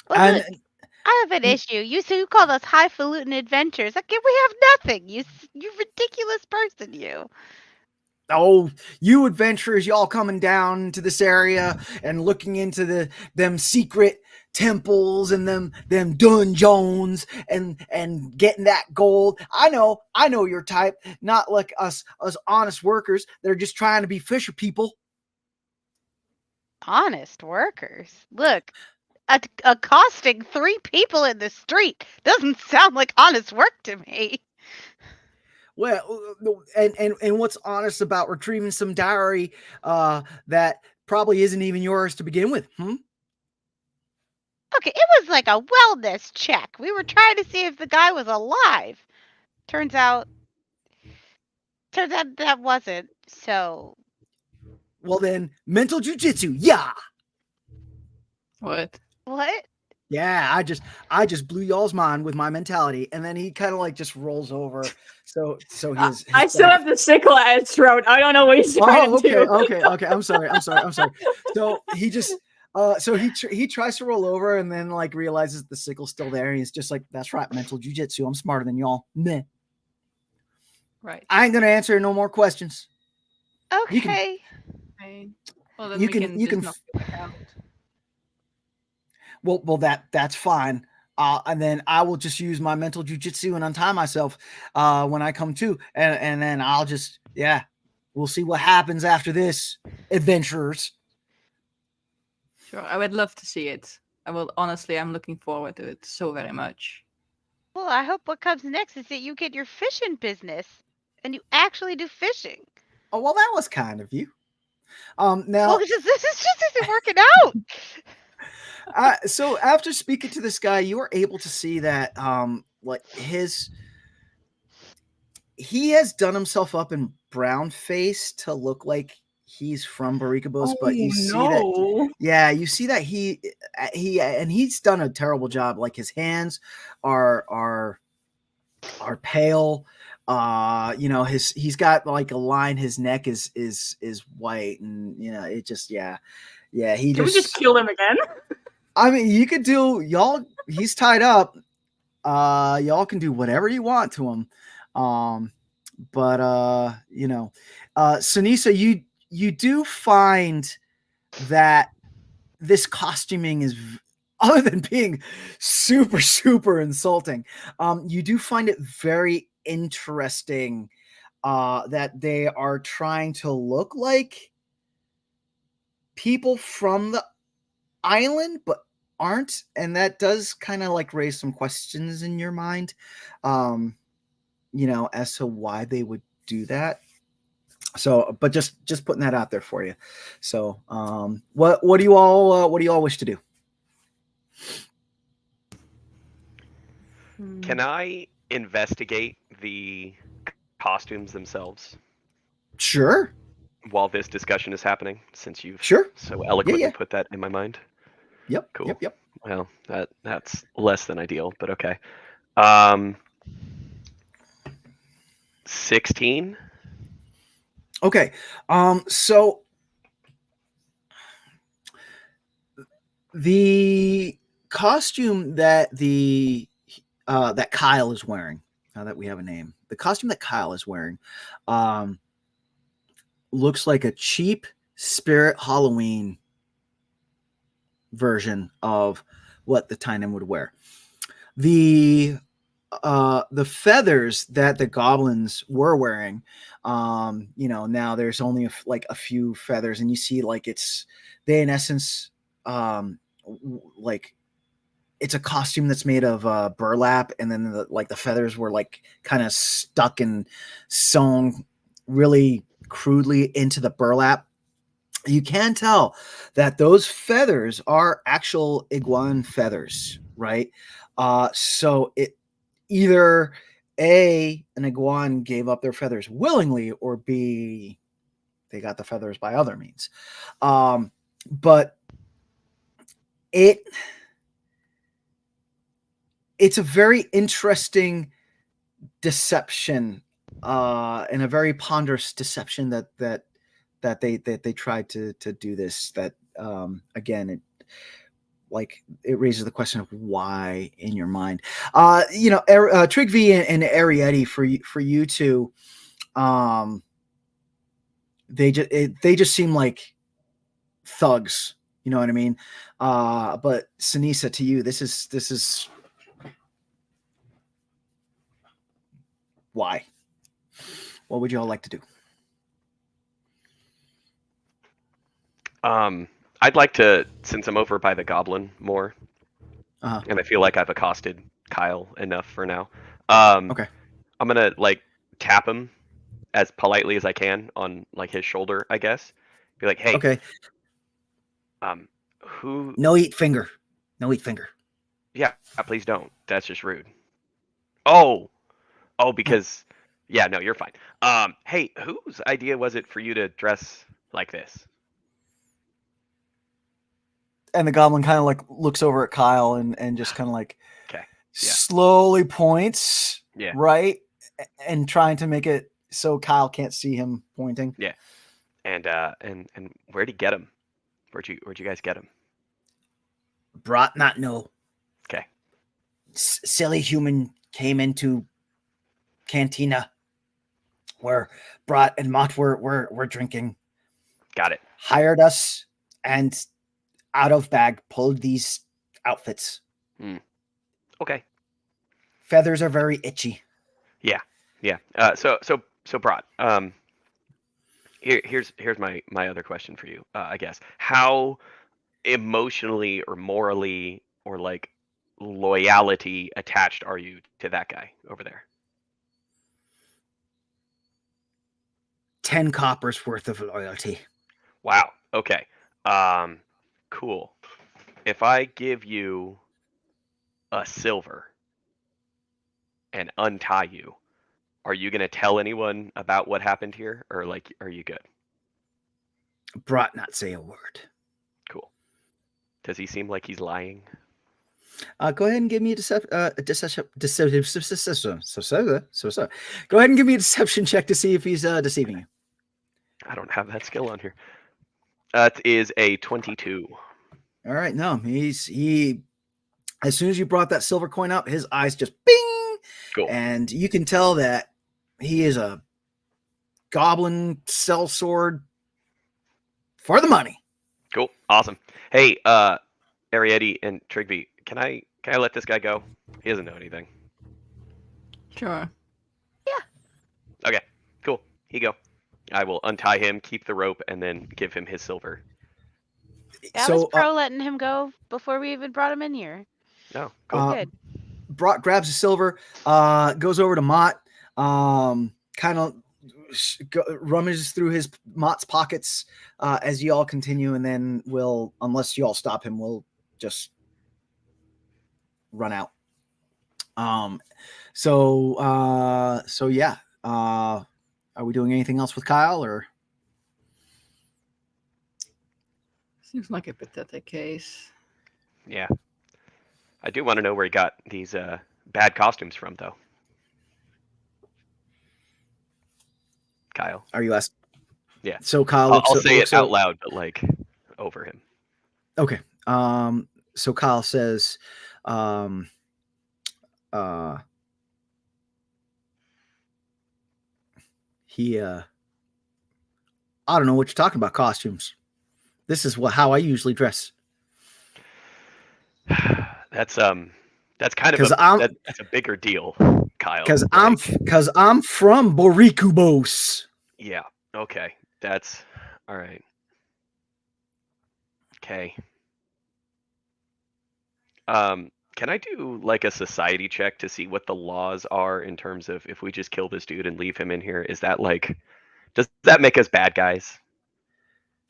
Well, And look, I have an issue. You call us highfalutin adventures. Like, we have nothing. You ridiculous person, you. oh, you adventurers, y'all coming down to this area and looking into them secret temples and them dungeons and getting that gold. I know your type, not like us honest workers that are just trying to be fisher people. Honest workers. Look, accosting 3 people in the street doesn't sound like honest work to me. Well, and what's honest about retrieving some dowry that probably isn't even yours to begin with? Okay, it was like a wellness check. We were trying to see if the guy was alive. Turns out that wasn't. So, Well, then, mental jujitsu, yeah. What? what? Yeah, I just blew y'all's mind with my mentality, and then he kind of like just rolls over. So his I still back- have the sickle at his throat. I don't know what he's trying to do. Okay. I'm sorry. So he just he tries to roll over and then like realizes the sickle's still there, and he's just like, "That's right, mental jujitsu. I'm smarter than y'all." Meh. Right. I ain't gonna answer no more questions. Okay. You can- Right. Well, then You we can- you just can- knock it out. Well, that's fine. And then I will just use my mental jujitsu and untie myself when I come to, and then I'll just we'll see what happens after this, adventurers. Sure, I would love to see it. I will honestly. I'm looking forward to it so very much. Well, I hope what comes next is that you get your fishing business and you actually do fishing. Oh well, that was kind of you. Well, Now, this just isn't working out. so after speaking to this guy, you were able to see that like he has done himself up in brown face to look like he's from Barikabos, but you see that you see that he and he's done a terrible job. Like his hands are pale. He's got like a line. His neck is white, and it just he Can we just kill him again? I mean, you could do y'all. He's tied up. Y'all can do whatever you want to him. Ceniza, you do find that this costuming is, other than being super, super insulting, you do find it very interesting that they are trying to look like people from the island, but aren't, and that does kind of like raise some questions in your mind, as to why they would do that. So, but just putting that out there for you. So, what do you all wish to do? Can I investigate the costumes themselves Sure. while this discussion is happening, since you've Sure. so eloquently Yeah. put that in my mind? Yep. Cool. Yep. Well, that's less than ideal, but okay. 16. Okay. So the costume that that Kyle is wearing, now that we have a name, the costume that Kyle is wearing, looks like a cheap Spirit Halloween version of what the Tynan would wear. The feathers that the goblins were wearing, now there's only a few feathers, and you see like they in essence, like it's a costume that's made of burlap, and then the feathers were like kind of stuck and sewn really crudely into the burlap. You can tell that those feathers are actual iguan feathers, right? So it either A, an iguan gave up their feathers willingly, or B, they got the feathers by other means. But it's a very interesting deception, and a very ponderous deception that they tried to do this. That again, it raises the question of why in your mind. Trygve and Arietty, for you two, they just seem like thugs. You know what I mean? But Ceniza, to you, this is why. What would you all like to do? I'd like to, since I'm over by the goblin more, Uh-huh. and I feel like I've accosted Kyle enough for now. Okay. I'm gonna like tap him as politely as I can on like his shoulder, I guess. Be like, hey, Okay. Who? No eat finger. No eat finger. Yeah, please don't. That's just rude. Oh, because yeah, no, you're fine. Hey, whose idea was it for you to dress like this? And the goblin kind of like looks over at Kyle and just kind of like Okay. slowly points Yeah. right, and trying to make it so Kyle can't see him pointing. Yeah. And where'd he get him? Where'd you guys get him? Brought not know. Okay. Silly human came into cantina where Brat and Mott were drinking. Got it. Hired us and out of bag pulled these outfits. Okay. Feathers are very itchy. Yeah. So Brat, here's my other question for you. I guess, how emotionally or morally or like loyalty attached are you to that guy over there? 10 coppers worth of loyalty. Wow. Okay. Cool. If I give you a silver and untie you, are you gonna tell anyone about what happened here, or like, are you good? Brought not say a word. Cool. Does he seem like he's lying? Go ahead and give me a Go ahead and give me a deception check to see if he's deceiving you. I don't have that skill on here. It is a 22. All right, no, he. As soon as you brought that silver coin up, his eyes just bing, Cool. and you can tell that he is a goblin sellsword for the money. Cool. Awesome. Hey, Arietty and Trygve, can I let this guy go? He doesn't know anything. Sure. Okay. Cool. Here you go. I will untie him, keep the rope, and then give him his silver. I was pro letting him go before we even brought him in here. No. Cool. Good. Brock grabs the silver, goes over to Mott, kind of rummages through Mott's pockets as you all continue, and then we'll, unless you all stop him, we'll just run out. So yeah. Are we doing anything else with Kyle, or? Seems like a pathetic case. Yeah. I do want to know where he got these bad costumes from, though. Kyle. Are you asking? Yeah. So Kyle I'll say it out loud, but like over him. Okay. So Kyle says, I don't know what you're talking about, costumes. This is how I usually dress. That's kind of that's a bigger deal, Kyle. Because I'm from Borikubos. Yeah. Okay. That's all right. Okay. Can I do like a society check to see what the laws are in terms of if we just kill this dude and leave him in here? Is that like, does that make us bad guys?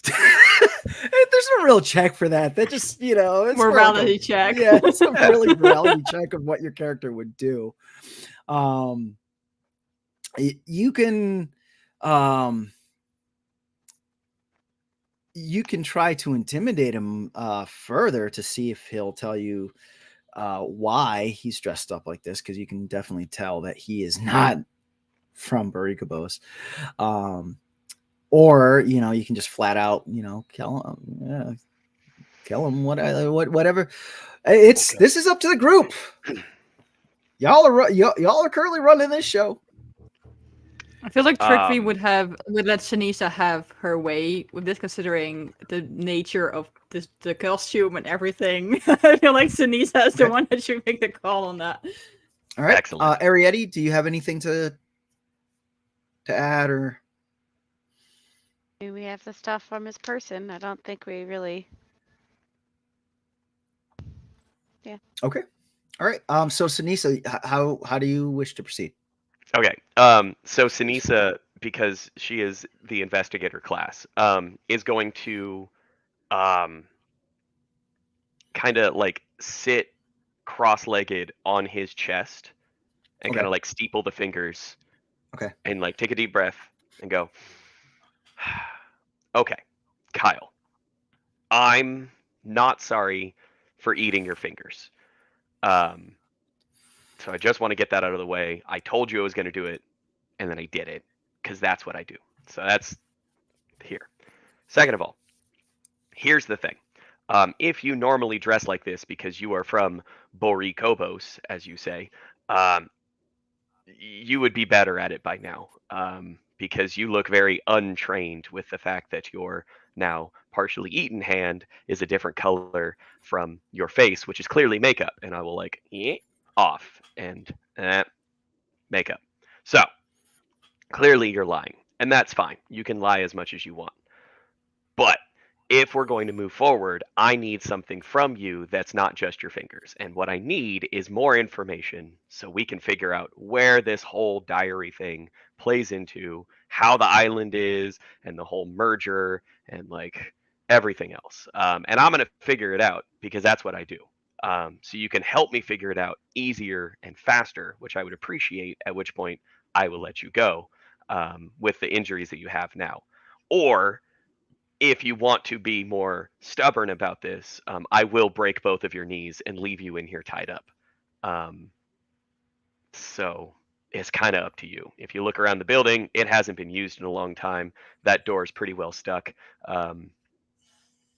There's no real check for that. That just, it's morality check. Yeah, it's a really morality check of what your character would do. Um, you can, um, you can try to intimidate him further to see if he'll tell you why he's dressed up like this, because you can definitely tell that he is not from Barikabos. Or you can just flat out kill him, whatever. It's Okay. This is up to the group. Y'all are currently running this show. I feel like Trygve Um, would let Ceniza have her way with this, considering the nature of the costume and everything. I feel like Ceniza is the Okay. one that should make the call on that. All right. Excellent. Arietty, do you have anything to add or? We have the stuff from his person. I don't think we really. Yeah. Okay. All right. So Ceniza, how do you wish to proceed? Okay. So Ceniza, because she is the investigator class, is going to um, kind of like sit cross-legged on his chest and Okay. kind of like steeple the fingers. Okay. And like take a deep breath and go, okay, Kyle, I'm not sorry for eating your fingers. Um, so I just want to get that out of the way. I told you I was going to do it, and then I did it because that's what I do. So that's here. Second of all, here's the thing. If you normally dress like this because you are from Borikobos, as you say, um, you would be better at it by now, because you look very untrained with the fact that your now partially eaten hand is a different color from your face, which is clearly makeup. And I will like off and makeup. So clearly you're lying, and that's fine. You can lie as much as you want. But if we're going to move forward, I need something from you that's not just your fingers. And what I need is more information so we can figure out where this whole diary thing plays into, how the island is, and the whole merger, and like everything else. And I'm going to figure it out because that's what I do. So you can help me figure it out easier and faster, which I would appreciate, at which point I will let you go with the injuries that you have now. Or if you want to be more stubborn about this, I will break both of your knees and leave you in here tied up. Um, so it's kind of up to you. If you look around the building, it hasn't been used in a long time. That door is pretty well stuck.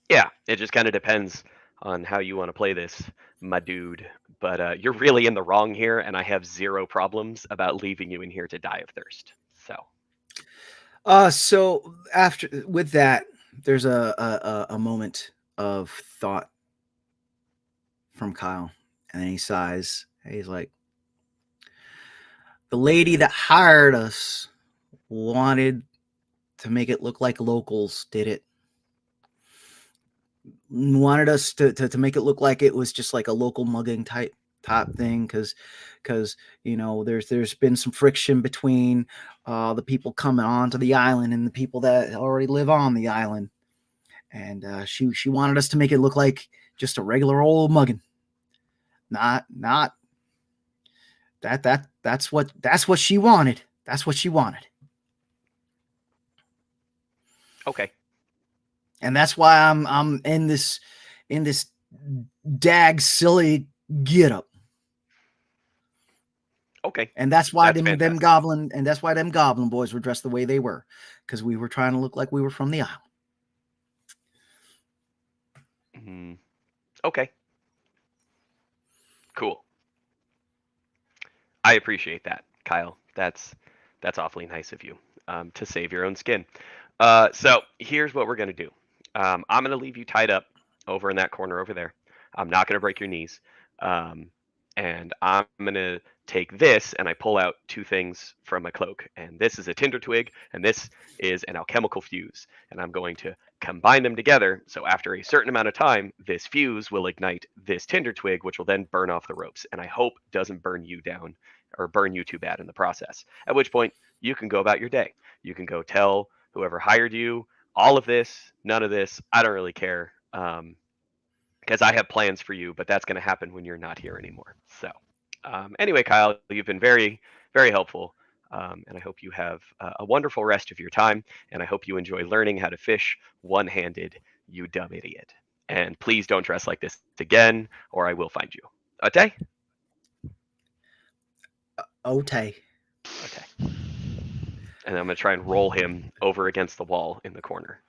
Yeah, it just kind of depends on how you want to play this, my dude. But you're really in the wrong here, and I have zero problems about leaving you in here to die of thirst. So after with that, there's a moment of thought from Kyle, and then he sighs. And he's like, "The lady that hired us wanted to make it look like locals did it. Wanted us to make it look like it was just like a local mugging type thing, because there's been some friction between the people coming onto the island and the people that already live on the island, and she wanted us to make it look like just a regular old mugging. Not that's what she wanted. That's what she wanted. Okay. And that's why I'm in this dag silly get up. Okay. And that's why That's them fantastic. goblin boys were dressed the way they were, because we were trying to look like we were from the island. Okay. Cool. I appreciate that, Kyle. That's awfully nice of you, to save your own skin. So here's what we're gonna do. I'm gonna leave you tied up over in that corner over there. I'm not gonna break your knees, um, and I'm gonna take this and I pull out two things from my cloak. And this is a tinder twig, and this is an alchemical fuse. And I'm going to combine them together. So after a certain amount of time, this fuse will ignite this tinder twig, which will then burn off the ropes. And I hope doesn't burn you down or burn you too bad in the process. At which point you can go about your day. You can go tell whoever hired you all of this, none of this. I don't really care, because I have plans for you, but that's going to happen when you're not here anymore. So Anyway, Kyle, you've been very, very helpful. And I hope you have a wonderful rest of your time. And I hope you enjoy learning how to fish one-handed, you dumb idiot. And please don't dress like this again, or I will find you. Okay? Okay. Okay. And I'm going to try and roll him over against the wall in the corner.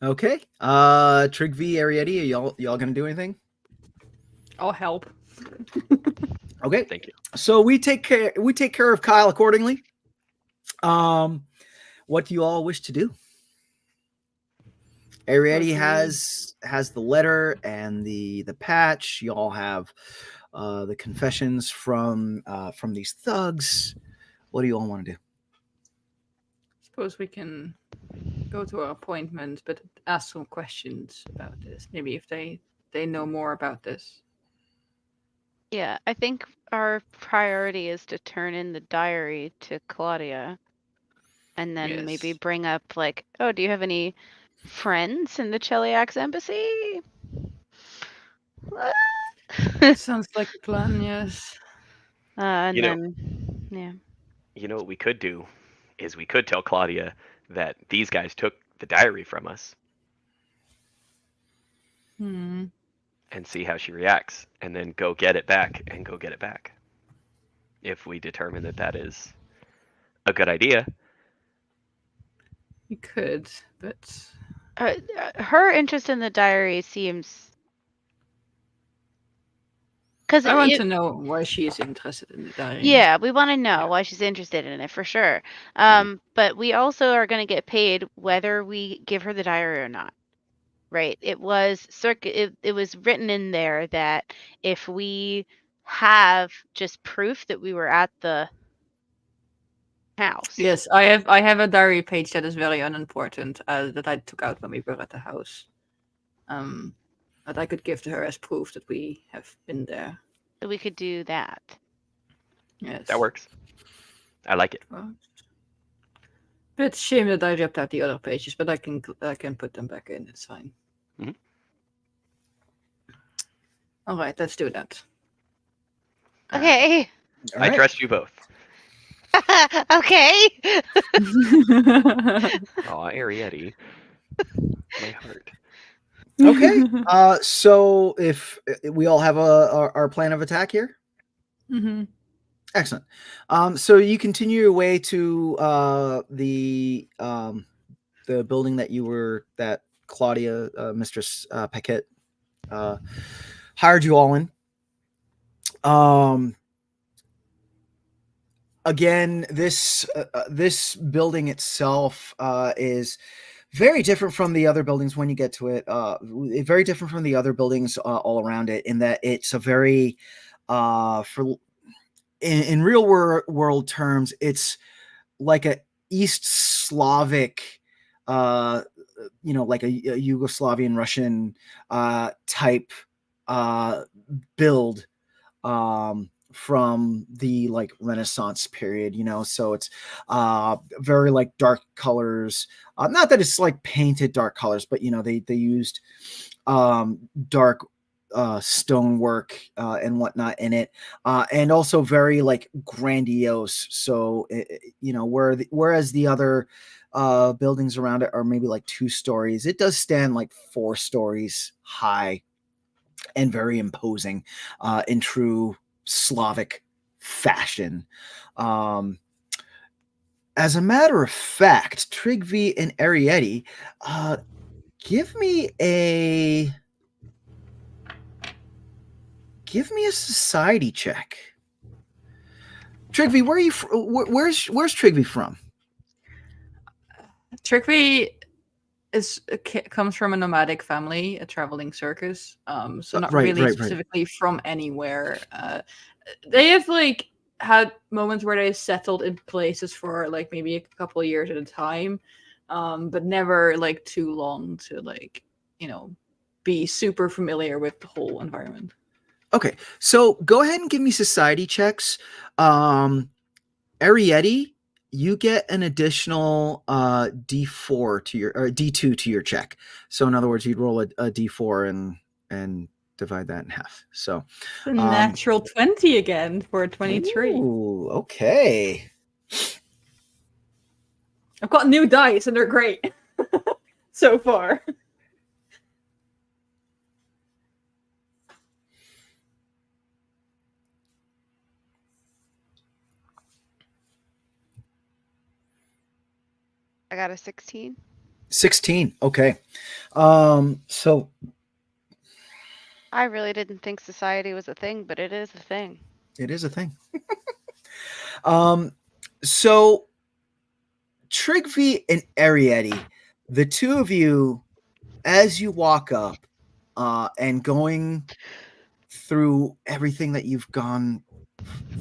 Okay. Trygve, Arietty, are y'all gonna do anything? I'll help. Okay. Thank you. So we take care of Kyle accordingly. What do you all wish to do? Arietty has the letter and the patch. You all have the confessions from these thugs. What do you all want to do? Suppose we can go to our appointment, but ask some questions about this. Maybe if they know more about this. Yeah, I think our priority is to turn in the diary to Claudia. And then maybe Yes. bring up like, oh, do you have any friends in the Cheliax embassy? What? Sounds like a plan, yes. And You know- then, yeah. You know what we could do is we could tell Claudia that these guys took the diary from us Hmm. and see how she reacts, and then go get it back if we determine that that is a good idea. You could, but Her interest in the diary seems... Because I want to know why she is interested in the diary. Yeah, we want to know Yeah. why she's interested in it for sure. Mhm. But we also are going to get paid whether we give her the diary or not. Right? It was it was written in there that if we have just proof that we were at the house. Yes, I have a diary page that is very unimportant that I took out when we were at the house. That I could give to her as proof that we have been there. So we could do that. Yes. That works. I like it. Bit shame that I ripped out the other pages, but I can put them back in. It's fine. Mhm. All right, let's do that. Okay. All I right. trust you both. Okay. Aw, Arietty. My heart. Okay. So if we all have our plan of attack here. Mm-hmm. Excellent. So you continue your way to the building that Claudia, Mistress Paquette, hired you all in. Again, this building itself is very different from the other buildings when you get to it. Very different from the other buildings all around it in that it's a very in real world terms, it's like a East Slavic, like a Yugoslavian Russian type build from the like Renaissance period, so it's very like dark colors. Not that it's like painted dark colors, but they used dark stonework and whatnot in it, and also very like grandiose. So whereas the other buildings around it are maybe like 2 stories, it does stand like 4 stories high and very imposing in true Slavic fashion. As a matter of fact, Trygve and Arietty, give me a society check. Trygve, where are you? Where's Trygve from? Trygve comes from a nomadic family, a traveling circus. So not really specifically from anywhere. They have like had moments where they settled in places for like maybe a couple of years at a time, but never like too long to like be super familiar with the whole environment. Okay, so go ahead and give me society checks. Arietty, you get an additional D4 to your or D2 to your check. So in other words, you'd roll a D4 and divide that in half. So The natural 20 again for a 23. Ooh, okay. I've got new dice and they're great so far. I got a 16. 16. Okay. So I really didn't think society was a thing, but it is a thing. it is a thing. So Trygve and Arietty, the two of you, as you walk up, and going through everything that you've gone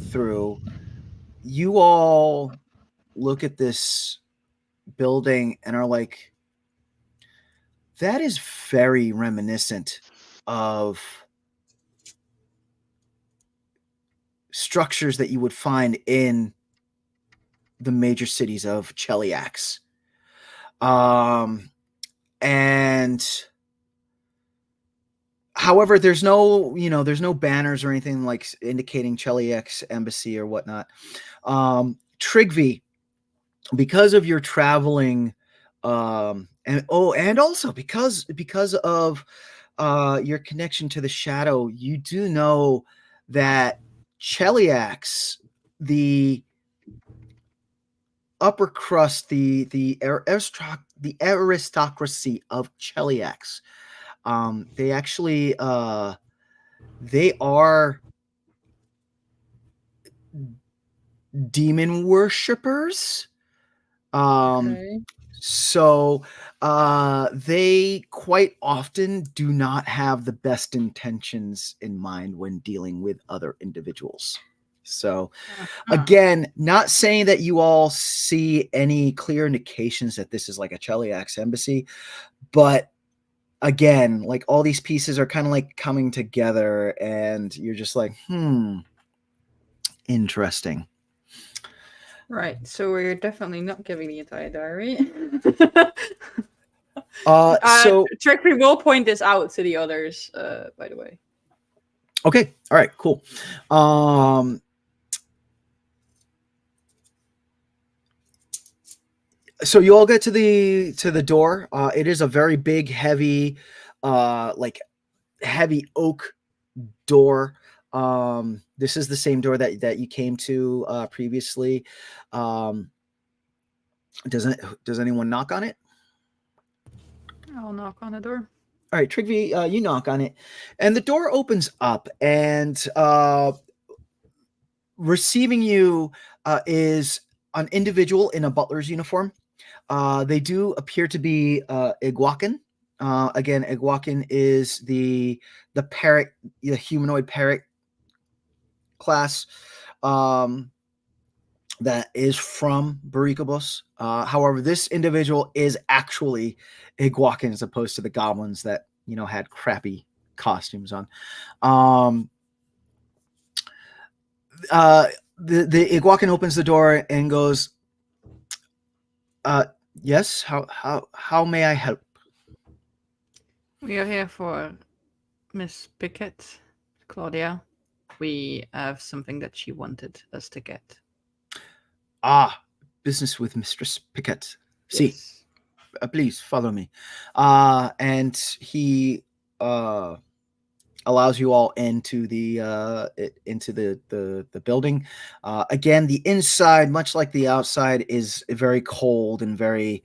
through, you all look at this building and are like, that is very reminiscent of structures that you would find in the major cities of Cheliax. And however, there's no banners or anything like indicating Cheliax embassy or whatnot. Trygve, because of your traveling, and also because of your connection to the shadow, you do know that Cheliax, the upper crust, the aristocracy of Cheliax, they actually they are demon worshippers. Okay. So they quite often do not have the best intentions in mind when dealing with other individuals. So again, not saying that you all see any clear indications that this is like a Cheliax embassy, but again, like all these pieces are kind of like coming together and you're just like, interesting. Right, so we're definitely not giving the entire diary. So Trygve will point this out to the others, by the way. Okay, all right, cool. So you all get to the door. It is a very big, heavy, like heavy oak door. This is the same door that you came to previously. Does anyone knock on it? I'll knock on the door. All right, Trygve, you knock on it, and the door opens up, and receiving you is an individual in a butler's uniform. They do appear to be Iguacan. Again, Iguacan is the parrot, the humanoid parrot class that is from Barikabos. However, this individual is actually Iguacan as opposed to the goblins that had crappy costumes on. The Iguacan opens the door and goes, yes, how may I help? We are here for Miss Pickett, Claudia. We have something that she wanted us to get. Business with Mistress Pickett. See, Yes. Please follow me. And he allows you all into the building. Again, the inside, much like the outside, is very cold and very,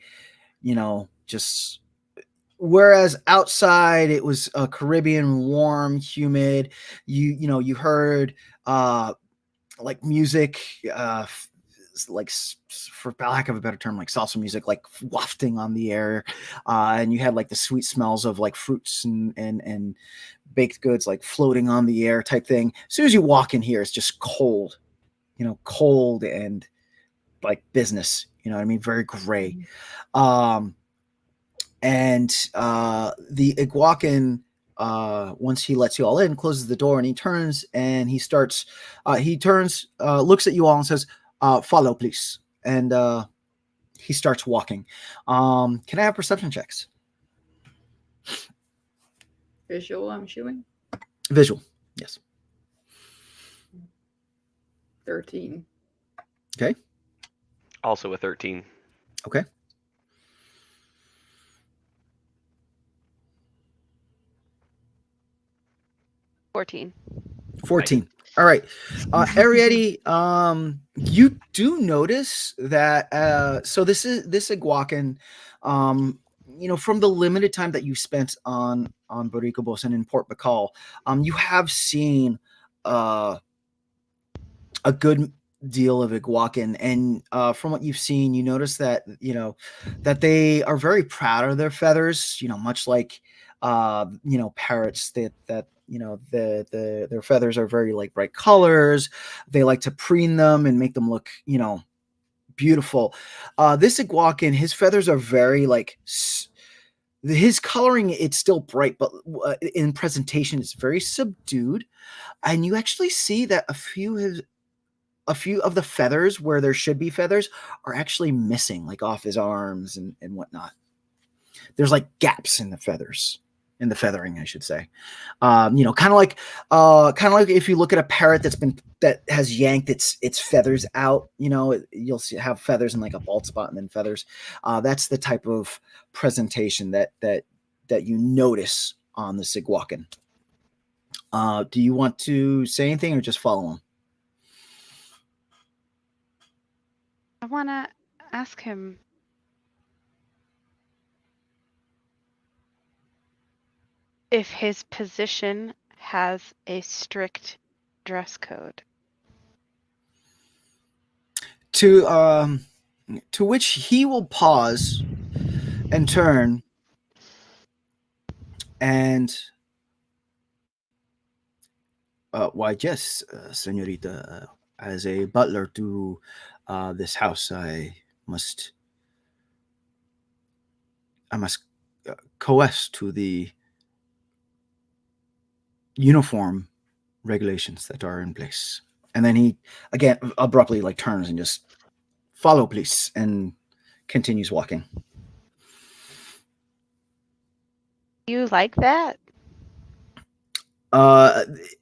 just. Whereas outside it was Caribbean, warm, humid. You heard like music, like, for lack of a better term, like salsa music, like wafting on the air, and you had like the sweet smells of like fruits and baked goods like floating on the air type thing. As soon as you walk in here, it's just cold, cold and like business. You know what I mean? Very gray. And the Iguacan, once he lets you all in, closes the door and he turns and he starts. Looks at you all and says, "Follow, please." And he starts walking. Can I have perception checks? Visual, I'm assuming. Visual. Yes. 13. Okay. Also a 13. Okay. $14. 14. All right. Arietty, you do notice that so this Iguacan, from the limited time that you spent on Boricobos and in Port Bacall, you have seen a good deal of Iguacan, and from what you've seen, you notice that that they are very proud of their feathers, much like parrots, that their feathers are very like bright colors. They like to preen them and make them look beautiful. This Iguacan, his feathers are very like his coloring, it's still bright, but in presentation it's very subdued, and you actually see that a few of the feathers where there should be feathers are actually missing, like off his arms and whatnot. There's like gaps in the feathering, I should say. Kind of like if you look at a parrot that has yanked its feathers out, you'll have feathers in like a bald spot and then feathers. That's the type of presentation that you notice on the Iguacan. Do you want to say anything or just follow him? I want to ask him if his position has a strict dress code. To which he will pause and turn and why, yes, senorita, as a butler to this house, I must coerce to the uniform regulations that are in place. And then he again abruptly like turns and just follow, please, and continues walking. You like that?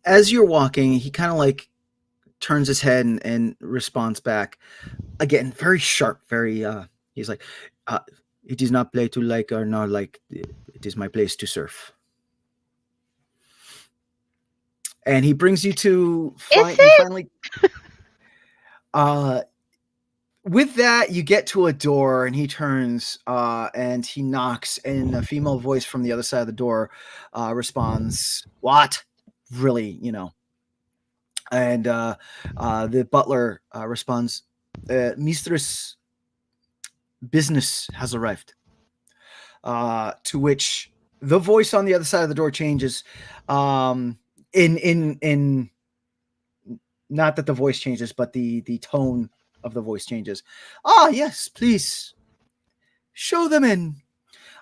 As you're walking, he kind of like turns his head and responds back again, very sharp, very he's like, it is not play to like or not like, it is my place to serve. And he brings you to finally with that, you get to a door, and he turns and he knocks, and a female voice from the other side of the door responds, "What?" Really, And the butler responds, "Mistress, business has arrived." To which the voice on the other side of the door changes. In not that the voice changes, but the tone of the voice changes. Yes, please show them in.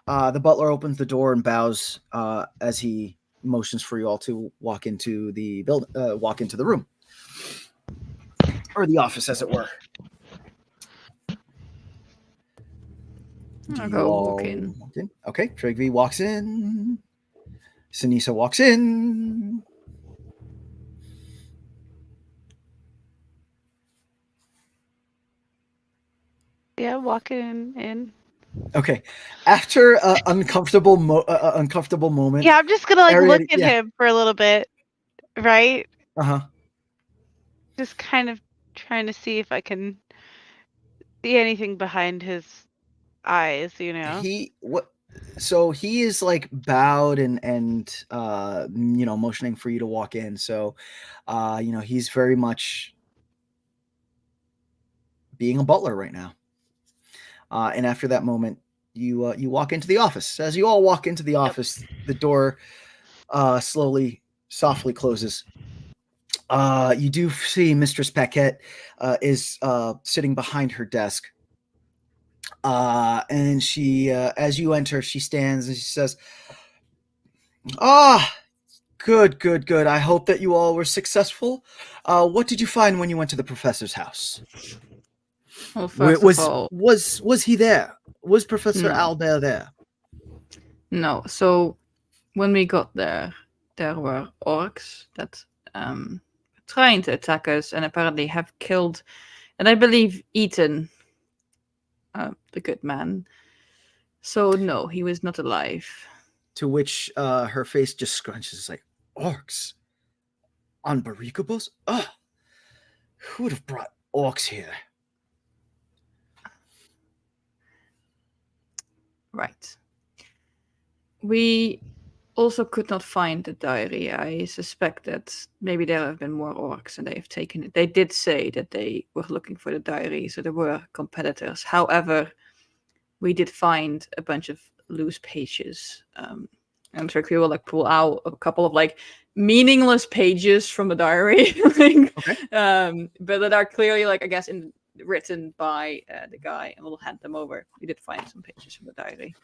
The butler opens the door and bows as he motions for you all to walk into the room, or the office, as it were. I'll go walk in. Okay, Trygve walks in. Ceniza walks in. Yeah, walking in. Okay, after an uncomfortable moment. Yeah, I'm just gonna like look Arietty, at him for a little bit, right? Uh-huh. Just kind of trying to see if I can see anything behind his eyes, So he is like bowed and motioning for you to walk in. So he's very much being a butler right now. And after that moment, you walk into the office. As you all walk into the office, the door slowly, softly closes. You do see Mistress Paquette is sitting behind her desk. And she, as you enter, she stands and she says, Good. I hope that you all were successful. What did you find when you went to the professor's house? Well, first of all, was he there? Was Professor No. Albert there? no. So when we got there, there were orcs that trying to attack us and apparently have killed, and I believe eaten, the good man. So no, he was not alive. To which her face just scrunches like, orcs? On Barikabos? Ugh! Who would have brought orcs here? Right. We also could not find the diary. I suspect that maybe there have been more orcs and they have taken it. They did say that they were looking for the diary, so there were competitors. However, we did find a bunch of loose pages. And Trygve will like pull out a couple of like meaningless pages from the diary, like, but that are clearly like I guess written by the guy, and we'll hand them over. We did find some pages from the diary.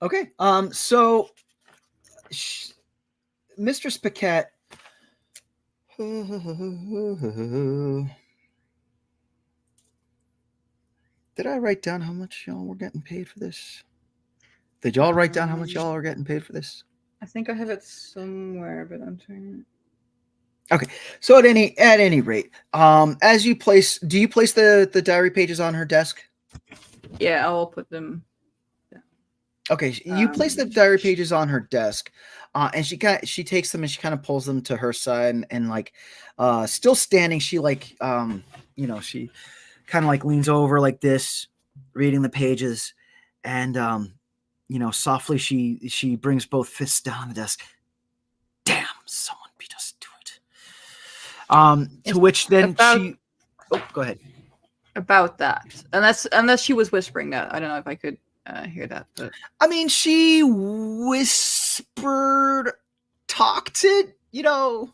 Okay. So, Mistress Paquette. Did I write down how much y'all were getting paid for this? Did y'all write down how much y'all are getting paid for this? I think I have it somewhere, but I'm trying. Okay, so at any rate, as you place, do you place the diary pages on her desk? Yeah, I'll put them. Okay, you place the diary pages on her desk, and she takes them and she kind of pulls them to her side, and like, still standing, she like, she kind of like leans over like this, reading the pages, and softly she brings both fists down on the desk. Damn, someone beat us to it. To which then she. Oh, go ahead. About that, unless she was whispering that, I don't know if I could hear that. But I mean, she whispered, talked it. Yeah.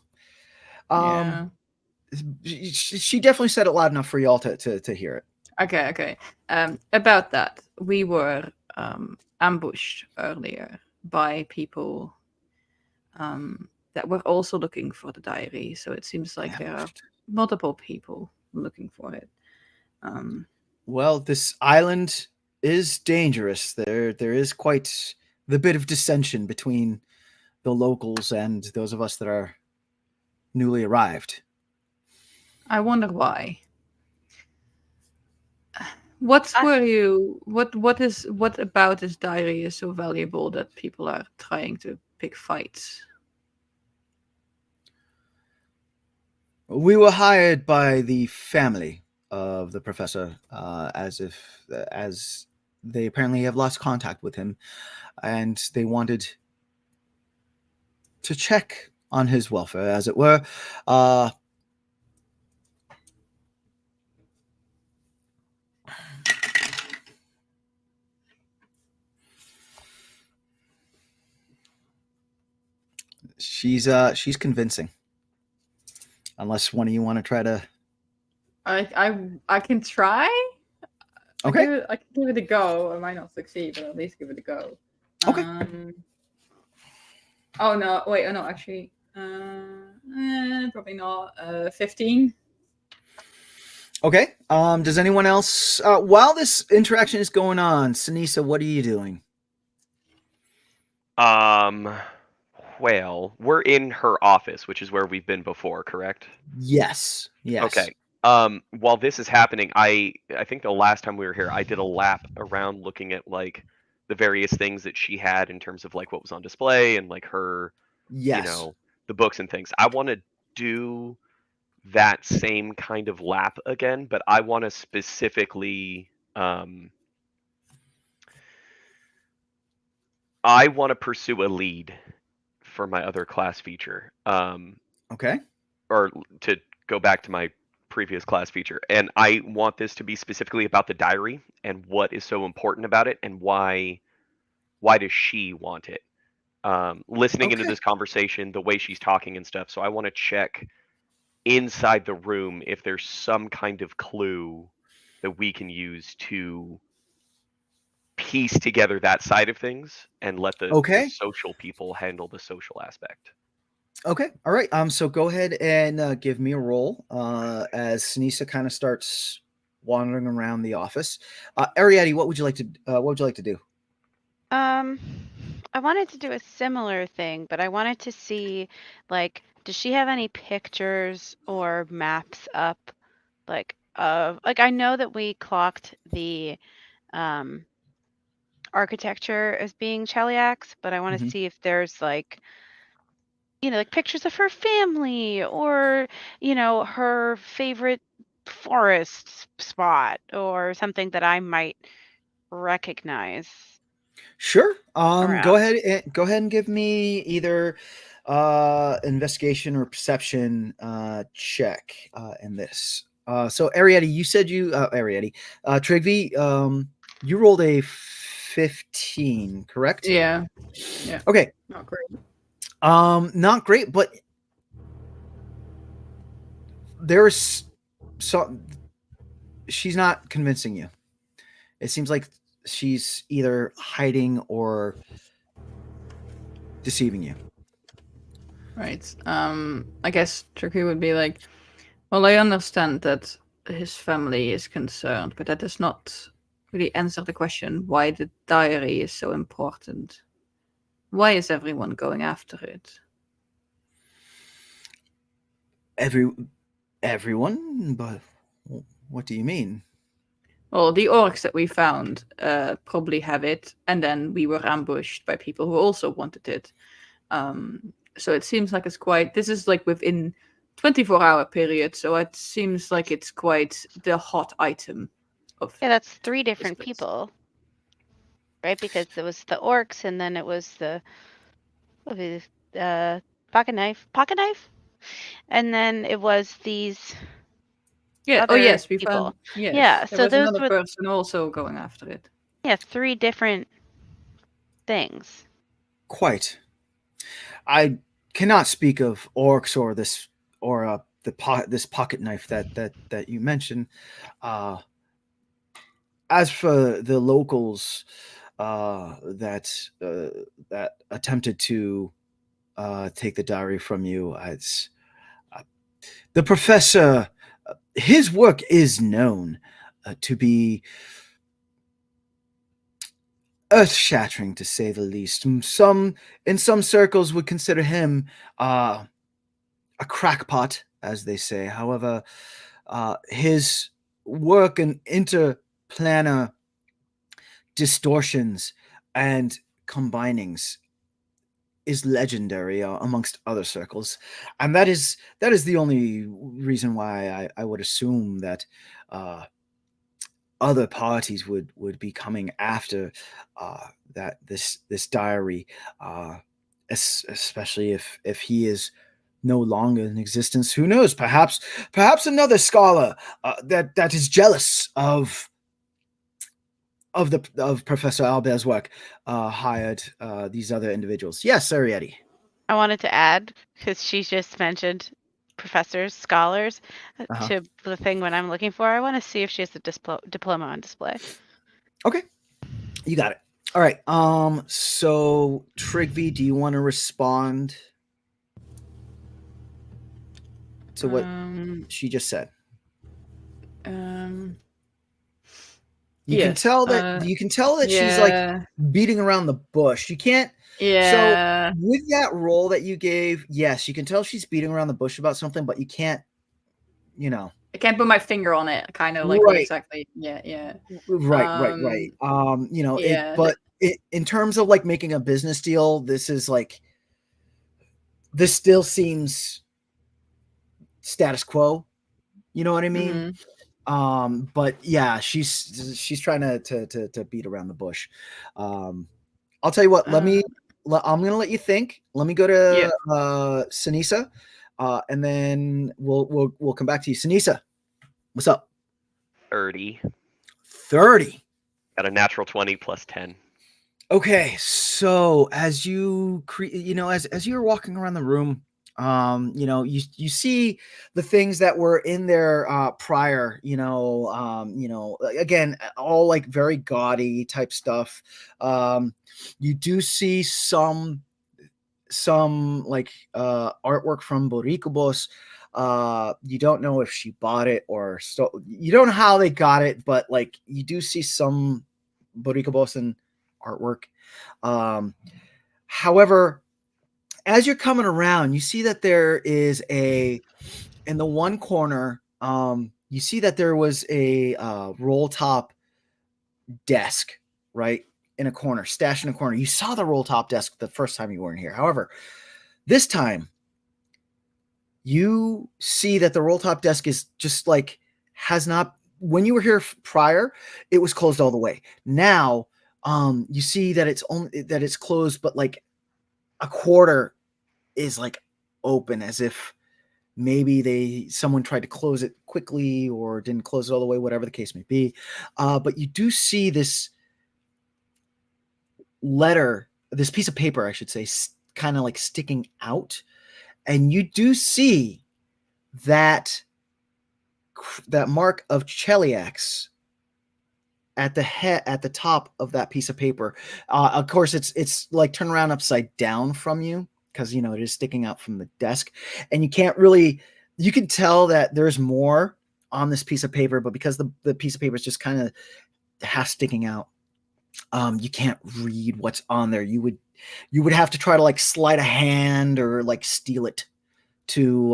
She definitely said it loud enough for y'all to hear it. Okay. About that, we were ambushed earlier by people that were also looking for the diary. So it seems like there are multiple people looking for it. Well, this island is dangerous. There is quite the bit of dissension between the locals and those of us that are newly arrived. I wonder why. What about this diary is so valuable that people are trying to pick fights? We were hired by the family of the professor, as they apparently have lost contact with him, and they wanted to check on his welfare, as it were. She's convincing. Unless one of you want to try to. I can try. Okay. I can give it a go. I might not succeed, but at least give it a go. Okay. Oh no! Wait. Oh no. Actually, probably not. 15. Okay. Does anyone else? While this interaction is going on, Ceniza, what are you doing? Well, we're in her office, which is where we've been before, correct? Yes. Okay. While this is happening, I think the last time we were here, I did a lap around looking at like the various things that she had in terms of like what was on display and like her, Yes. the books and things. I want to do that same kind of lap again, but I want to specifically I want to pursue a lead for my other class feature. Okay. Or to go back to my previous class feature, and I want this to be specifically about the diary and what is so important about it and why does she want it. Listening into this conversation, the way she's talking and stuff, so I want to check inside the room if there's some kind of clue that we can use to piece together that side of things and let the social people handle the social aspect. Okay. All right. So go ahead and give me a roll as Ceniza kind of starts wandering around the office. Arietty, what would you like to do? I wanted to do a similar thing, but I wanted to see, like, does she have any pictures or maps up, like, of, like, I know that we clocked the architecture as being Cheliax, but I want to Mhm. see if there's, like, like pictures of her family or, her favorite forest spot or something that I might recognize Sure. Go around. ahead and give me either investigation or perception check in this. So Arietty, you said Trygve, you rolled a 15, correct? Yeah. Okay. Not great. Not great, but there's so she's not convincing you. It seems like she's either hiding or deceiving you. Right. I guess Tricky would be like, well, I understand that his family is concerned, but that does not really answer the question why the diary is so important. Why is everyone going after it? Everyone, but what do you mean? Well, the orcs that we found probably have it, and then we were ambushed by people who also wanted it. So it seems like it's quite. This is like within 24-hour period, so it seems like it's quite the hot item of. Yeah, that's 3 different place. people, right? Because it was the orcs, and then it was the pocket knife, and then it was these Yeah. Oh other yes, we people. found. Yes. Yeah, There so was those another were person also going after it. 3 different things. Quite. I cannot speak of orcs or this or this pocket knife that you mentioned. Uh, as for the locals that attempted to take the diary from you, it's the professor. His work is known to be earth-shattering, to say the least. Some in some circles would consider him a crackpot, as they say. However, his work in interplanar distortions and combinings is legendary amongst other circles, and that is the only reason why I would assume that other parties would be coming after that this diary, especially if he is no longer in existence. Who knows? Perhaps another scholar that is jealous of Professor Albert's work hired these other individuals. Yes, Arietty. I wanted to add, because she just mentioned professors, scholars, Uh-huh. to the thing when I'm looking for. I want to see if she has a diploma on display. Okay, you got it. All right. So Trygve, do you want to respond to what she just said? You can Yes. tell that she's like beating around the bush. You can't. Yeah. So with that roll that you gave, yes, you can tell she's beating around the bush about something, but you can't. I can't put my finger on it. Kind of like Right. exactly. Yeah. Right. Yeah. But in terms of like making a business deal, this still seems status quo. You know what I mean? Mm-hmm. But yeah, she's trying to beat around the bush. I'll tell you what. I'm gonna let you think. Let me go to Ceniza, and then we'll come back to you. Ceniza, what's up? 30. 30. Got a natural 20 plus 10. Okay, so as you as you're walking around the room, you see the things that were in there prior, again, all like very gaudy type stuff. You do see some like artwork from Boricobos. You don't know if she bought it or you don't know how they got it, but like you do see some Boricobos and artwork. However, as you're coming around, you see that there is in the one corner, you see that there was a roll top desk, right? In a corner, stashed in a corner. You saw the roll top desk the first time you weren't here. However, this time you see that the roll top desk is just like has not when you were here prior, it was closed all the way. Now, you see that it's closed, but like a quarter is like open, as if maybe someone tried to close it quickly or didn't close it all the way, whatever the case may be. But you do see this piece of paper, I should say, kind of like sticking out, and you do see that mark of Cheliax at the top of that piece of paper. Of course, it's like turned around upside down from you, because it is sticking out from the desk, and you can tell that there's more on this piece of paper, but because the piece of paper is just kind of half sticking out, you can't read what's on there. You would have to try to like slide a hand or like steal it to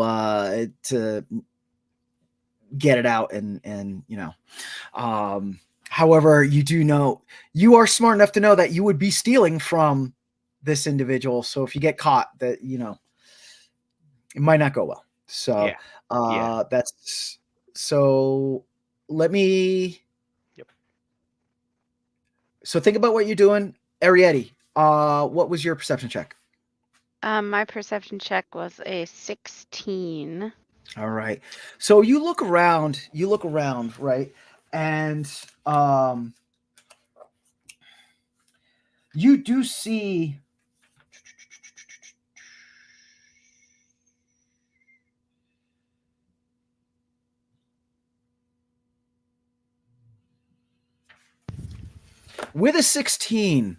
get it out, and however, you are smart enough to know that you would be stealing from this individual. So if you get caught, that it might not go well. So that's so. Let me. Yep. So think about what you're doing, Arietty. What was your perception check? My perception check was a 16. All right. So you look around, right? And you do see with a 16,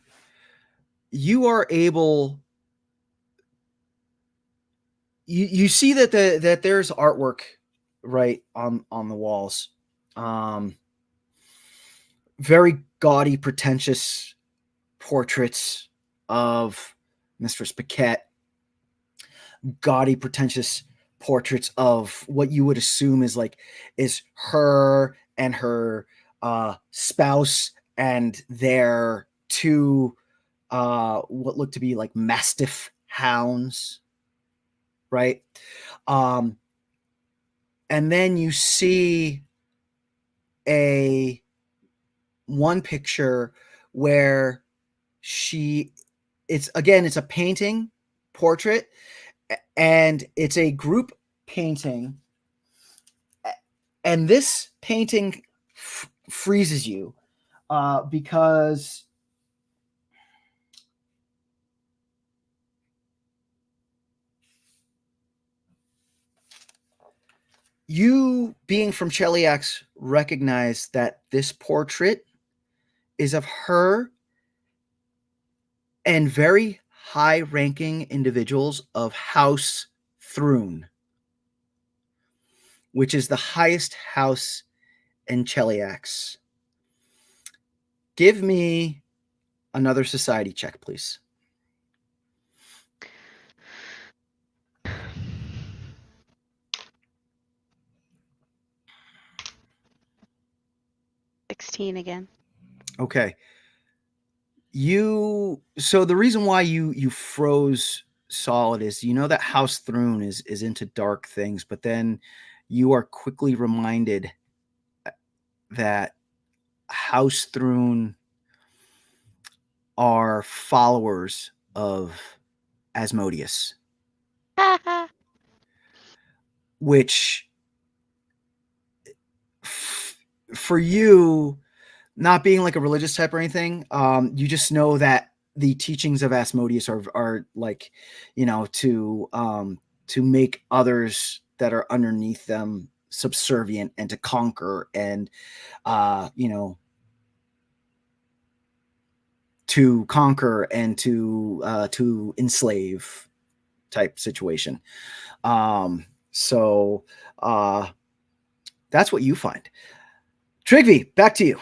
you are able. You see that there's artwork right on the walls, very gaudy, pretentious portraits of Mistress Paquette, gaudy, pretentious portraits of what you would assume is her and her spouse and their two what look to be like mastiff hounds, right? And then you see one picture where it's a painting portrait, and it's a group painting, and this painting freezes you because you, being from Cheliax, recognize that this portrait is of her and very high-ranking individuals of House Thrune, which is the highest house in Cheliax. Give me another society check, please. Again. Okay. So the reason why you froze solid is that House Thrune is into dark things, but then you are quickly reminded that House Thrune are followers of Asmodeus, which for you, not being like a religious type or anything, you just know that the teachings of Asmodeus are like, to make others that are underneath them subservient and to conquer and, to conquer and to enslave type situation. So that's what you find. Trygve, back to you.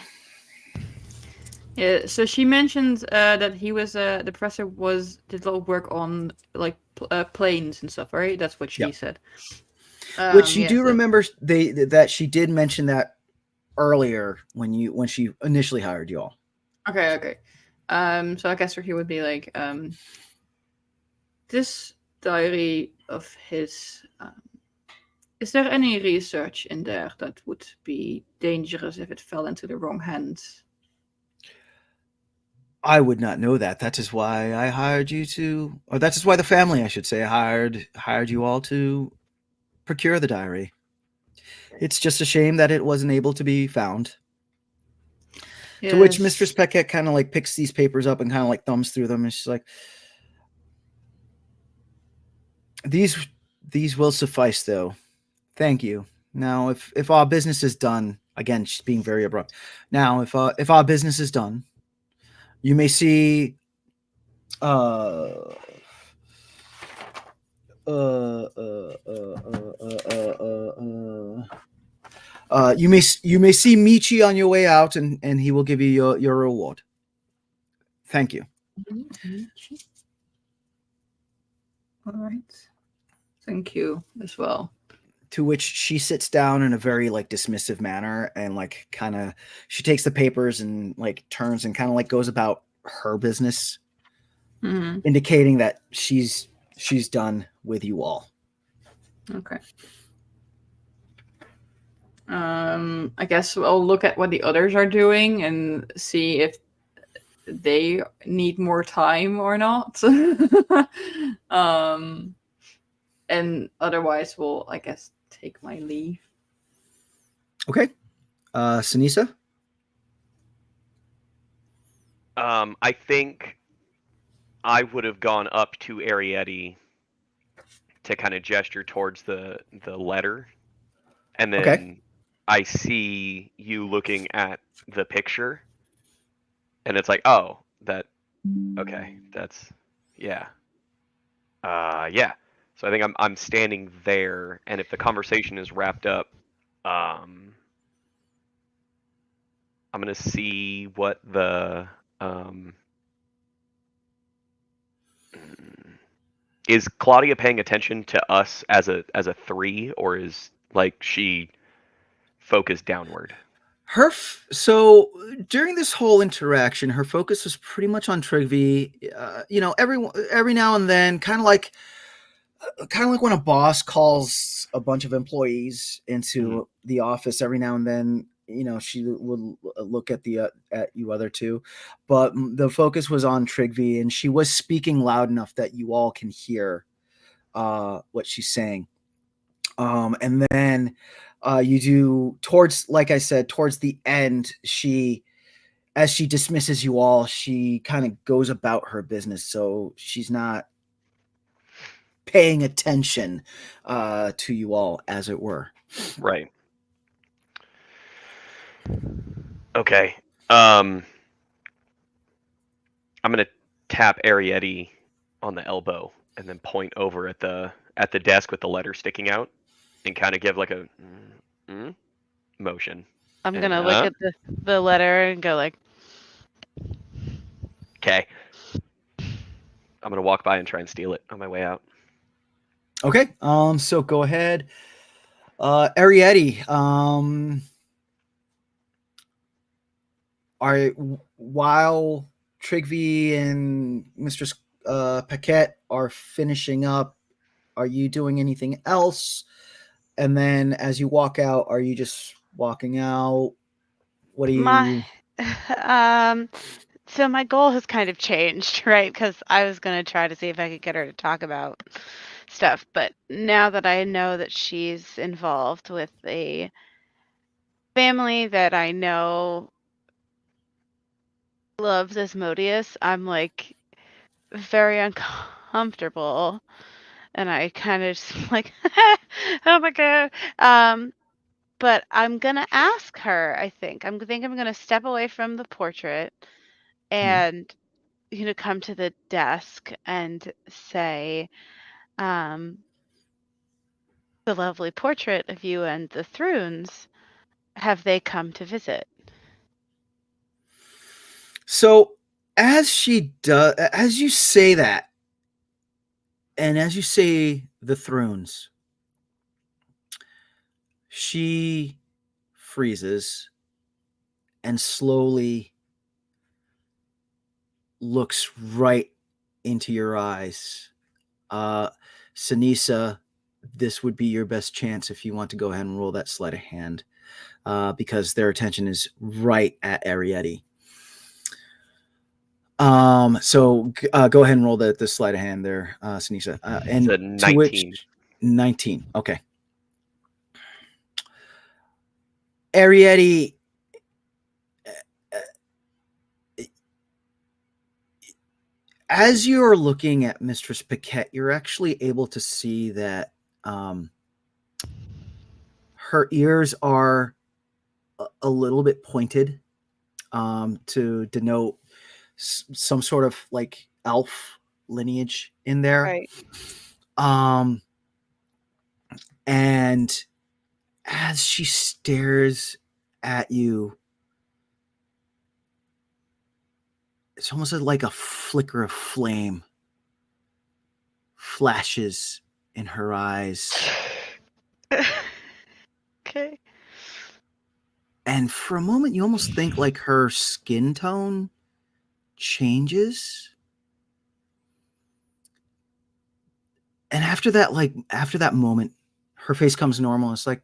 Yeah, so she mentioned that he was the professor did a lot of work on like planes and stuff, right? That's what she Yep. said. Which you Yeah, do so- remember that she did mention that earlier when she initially hired you all. Okay. So I guess he would be like, this diary of his. Is there any research in there that would be dangerous if it fell into the wrong hands? I would not know that. That is why I hired you to, or that is why the family, I should say, hired you all to procure the diary. It's just a shame that it wasn't able to be found. To which Mistress Peckett kind of like picks these papers up and kind of like thumbs through them, and she's like, "These will suffice, though. Thank you. Now, if our business is done, again, she's being very abrupt. Now, if our business is done, you may see uh you may see Michi on your way out, and he will give you your reward. Thank you." All right. Thank you as well. To which she sits down in a very like dismissive manner and like kind of she takes the papers and like turns and kind of like goes about her business, indicating that she's done with you all. Okay. I guess I'll look at what the others are doing and see if they need more time or not. And otherwise we'll, I guess, take my leave. Okay. Ceniza? I think I would have gone up to Arietty to kind of gesture towards the letter, and then Okay. I see you looking at the picture, and it's like, oh, okay, that's yeah, yeah. So I think I'm standing there, and if the conversation is wrapped up, I'm gonna see what the is Claudia paying attention to us as a 3, or is like she focused downward? So during this whole interaction, her focus was pretty much on Trygve. Every now and then, kind of like when a boss calls a bunch of employees into the office. Every now and then, she would look at at you other two, but the focus was on Trygve, and she was speaking loud enough that you all can hear what she's saying. And then you do like I said, towards the end, as she dismisses you all, she kind of goes about her business. So she's not paying attention to you all, as it were. Right. Okay. I'm gonna tap Arietty on the elbow and then point over at the desk with the letter sticking out, and kind of give like a motion. I'm gonna look at the letter and go like, okay. I'm gonna walk by and try and steal it on my way out. Okay. So go ahead, Arietty. While Trygve and Mistress Paquette are finishing up, are you doing anything else? And then as you walk out, are you just walking out? What do you? So my goal has kind of changed, right? Because I was gonna try to see if I could get her to talk about stuff, but now that I know that she's involved with a family that I know loves Asmodeus, I'm like very uncomfortable, and I kind of just like, oh my god. But I'm gonna ask her. I think I'm gonna step away from the portrait and come to the desk and say, the lovely portrait of you and the Thrunes, have they come to visit? So as you say that, and as you say the thrones, she freezes and slowly looks right into your eyes. Ceniza, this would be your best chance if you want to go ahead and roll that sleight of hand, because their attention is right at Arietty. So go ahead and roll the sleight of hand there, Ceniza. And It's a 19. 19. Okay. Arietty, as you're looking at Mistress Paquette, you're actually able to see that her ears are a little bit pointed, to denote some sort of like elf lineage in there. Right. And as she stares at you, it's almost like a flicker of flame flashes in her eyes. Okay. And for a moment, you almost think like her skin tone changes. And after that moment, her face comes normal. It's like,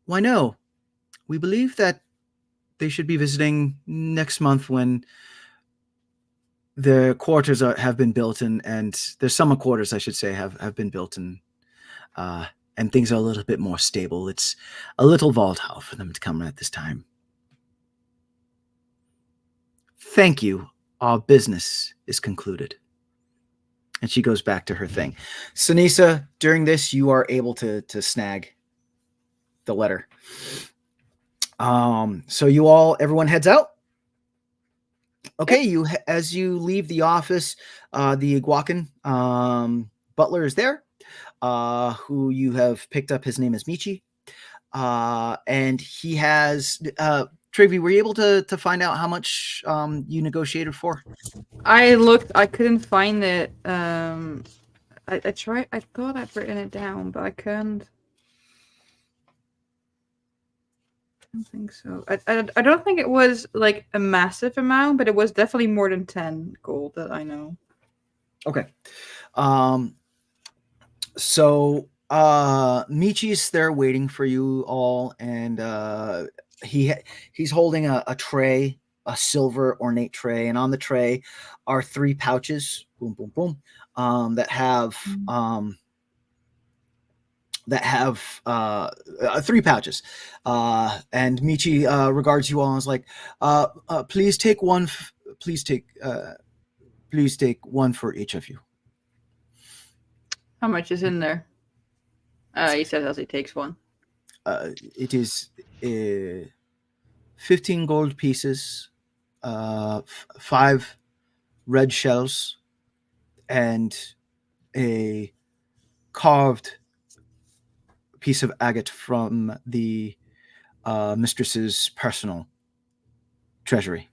why no? We believe that they should be visiting next month when the quarters have been built, and the summer quarters, I should say, have been built, and things are a little bit more stable. It's a little volatile for them to come at this time. Thank you. Our business is concluded. And she goes back to her thing. Ceniza, during this, you are able to snag the letter. So everyone heads out. Okay, as you leave the office, the Iguacan butler is there, who you have picked up. His name is Michi, and he has Trygve. Were you able to find out how much you negotiated for? I looked. I couldn't find it. I tried. I thought I'd written it down, but I couldn't. I don't think so. I don't think it was like a massive amount, but it was definitely more than 10 gold that I know. Okay. So Michi's there waiting for you all, and he's holding a tray, a silver ornate tray, and on the tray are 3 pouches, boom, boom, boom, that have 3 pouches, and Michi regards you all and is like, please take one. Please take one for each of you. How much is in there? He says as he takes one. It is 15 gold pieces, 5 red shells, and a carved piece of agate from the mistress's personal treasury.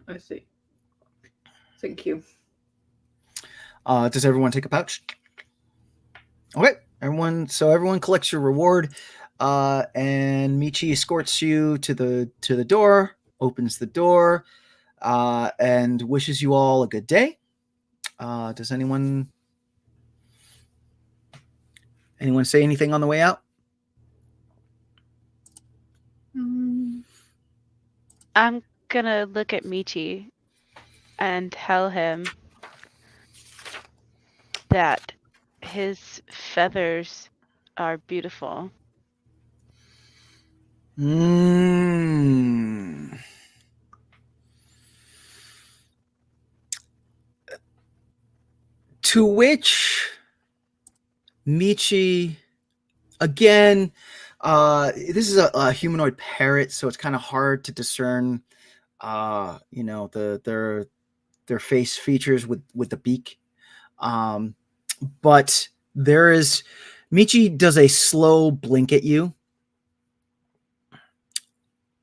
I see. Thank you. Does everyone take a pouch? Okay, everyone collects your reward, and Michi escorts you to the door, opens the door, and wishes you all a good day. Does anyone say anything on the way out? I'm gonna look at Michi and tell him that his feathers are beautiful. To which Michi, again, this is a humanoid parrot, so it's kind of hard to discern, their face features with the beak. But Michi does a slow blink at you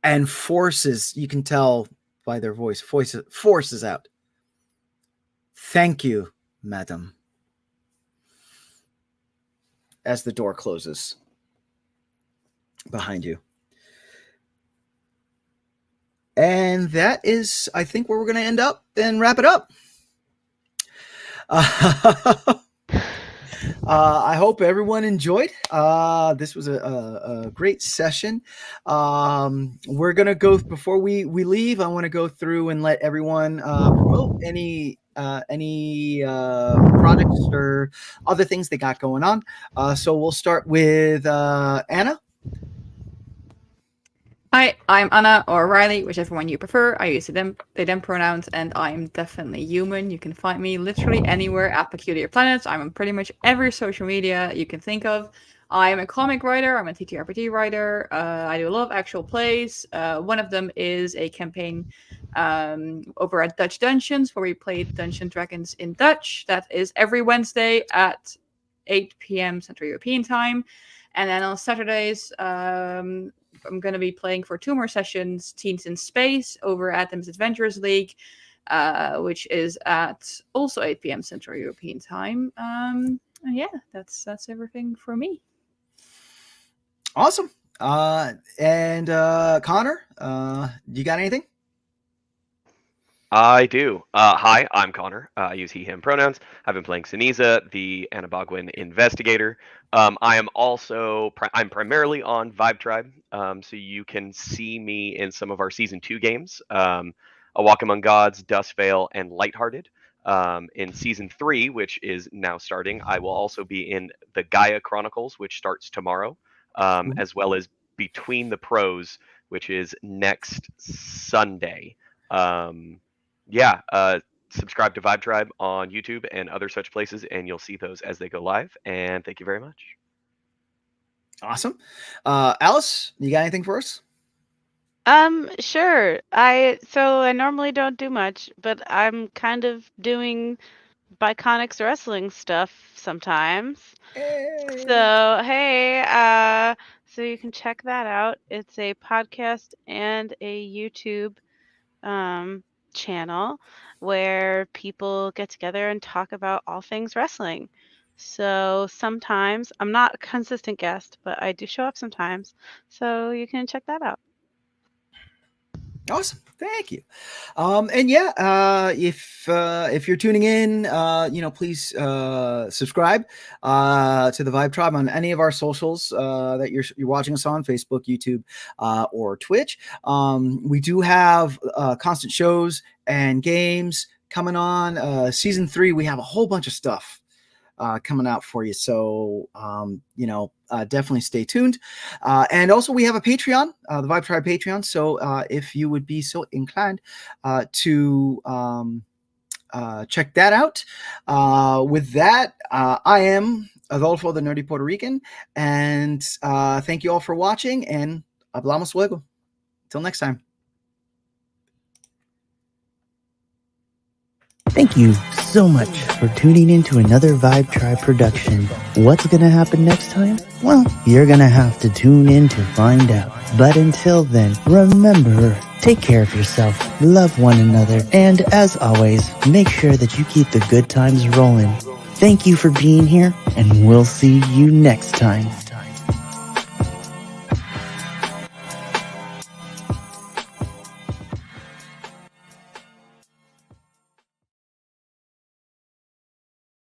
and forces, you can tell by their voice forces out, "Thank you, madam," as the door closes behind you. And that is, I think, where we're going to end up and wrap it up. I hope everyone enjoyed. This was a great session. We're going to go, before we leave, I want to go through and let everyone promote any projects or other things they got going on. So we'll start with Anna. Hi, I'm Anna or Riley, whichever one you prefer. I use they them pronouns, and I'm definitely human. You can find me literally anywhere at Peculiar Planets. I'm on pretty much every social media you can think of. I'm a comic writer. I'm a TTRPG writer. I do a lot of actual plays. One of them is a campaign over at Dutch Dungeons, where we play Dungeons & Dragons in Dutch. That is every Wednesday at 8 p.m. Central European Time. And then on Saturdays, I'm going to be playing for 2 more sessions, Teens in Space, over at the Misadventurers League, which is at also 8 p.m. Central European Time. Yeah, that's everything for me. Awesome. And Connor, you got anything? I do. Hi, I'm Connor. I use he, him pronouns. I've been playing Ceniza, the Anabogwin investigator. I am also, I'm primarily on Vibe Tribe, so you can see me in some of our Season 2 games, A Walk Among Gods, Dustveil, and Lighthearted. In Season 3, which is now starting, I will also be in the Gaia Chronicles, which starts tomorrow, as well as Between the Pros, which is next Sunday. Subscribe to Vibe Tribe on YouTube and other such places, and you'll see those as they go live. And thank you very much. Awesome. Alice, you got anything for us? Sure. I normally don't do much, but I'm kind of doing Biconics wrestling stuff sometimes. Hey. So you can check that out. It's a podcast and a YouTube channel where people get together and talk about all things wrestling. So sometimes I'm not a consistent guest, but I do show up sometimes. So you can check that out. Awesome. Thank you. And yeah, if you're tuning in, please subscribe to the Vibe Tribe on any of our socials that you're watching us on, Facebook, YouTube, or Twitch. We do have constant shows and games coming on. Season 3, we have a whole bunch of stuff coming out for you. So, definitely stay tuned. And also we have a Patreon, the Vibe Tribe Patreon. So if you would be so inclined to check that out. With that, I am Adolfo, the Nerdy Puerto Rican. And thank you all for watching, and hablamos luego. Till next time. Thank you so much for tuning in to another Vibe Tribe production. What's going to happen next time? Well, you're going to have to tune in to find out. But until then, remember, take care of yourself, love one another, and as always, make sure that you keep the good times rolling. Thank you for being here, and we'll see you next time.